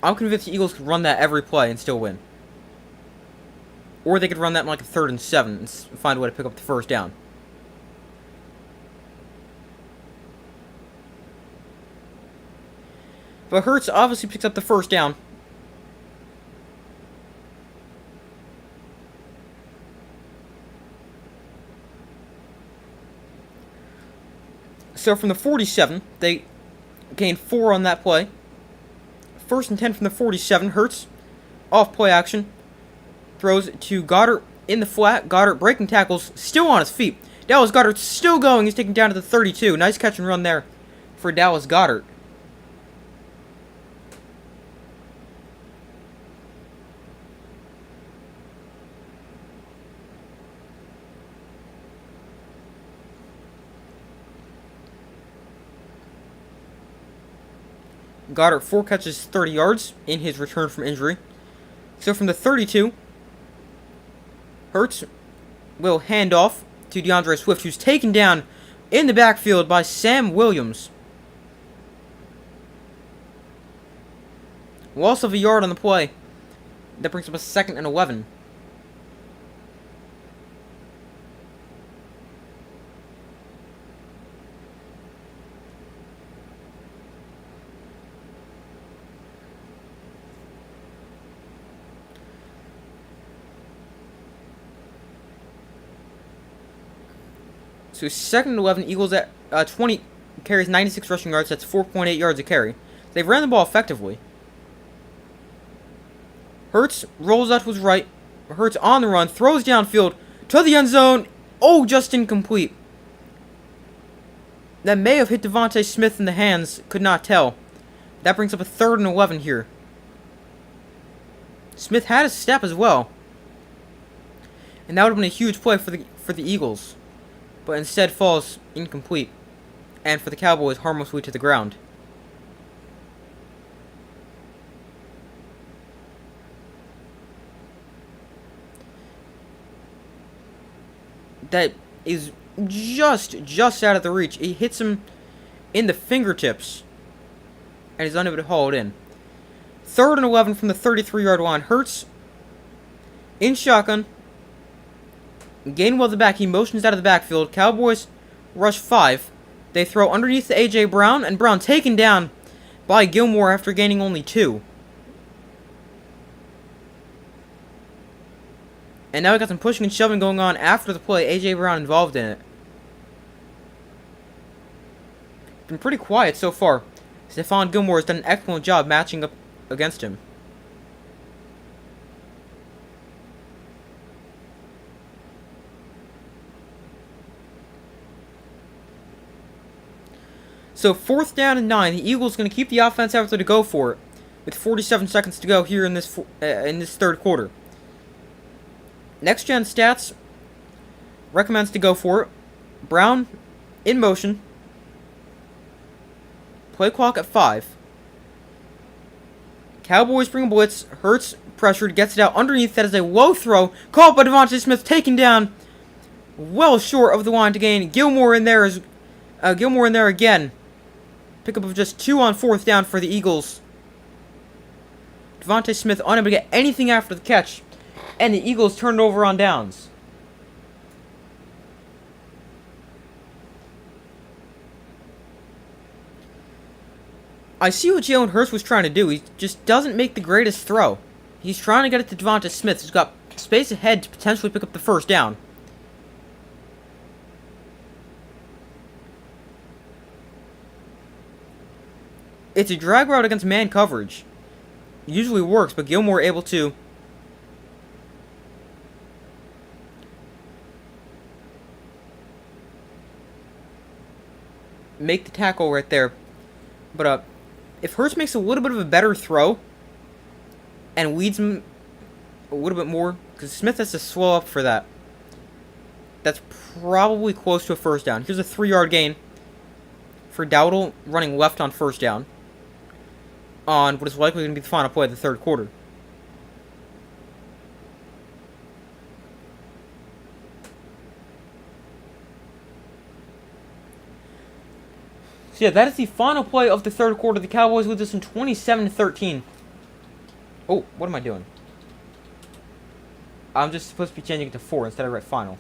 I'm convinced the Eagles could run that every play and still win. Or they could run that in like a 3rd and 7 and find a way to pick up the 1st down. But Hurts obviously picks up the 1st down. So from the 47, they gain 4 on that play. 1st and 10 from the 47. Hurts off play action. Throws to Goddard in the flat. Goddard breaking tackles, still on his feet. Dallas Goedert still going. He's taken down to the 32. Nice catch and run there for Dallas Goedert. Goddard 4 catches, 30 yards in his return from injury. So from the 32, Hurts will hand off to DeAndre Swift, who's taken down in the backfield by Sam Williams. Loss of a yard on the play. That brings up a 2nd and 11. So 2nd and 11, Eagles at 20 carries, 96 rushing yards. That's 4.8 yards a carry. They've ran the ball effectively. Hurts rolls out to his right. Hurts on the run, throws downfield to the end zone. Oh, just incomplete. That may have hit Devontae Smith in the hands. Could not tell. That brings up a 3rd and 11 here. Smith had a step as well. And that would have been a huge play for the Eagles. But instead falls incomplete. And for the Cowboys, harmlessly to the ground. That is just out of the reach. It hits him in the fingertips. And he's unable to haul it in. 3rd and 11 from the 33-yard line. Hurts in shotgun. Gainwell the back. He motions out of the backfield. Cowboys rush 5. They throw underneath to A.J. Brown. And Brown taken down by Gilmore after gaining only 2. And now we got some pushing and shoving going on after the play. A.J. Brown involved in it. Been pretty quiet so far. Stephon Gilmore has done an excellent job matching up against him. So 4th down and 9. The Eagles going to keep the offense out there to go for it, with 47 seconds to go here in this 3rd quarter. Next Gen Stats recommends to go for it. Brown in motion. Play clock at 5. Cowboys bring a blitz. Hurts pressured, gets it out underneath. That is a low throw caught by Devontae Smith, taken down well short of the line to gain. Gilmore in there again. Pickup of just 2 on 4th down for the Eagles. Devontae Smith unable to get anything after the catch, and the Eagles turned over on downs. I see what Jalen Hurts was trying to do. He just doesn't make the greatest throw. He's trying to get it to Devontae Smith, who's got space ahead to potentially pick up the 1st down. It's a drag route against man coverage. Usually works, but Gilmore able to make the tackle right there. But if Hurts makes a little bit of a better throw and leads him a little bit more, because Smith has to slow up for that, that's probably close to a first down. Here's a 3-yard gain for Dowdle running left on first down on what is likely going to be the final play of the third quarter. So yeah, that is the final play of the third quarter. The Cowboys lead us in 27-13. Oh, what am I doing? I'm just supposed to be changing it to 4 instead of right final.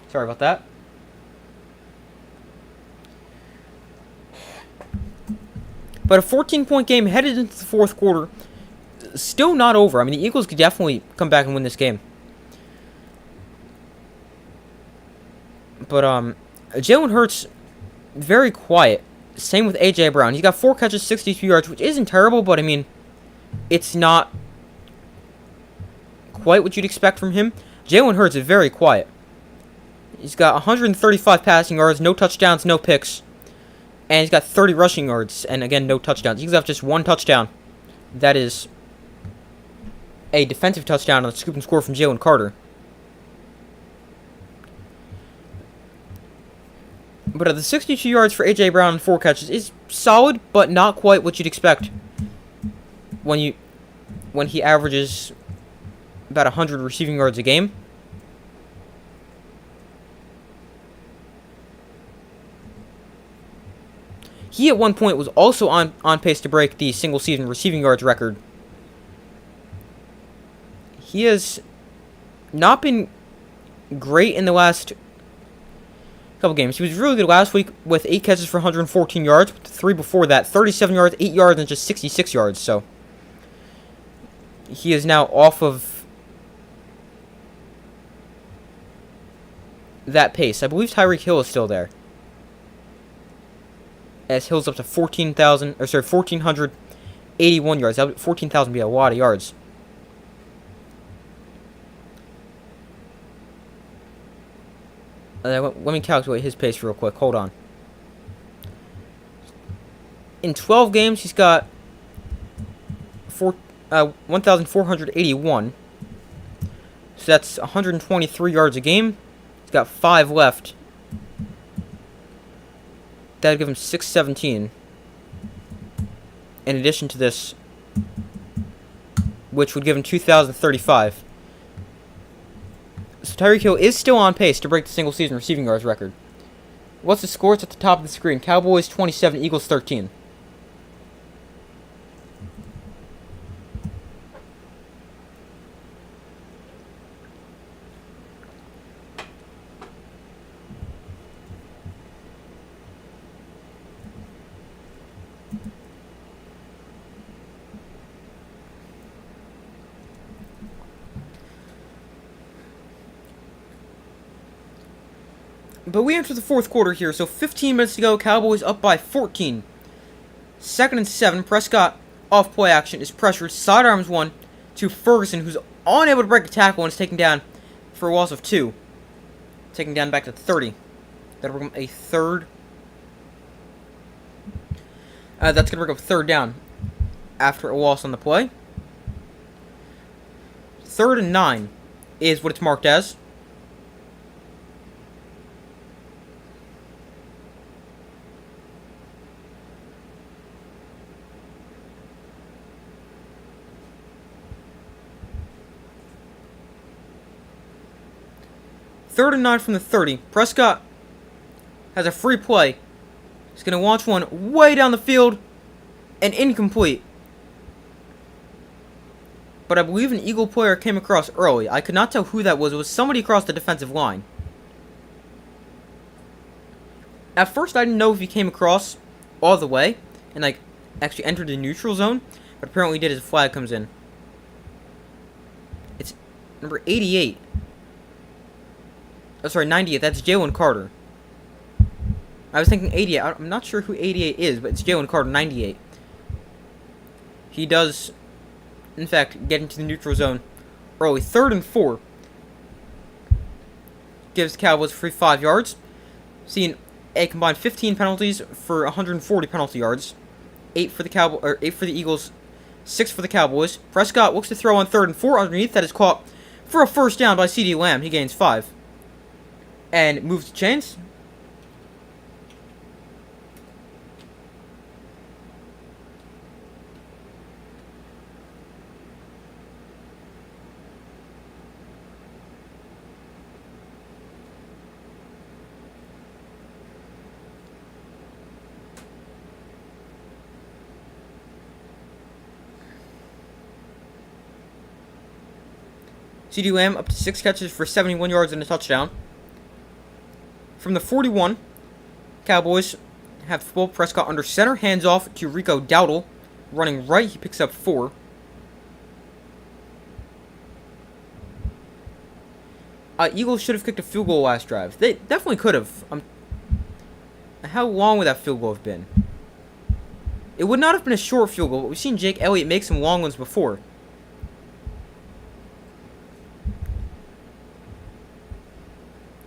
Sorry about that. But a 14-point game headed into the fourth quarter. Still not over. I mean, the Eagles could definitely come back and win this game. But Jalen Hurts, very quiet. Same with A.J. Brown. He's got 4 catches, 62 yards, which isn't terrible, but I mean, it's not quite what you'd expect from him. Jalen Hurts is very quiet. He's got 135 passing yards, no touchdowns, no picks. And he's got 30 rushing yards, and again, no touchdowns. He's got just 1 touchdown. That is a defensive touchdown on the scoop and score from Jalen Carter. But the 62 yards for A.J. Brown and 4 catches is solid, but not quite what you'd expect when he averages about 100 receiving yards a game. He at one point was also on pace to break the single season receiving yards record. He has not been great in the last couple games. He was really good last week with 8 catches for 114 yards. With the 3 before that, 37 yards, 8 yards, and just 66 yards. So he is now off of that pace. I believe Tyreek Hill is still there, as Hill's up to 1,481 yards. 14,000 would be a lot of yards. Let me calculate his pace real quick. Hold on. In 12 games, he's got 1,481. So that's 123 yards a game. He's got 5 left. That would give him 617. In addition to this, which would give him 2,035. So Tyreek Hill is still on pace to break the single season receiving yards record. What's the score? It's at the top of the screen. Cowboys 27, Eagles 13. But we enter the fourth quarter here, so 15 minutes to go. Cowboys up by 14. 2nd and 7. Prescott, off play action, is pressured. Sidearms one to Ferguson, who's unable to break a tackle and is taken down for a loss of 2. Taken down back to 30. That'll bring him a third. That's going to bring up 3rd down after a loss on the play. 3rd and 9 is what it's marked as. Third and 9 from the 30. Prescott has a free play. He's going to launch one way down the field and incomplete. But I believe an Eagle player came across early. I could not tell who that was. It was somebody across the defensive line. At first, I didn't know if he came across all the way and actually entered the neutral zone, but apparently he did as a flag comes in. It's number 88. Oh, sorry, 98. That's Jalen Carter. I was thinking 88. I'm not sure who 88 is, but it's Jalen Carter, 98. He does, in fact, get into the neutral zone early. 3rd and 4. Gives the Cowboys a free 5 yards. See, a combined 15 penalties for 140 penalty yards, 8 for the Eagles, 6 for the Cowboys. Prescott looks to throw on 3rd and 4 underneath. That is caught for a first down by CeeDee Lamb. He gains 5 and moves the chains. CeeDee Lamb up to 6 catches for 71 yards and a touchdown. From the 41, Cowboys have the ball. Prescott under center, hands off to Rico Dowdle, running right. He picks up 4. Eagles should have kicked a field goal last drive. They definitely could have. How long would that field goal have been? It would not have been a short field goal, but we've seen Jake Elliott make some long ones before.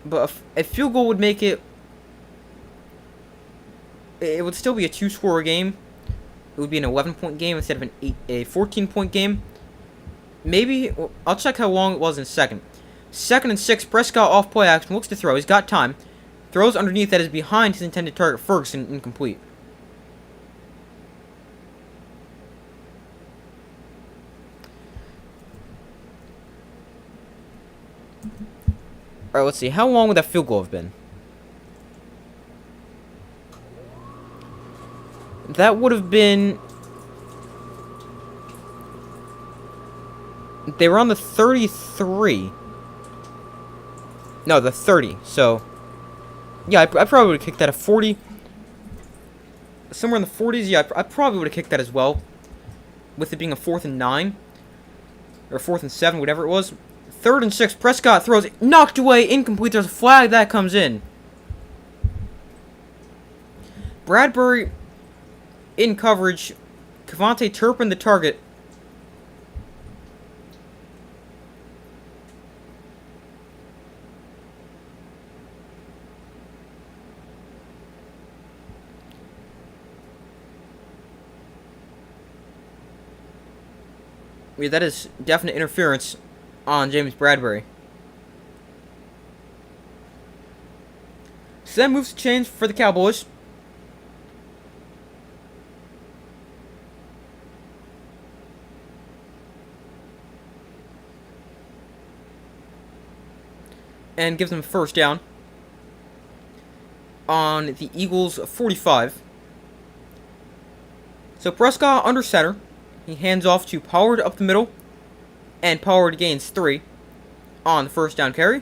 But a field goal would make it... It would still be a 2-score game. It would be an 11-point game instead of a 14-point game. Maybe... Well, I'll check how long it was in a second. 2nd and 6. Prescott off play action. Looks to throw. He's got time. Throws underneath. That is behind his intended target. Ferguson. Incomplete. Alright, let's see. How long would that field goal have been? That would have been... They were on the 33. No, the 30. So, yeah, I probably would have kicked that at 40. Somewhere in the 40s, yeah, I probably would have kicked that as well. With it being a 4th and 9. Or 4th and 7, whatever it was. 3rd and 6. Prescott throws it. Knocked away. Incomplete. There's a flag that comes in. Bradbury in coverage. Cavante Turpin the target. Yeah, that is definite interference on James Bradbury. So that moves the chains for the Cowboys. And gives them a first down on the Eagles 45. So Prescott under center. He hands off to Pollard up the middle. And Pollard gains 3 on the first down carry.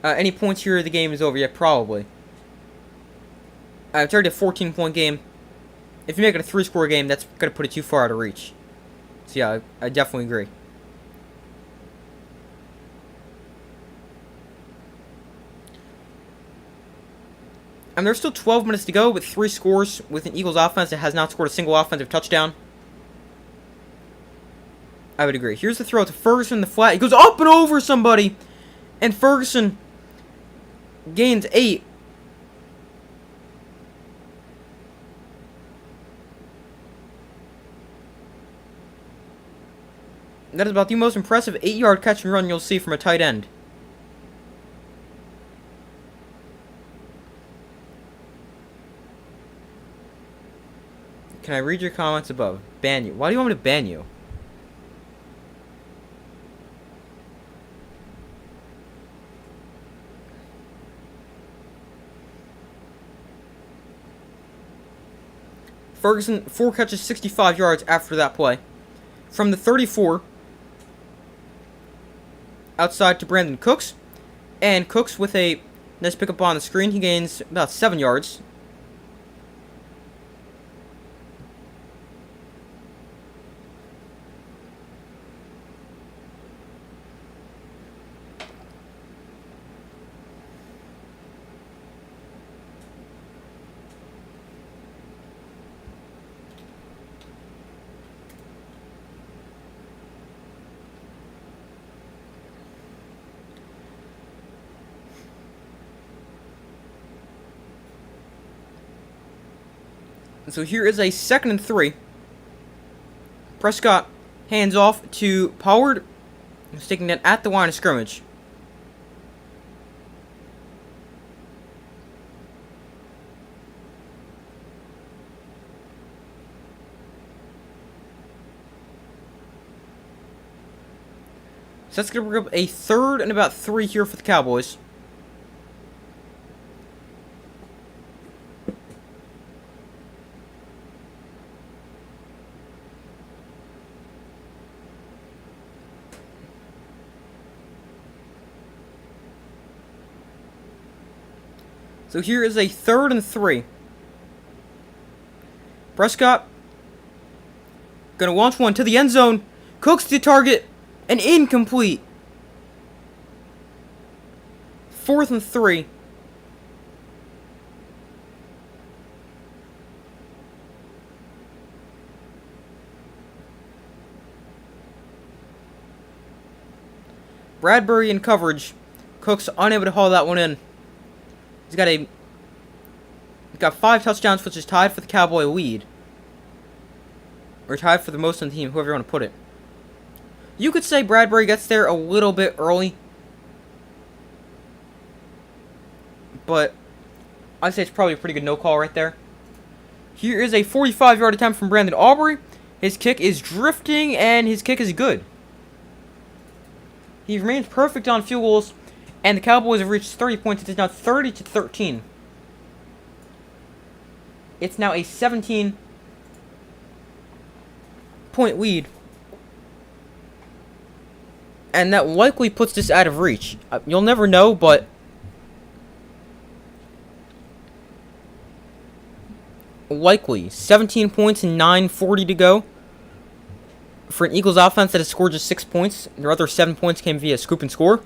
Any points here, the game is over. Yeah, probably. It's already a 14-point game. If you make it a 3-score game, that's going to put it too far out of reach. So yeah, I definitely agree. And there's still 12 minutes to go with 3 scores with an Eagles offense that has not scored a single offensive touchdown. I would agree. Here's the throw to Ferguson in the flat. He goes up and over somebody. And Ferguson gains 8. That is about the most impressive 8-yard catch and run you'll see from a tight end. Can I read your comments above? Ban you. Why do you want me to ban you? Ferguson, 4 catches, 65 yards after that play. From the 34, outside to Brandon Cooks. And Cooks with a nice pickup on the screen. He gains about 7 yards. So here is a 2nd and 3. Prescott hands off to Pollard, sticking it at the line of scrimmage. So that's going to bring up a 3rd and about 3 here for the Cowboys. So here is a 3rd and 3. Prescott going to launch one to the end zone. Cooks the target. And incomplete. 4th and 3. Bradbury in coverage. Cooks unable to haul that one in. He's got 5 touchdowns, which is tied for the Cowboy lead. Or tied for the most on the team, however you want to put it. You could say Bradbury gets there a little bit early. But I'd say it's probably a pretty good no call right there. Here is a 45-yard attempt from Brandon Aubrey. His kick is drifting, and his kick is good. He remains perfect on field goals, and the Cowboys have reached 30 points. It is now 30-13. It's now a 17-point lead. And that likely puts this out of reach. You'll never know, but likely 17 points and 9:40 to go for an Eagles offense that has scored just 6 points. Their other 7 points came via scoop and score.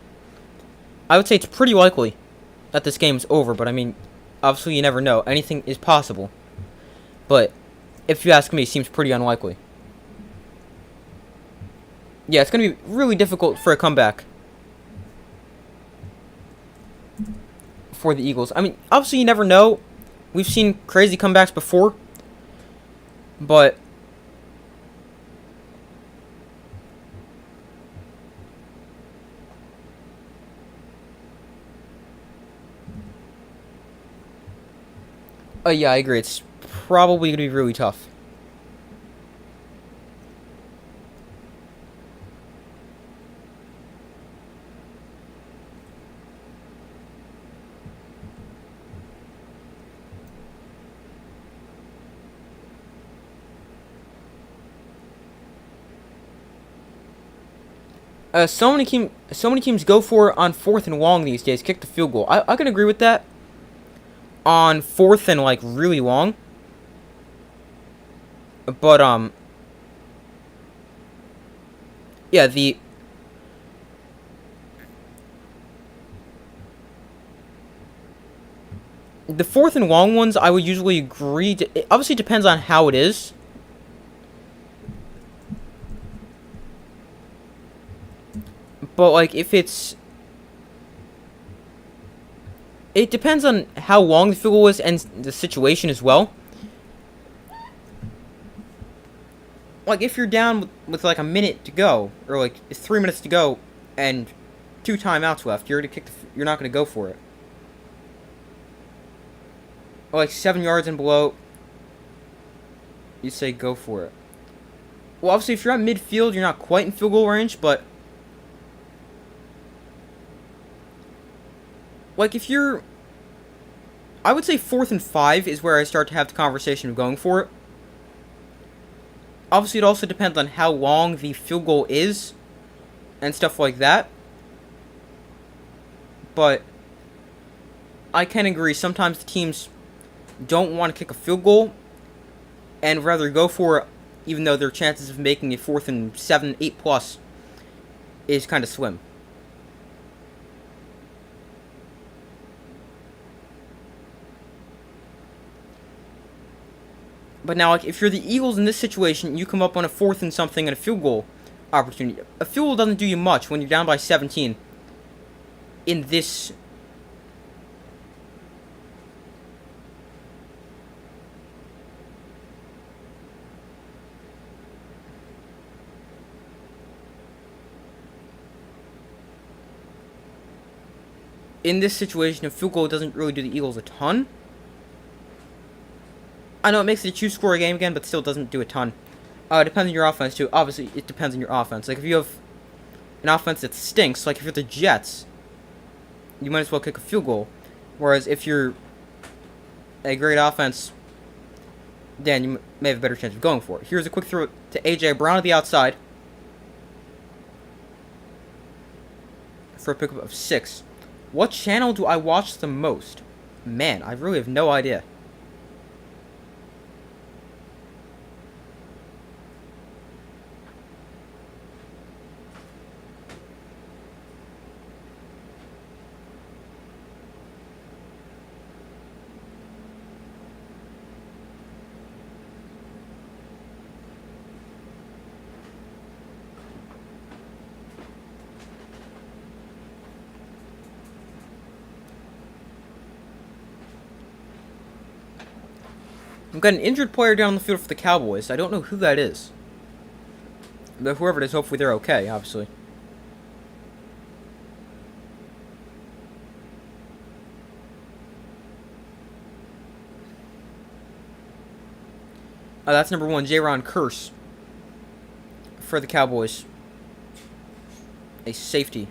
I would say it's pretty likely that this game's over, but I mean, obviously you never know. Anything is possible. But if you ask me, it seems pretty unlikely. Yeah, it's going to be really difficult for a comeback for the Eagles. I mean, obviously you never know. We've seen crazy comebacks before. But yeah, I agree. It's probably going to be really tough. So many teams go for it on 4th and long these days. Kick the field goal. I can agree with that. On 4th and like really long. But yeah, the 4th and long ones I would usually agree to. It obviously depends on how it is. But, like, if it's... It depends on how long the field goal is and the situation as well. Like, if you're down with like, a minute to go, or, like, 3 minutes to go, and 2 timeouts left, you're not going to go for it. Or, like, 7 yards and below, you say go for it. Well, obviously, if you're at midfield, you're not quite in field goal range, but... Like, if you're... I would say 4th and 5 is where I start to have the conversation of going for it. Obviously, it also depends on how long the field goal is and stuff like that. But I can agree, sometimes the teams don't want to kick a field goal and rather go for it, even though their chances of making a 4th and 7, 8 plus is kind of slim. But now, like, if you're the Eagles in this situation, you come up on a 4th and something and a field goal opportunity. A field goal doesn't do you much when you're down by 17 in this. in this situation, a field goal doesn't really do the Eagles a ton. I know it makes it a two-score game again, but still doesn't do a ton. It depends on your offense, too. Obviously, it depends on your offense. Like, if you have an offense that stinks, like if you're the Jets, you might as well kick a field goal. Whereas if you're a great offense, then you may have a better chance of going for it. Here's a quick throw to A.J. Brown at the outside for a pickup of 6. What channel do I watch the most? Man, I really have no idea. I've got an injured player down the field for the Cowboys. I don't know who that is. But whoever it is, hopefully they're okay, obviously. That's number 1, Jaron Curse for the Cowboys. A safety.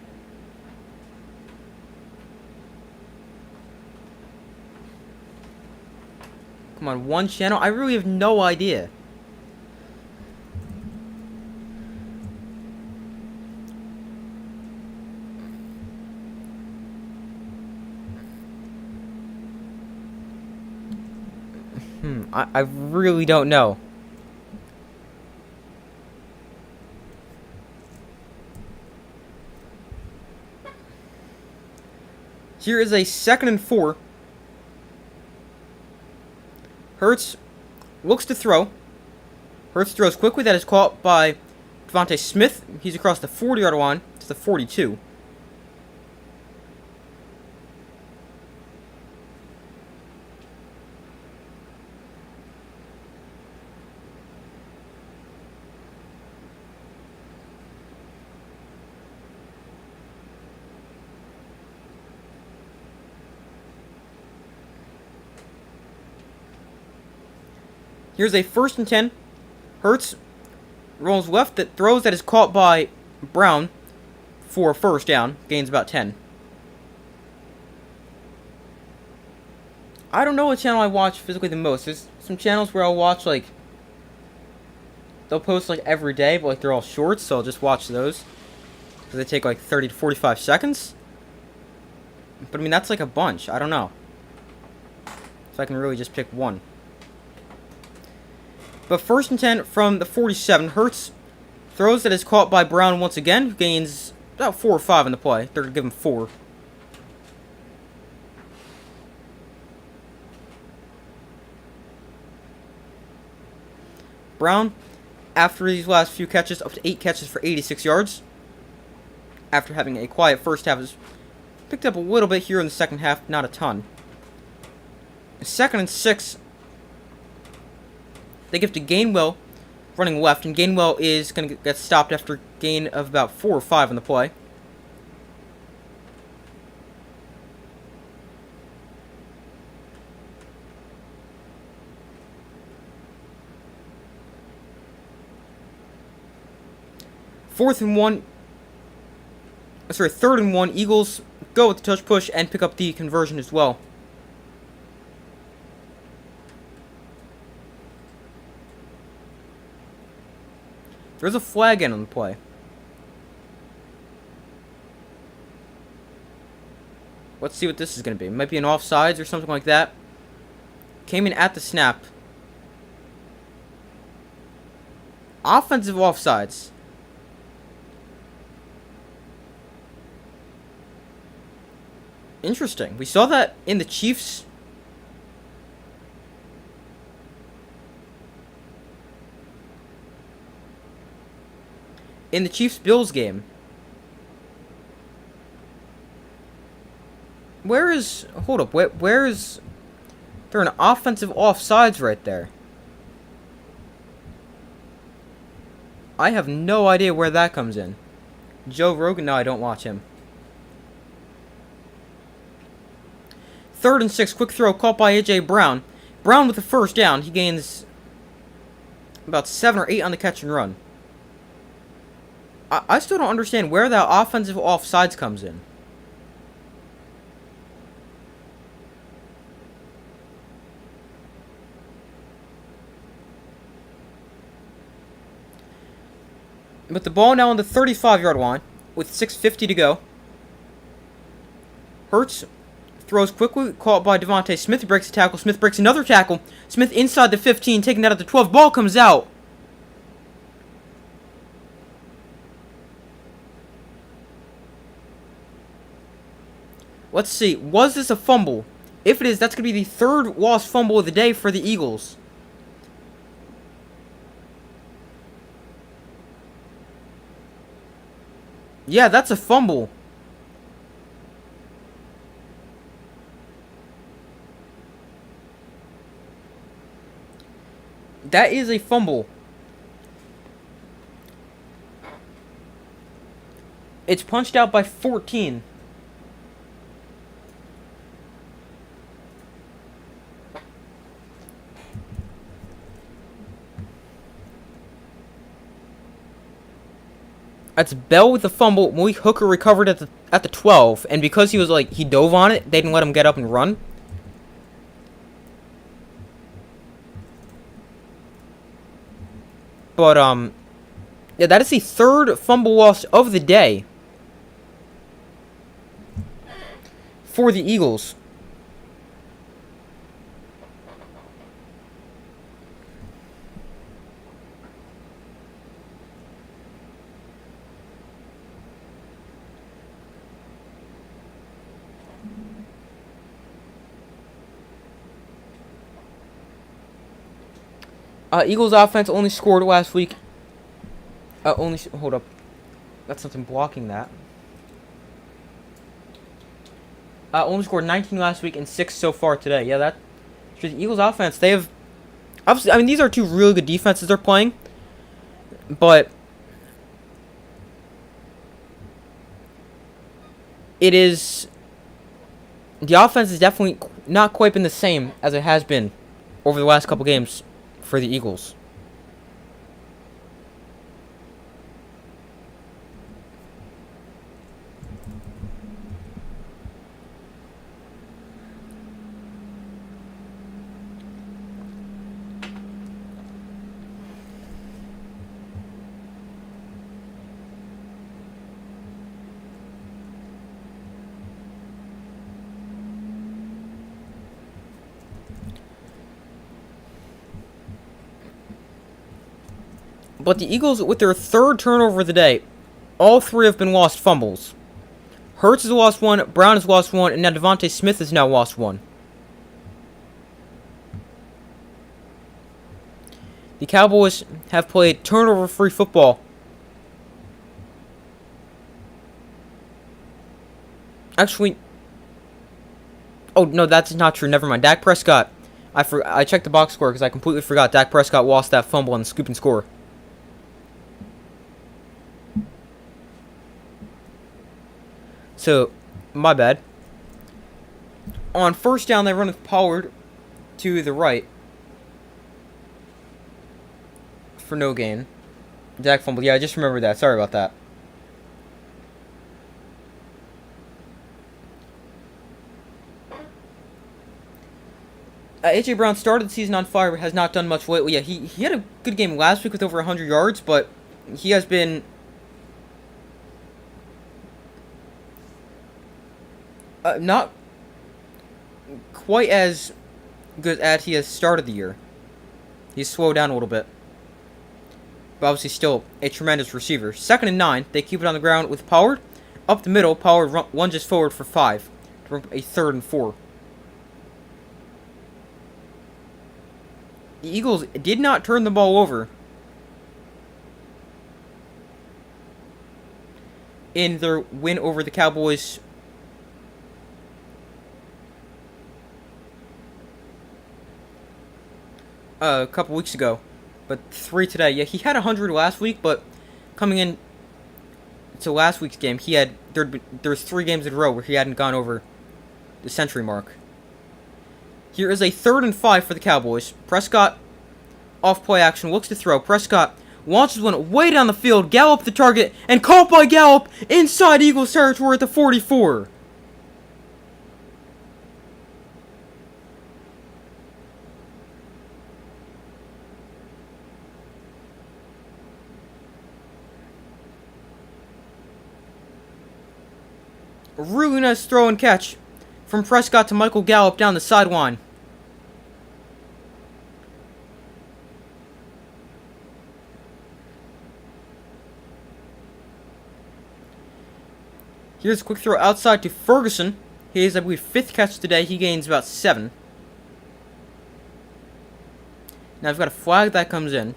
Come on, one channel? I really have no idea. I really don't know. Here is a 2nd and 4. Hurts looks to throw. Hurts throws quickly. That is caught by Devontae Smith. He's across the 40-yard line to the 42. Here's a 1st and 10. Hurts rolls left, that throws, that is caught by Brown for a 1st down. Gains about 10. I don't know what channel I watch physically the most. There's some channels where I'll watch, like, they'll post, like, every day, but, like, they're all shorts, so I'll just watch those. Because they take, like, 30 to 45 seconds. But, I mean, that's, like, a bunch. I don't know. So I can really just pick one. But 1st and 10 from the 47. Hurts throws, that is caught by Brown once again, who gains about 4 or 5 in the play. They're going to give him 4. Brown, after these last few catches, up to 8 catches for 86 yards. After having a quiet first half, has picked up a little bit here in the second half, not a ton. 2nd and 6. They give to Gainwell running left, and Gainwell is going to get stopped after a gain of about 4 or 5 in the play. Third and 1. Eagles go with the touch push and pick up the conversion as well. There's a flag in on the play. Let's see what this is going to be. It might be an offsides or something like that. Came in at the snap. Offensive offsides. Interesting. We saw that in the Chiefs. In the Chiefs-Bills game. Where is... Hold up. Where is... There an offensive offsides right there. I have no idea where that comes in. Joe Rogan? No, I don't watch him. 3rd and 6. Quick throw caught by A.J. Brown. Brown with the first down. He gains about 7 or 8 on the catch and run. I still don't understand where that offensive offsides comes in. But the ball now on the 35-yard line with 6:50 to go. Hurts throws quickly, caught by Devontae Smith. He breaks a tackle. Smith breaks another tackle. Smith inside the 15, taken out at the 12. Ball comes out. Let's see. Was this a fumble? If it is, that's going to be the 3rd lost fumble of the day for the Eagles. Yeah, that's a fumble. That is a fumble. It's punched out by 14. That's Bell with the fumble. Malik Hooker recovered at the 12, and because he dove on it, they didn't let him get up and run. But yeah, that is the 3rd fumble loss of the day for the Eagles. Eagles offense only scored last week. Hold up. That's something blocking that. Only scored 19 last week and 6 so far today. Yeah, that. The Eagles offense, they have. Obviously, I mean, these are two really good defenses they're playing. But. It is. The offense is definitely not quite been the same as it has been over the last couple games for the Eagles. But the Eagles, with their 3rd turnover of the day, all 3 have been lost fumbles. Hurts has lost 1, Brown has lost 1, and now Devontae Smith has now lost 1. The Cowboys have played turnover-free football. Actually, oh no, that's not true. Never mind. Dak Prescott. I checked the box score because I completely forgot. Dak Prescott lost that fumble on the scoop and score. So, my bad. On 1st down, they run with Pollard to the right for no gain. Dak fumbled. Yeah, I just remembered that. Sorry about that. A.J. Brown started the season on fire, but has not done much lately. Yeah, he had a good game last week with over 100 yards, but he has been not quite as good as he has started the year. He's slowed down a little bit. But obviously still a tremendous receiver. 2nd and 9. They keep it on the ground with Pollard. Up the middle, Pollard lunges forward for 5. A 3rd and 4. The Eagles did not turn the ball over in their win over the Cowboys a couple weeks ago, but 3 today. Yeah, he had 100 last week, but coming in to last week's game, there was 3 games in a row where he hadn't gone over the century mark. Here is a 3rd and 5 for the Cowboys. Prescott, off play action, looks to throw. Prescott launches one way down the field, Gallup the target, and caught by Gallup inside Eagles territory at the 44. A really nice throw and catch from Prescott to Michael Gallup down the sideline. Here's a quick throw outside to Ferguson. He is, I believe, 5th catch today. He gains about 7. Now I've got a flag that comes in.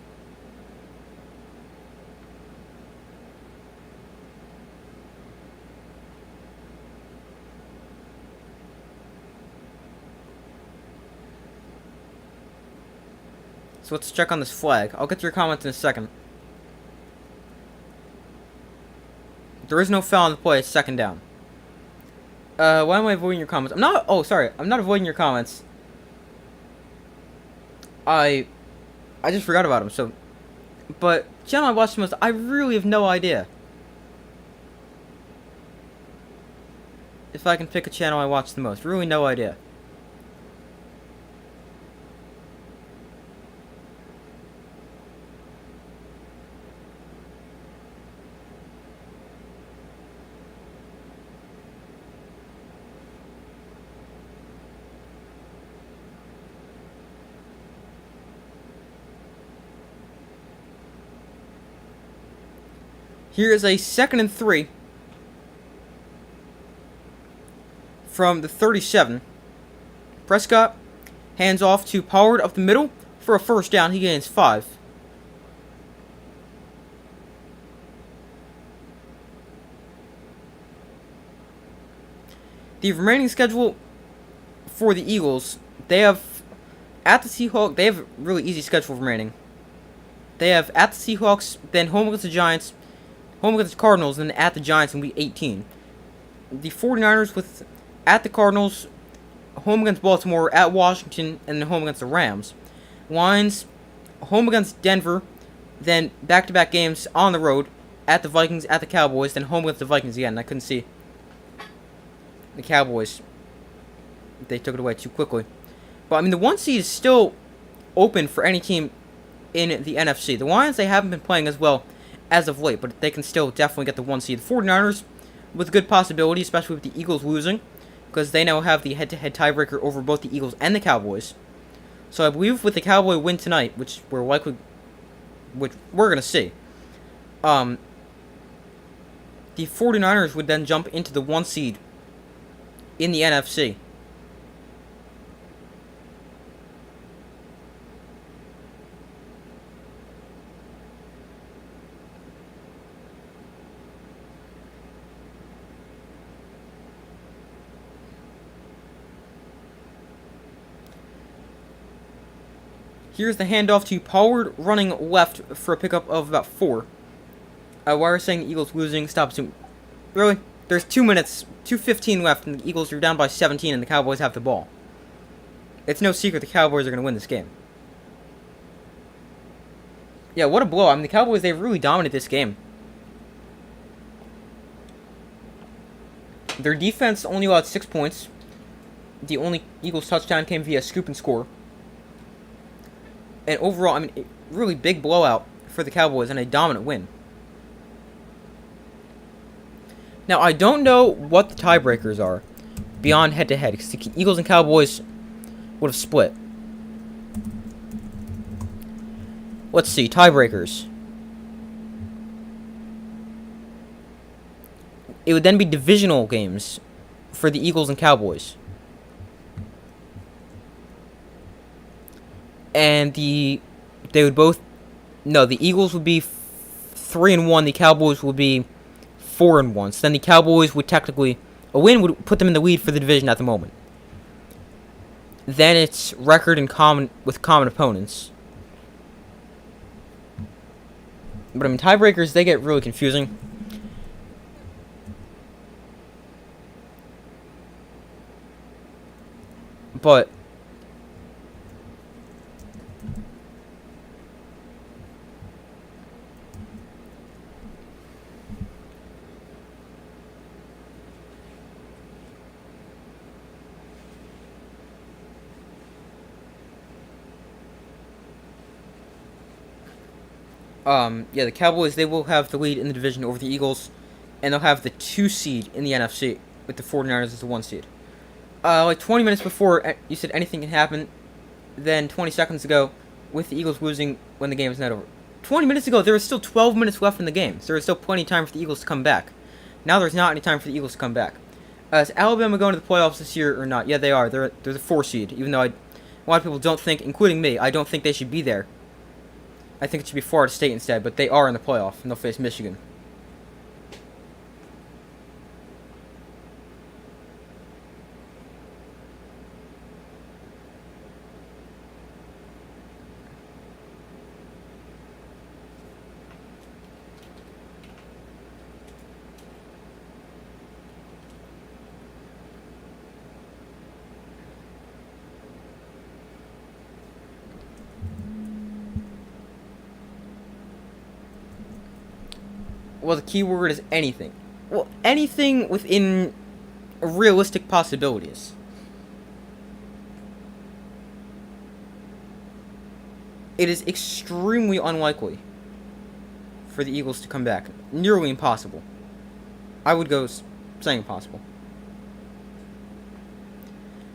So let's check on this flag. I'll get to your comments in a second. There is no foul on the play. It's 2nd down. Why am I avoiding your comments? I'm not... Oh, sorry. I'm not avoiding your comments. I just forgot about them, so... But, channel I watch the most, I really have no idea. If I can pick a channel I watch the most. Really no idea. Here is a 2nd and 3 from the 37. Prescott hands off to Pollard up the middle for a 1st down. He gains 5. The remaining schedule for the Eagles, they have at the Seahawks. They have a really easy schedule remaining. They have at the Seahawks, then home against the Giants, home against the Cardinals, and then at the Giants in Week 18. The 49ers with at the Cardinals, home against Baltimore, at Washington, and then home against the Rams. Lions, home against Denver, then back-to-back games on the road, at the Vikings, at the Cowboys, then home against the Vikings again. I couldn't see the Cowboys. They took it away too quickly. But, I mean, the 1 seed is still open for any team in the NFC. The Lions, they haven't been playing as well as of late, but they can still definitely get the 1 seed. The 49ers with a good possibility, especially with the Eagles losing, because they now have the head-to-head tiebreaker over both the Eagles and the Cowboys. So I believe with the Cowboy win tonight, which we're going to see, the 49ers would then jump into the 1 seed in the NFC. Here's the handoff to Pollard running left for a pickup of about 4. Why are saying the Eagles losing? Stop zoom. Really? There's 2 minutes, 2:15 left, and the Eagles are down by 17, and the Cowboys have the ball. It's no secret the Cowboys are going to win this game. Yeah, what a blowout. I mean, the Cowboys, they've really dominated this game. Their defense only allowed 6 points. The only Eagles touchdown came via scoop and score. And overall, I mean, a really big blowout for the Cowboys and a dominant win. Now, I don't know what the tiebreakers are beyond head-to-head, because the Eagles and Cowboys would have split. Let's see, tiebreakers. It would then be divisional games for the Eagles and Cowboys. And the Eagles would be 3-1, the Cowboys would be 4-1. So then the Cowboys would technically, a win would put them in the lead for the division at the moment. Then it's record in common with common opponents. But I mean, tiebreakers, they get really confusing. But Yeah, the Cowboys, they will have the lead in the division over the Eagles, and they'll have the 2 seed in the NFC, with the 49ers as the 1 seed. Like 20 minutes before you said anything can happen, then 20 seconds ago, with the Eagles losing when the game is not over. 20 minutes ago, there was still 12 minutes left in the game, so there was still plenty of time for the Eagles to come back. Now there's not any time for the Eagles to come back. Is Alabama going to the playoffs this year or not? Yeah, they are. They're the 4 seed, even though a lot of people don't think, including me, I don't think they should be there. I think it should be Florida State instead, but they are in the playoff, and they'll face Michigan. Well, the key word is anything. Well, anything within realistic possibilities. It is extremely unlikely for the Eagles to come back. Nearly impossible. I would go saying impossible.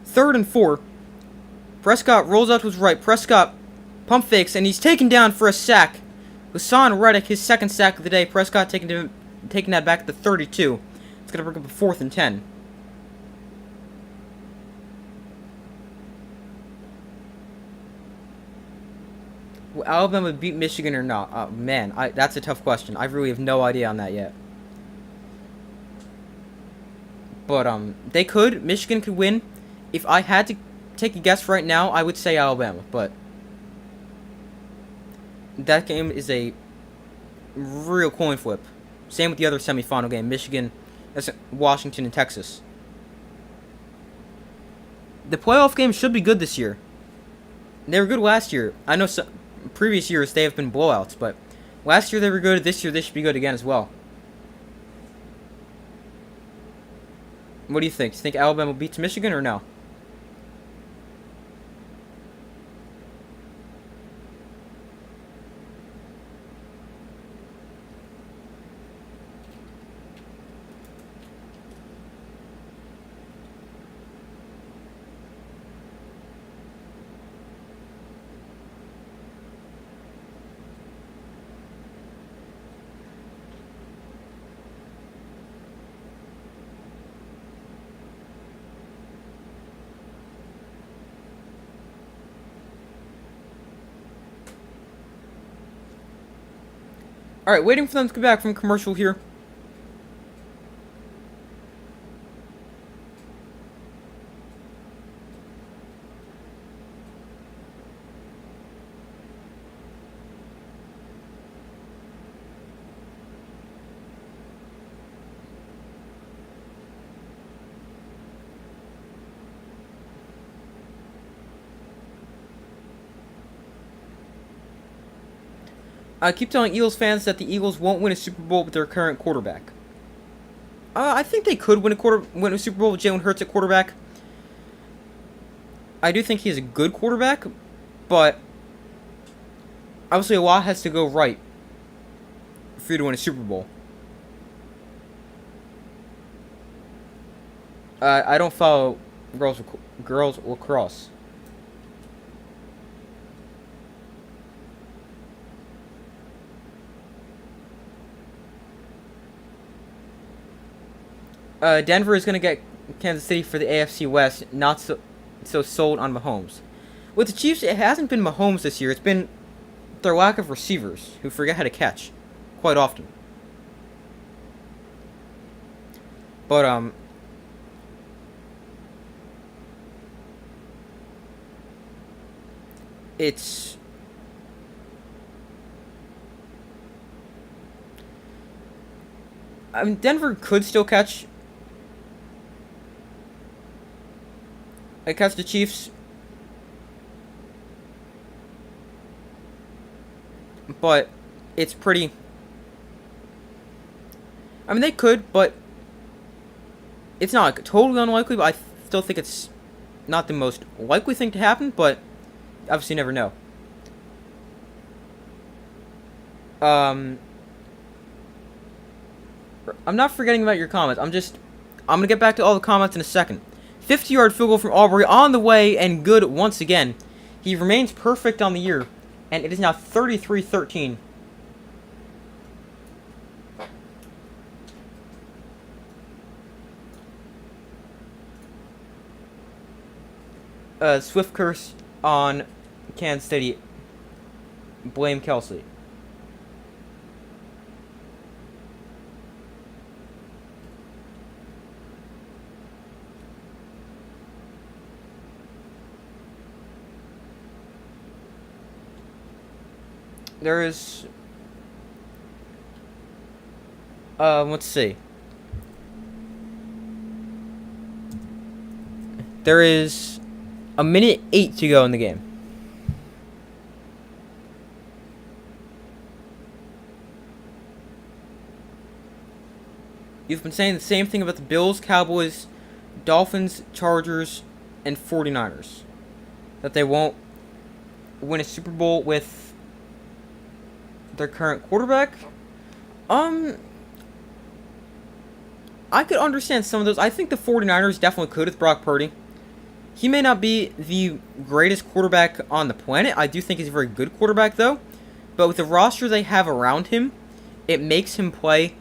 3rd and 4. Prescott rolls out to his right. Prescott pump fakes, and he's taken down for a sack. Hassan Reddick, his 2nd sack of the day. Prescott taking that back at the 32. It's going to bring up a 4th and 10. Will Alabama beat Michigan or not? Man, that's a tough question. I really have no idea on that yet. But, they could. Michigan could win. If I had to take a guess right now, I would say Alabama, but that game is a real coin flip. Same with the other semifinal game, Michigan, Washington, and Texas. The playoff games should be good this year. They were good last year. I know previous years they have been blowouts, but last year they were good. This year they should be good again as well. What do you think? Do you think Alabama beats Michigan or no? Alright, waiting for them to come back from commercial here. I keep telling Eagles fans that the Eagles won't win a Super Bowl with their current quarterback. I think they could win a Super Bowl with Jalen Hurts at quarterback. I do think he's a good quarterback, but obviously a lot has to go right for you to win a Super Bowl. I don't follow girls lacrosse. Denver is going to get Kansas City for the AFC West, not so sold on Mahomes. With the Chiefs, it hasn't been Mahomes this year. It's been their lack of receivers who forget how to catch quite often. But, it's... I mean, Denver could still catch the Chiefs, but it's pretty... I mean, they could, but it's not like, totally unlikely, but I still think it's not the most likely thing to happen, but obviously you never know. I'm not forgetting about your comments. I'm gonna get back to all the comments in a second. 50-yard field goal from Aubrey on the way and good once again. He remains perfect on the year, and it is now 33-13. Swift curse on Kansas City. Blame Kelsey. There is... let's see. There is a minute 8 to go in the game. You've been saying the same thing about the Bills, Cowboys, Dolphins, Chargers, and 49ers. That they won't win a Super Bowl with their current quarterback. I could understand some of those. I think the 49ers definitely could with Brock Purdy. He may not be the greatest quarterback on the planet. I do think he's a very good quarterback, though. But with the roster they have around him, it makes him play.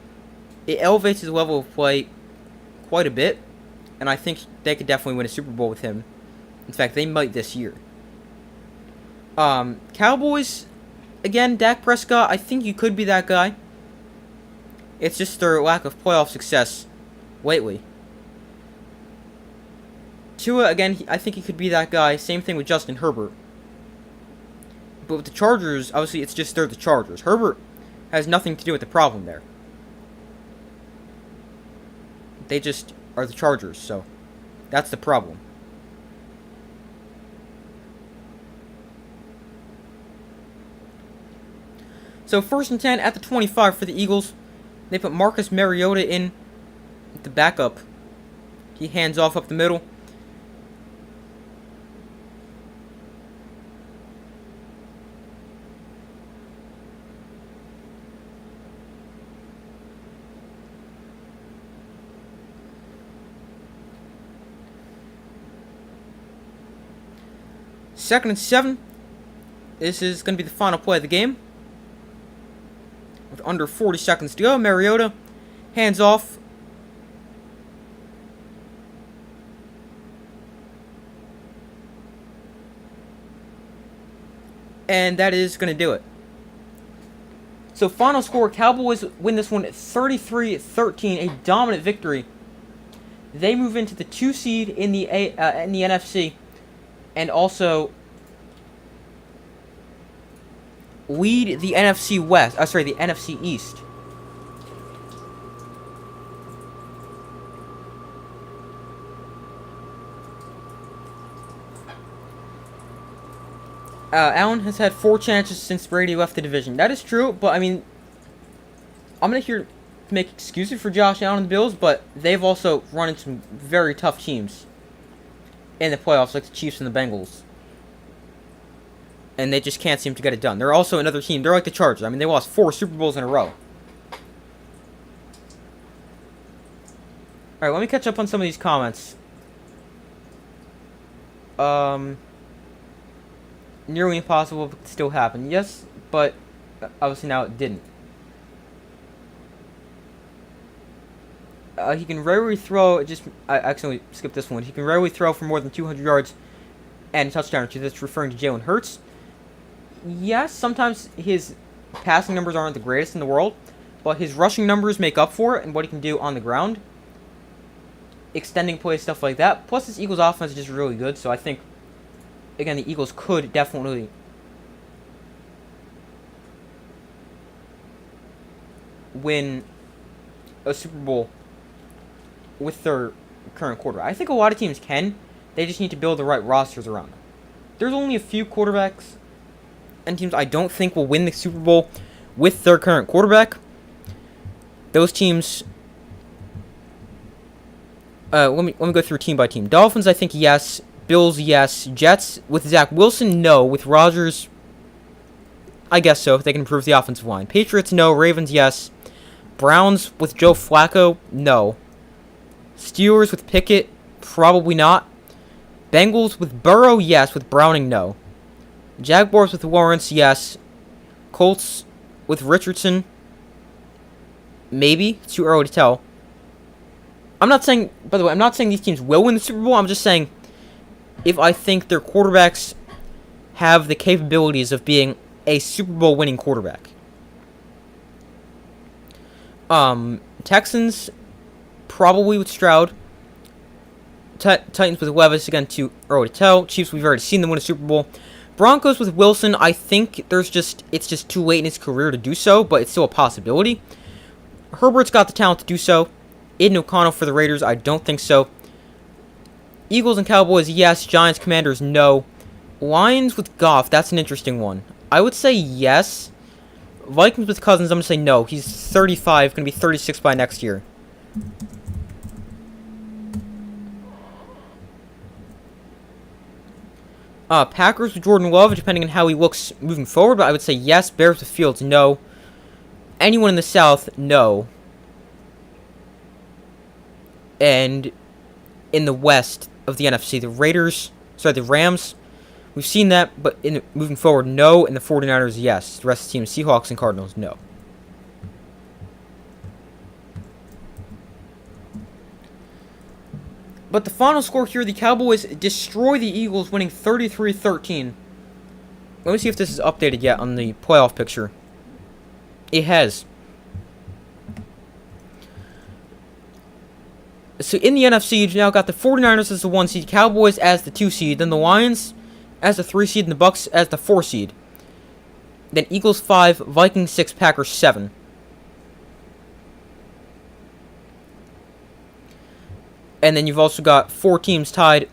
It elevates his level of play quite a bit. And I think they could definitely win a Super Bowl with him. In fact, they might this year. Cowboys, again, Dak Prescott, I think you could be that guy. It's just their lack of playoff success lately. Tua, again, I think he could be that guy. Same thing with Justin Herbert. But with the Chargers, obviously, it's just they're the Chargers. Herbert has nothing to do with the problem there. They just are the Chargers, so that's the problem. So 1st and 10 at the 25 for the Eagles. They put Marcus Mariota in the backup. He hands off up the middle. Second and 7. This is going to be the final play of the game. With under 40 seconds to go, Mariota hands off. And that is going to do it. So final score, Cowboys win this one at 33-13, a dominant victory. They move into the 2 seed in the NFC. And also lead the NFC West. The NFC East. Allen has had 4 chances since Brady left the division. That is true, but I mean, I'm not here to make excuses for Josh Allen and the Bills, but they've also run into some very tough teams in the playoffs, like the Chiefs and the Bengals. And they just can't seem to get it done. They're also another team. They're like the Chargers. I mean, they lost 4 Super Bowls in a row. Alright, let me catch up on some of these comments. Nearly impossible but still happened. Yes, but obviously now it didn't. He can rarely throw. I accidentally skipped this one. He can rarely throw for more than 200 yards and a touchdown. That's referring to Jalen Hurts. Yes, sometimes his passing numbers aren't the greatest in the world, but his rushing numbers make up for it and what he can do on the ground. Extending plays, stuff like that. Plus, this Eagles offense is just really good, so I think, again, the Eagles could definitely win a Super Bowl with their current quarterback. I think a lot of teams can. They just need to build the right rosters around them. There's only a few quarterbacks and teams I don't think will win the Super Bowl with their current quarterback. Those teams... let me go through team by team. Dolphins, I think, yes. Bills, yes. Jets, with Zach Wilson, no. With Rodgers, I guess so. If they can improve the offensive line. Patriots, no. Ravens, yes. Browns with Joe Flacco, no. Steelers with Pickett, probably not. Bengals with Burrow, yes. With Browning, no. Jaguars with Lawrence, yes. Colts with Richardson, maybe. It's too early to tell. I'm not saying, by the way, I'm not saying these teams will win the Super Bowl. I'm just saying if I think their quarterbacks have the capabilities of being a Super Bowl winning quarterback. Texans, probably with Stroud. Titans with Levis, again, too early to tell. Chiefs, we've already seen them win a Super Bowl. Broncos with Wilson, I think it's just too late in his career to do so, but it's still a possibility. Herbert's got the talent to do so. Aiden O'Connell for the Raiders, I don't think so. Eagles and Cowboys, yes. Giants, Commanders, no. Lions with Goff, that's an interesting one. I would say yes. Vikings with Cousins, I'm going to say no. He's 35, going to be 36 by next year. Packers with Jordan Love, depending on how he looks moving forward, but I would say yes. Bears with Fields, no. Anyone in the South, no. And in the West of the NFC, the Rams, we've seen that, but moving forward, no. And the 49ers, yes. The rest of the team, Seahawks and Cardinals, no. But the final score here, the Cowboys destroy the Eagles, winning 33-13. Let me see if this is updated yet on the playoff picture. It has. So in the NFC, you've now got the 49ers as the 1 seed, Cowboys as the 2 seed, then the Lions as the 3 seed, and the Bucks as the 4 seed. Then Eagles 5, Vikings 6, Packers 7. And then you've also got 4 teams tied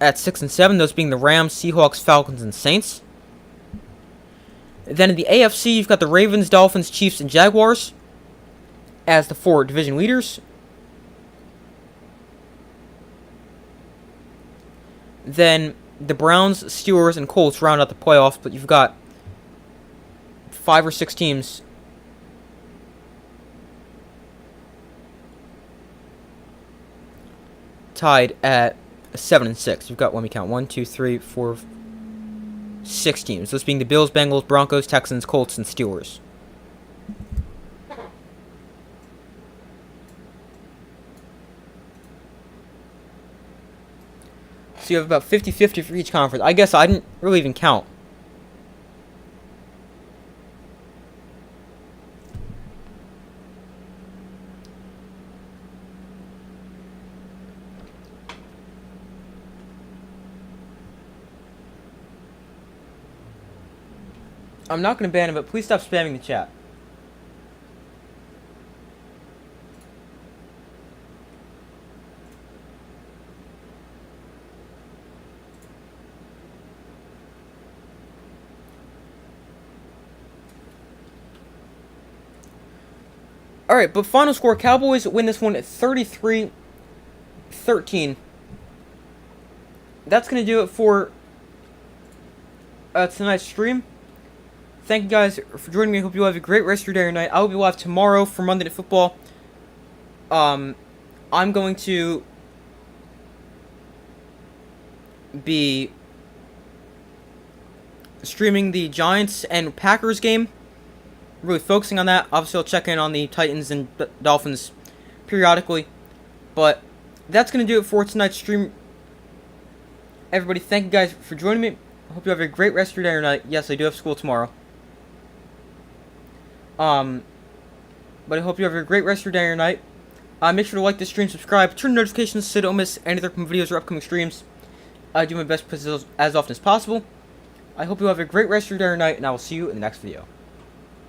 at 6 and 7, those being the Rams, Seahawks, Falcons, and Saints. Then in the AFC, you've got the Ravens, Dolphins, Chiefs, and Jaguars as the 4 division leaders. Then the Browns, Steelers, and Colts round out the playoffs, but you've got 5 or 6 teams tied at 7 and 6. You've got, let me count, 1, 2, 3, 4, 6 teams. Those being the Bills, Bengals, Broncos, Texans, Colts, and Steelers. So you have about 50-50 for each conference. I guess I didn't really even count. I'm not going to ban him, but please stop spamming the chat. Alright, but final score, Cowboys win this one at 33-13. That's going to do it for tonight's stream. Thank you guys for joining me. I hope you have a great rest of your day or night. I will be live tomorrow for Monday Night Football. I'm going to be streaming the Giants and Packers game. Really focusing on that. Obviously, I'll check in on the Titans and Dolphins periodically. But that's going to do it for tonight's stream. Everybody, thank you guys for joining me. I hope you have a great rest of your day or night. Yes, I do have school tomorrow. But I hope you have a great rest of your day or night. Make sure to like this stream, subscribe, turn notifications so you don't miss any other videos or upcoming streams. I do my best to post those as often as possible. I hope you have a great rest of your day or night, and I will see you in the next video.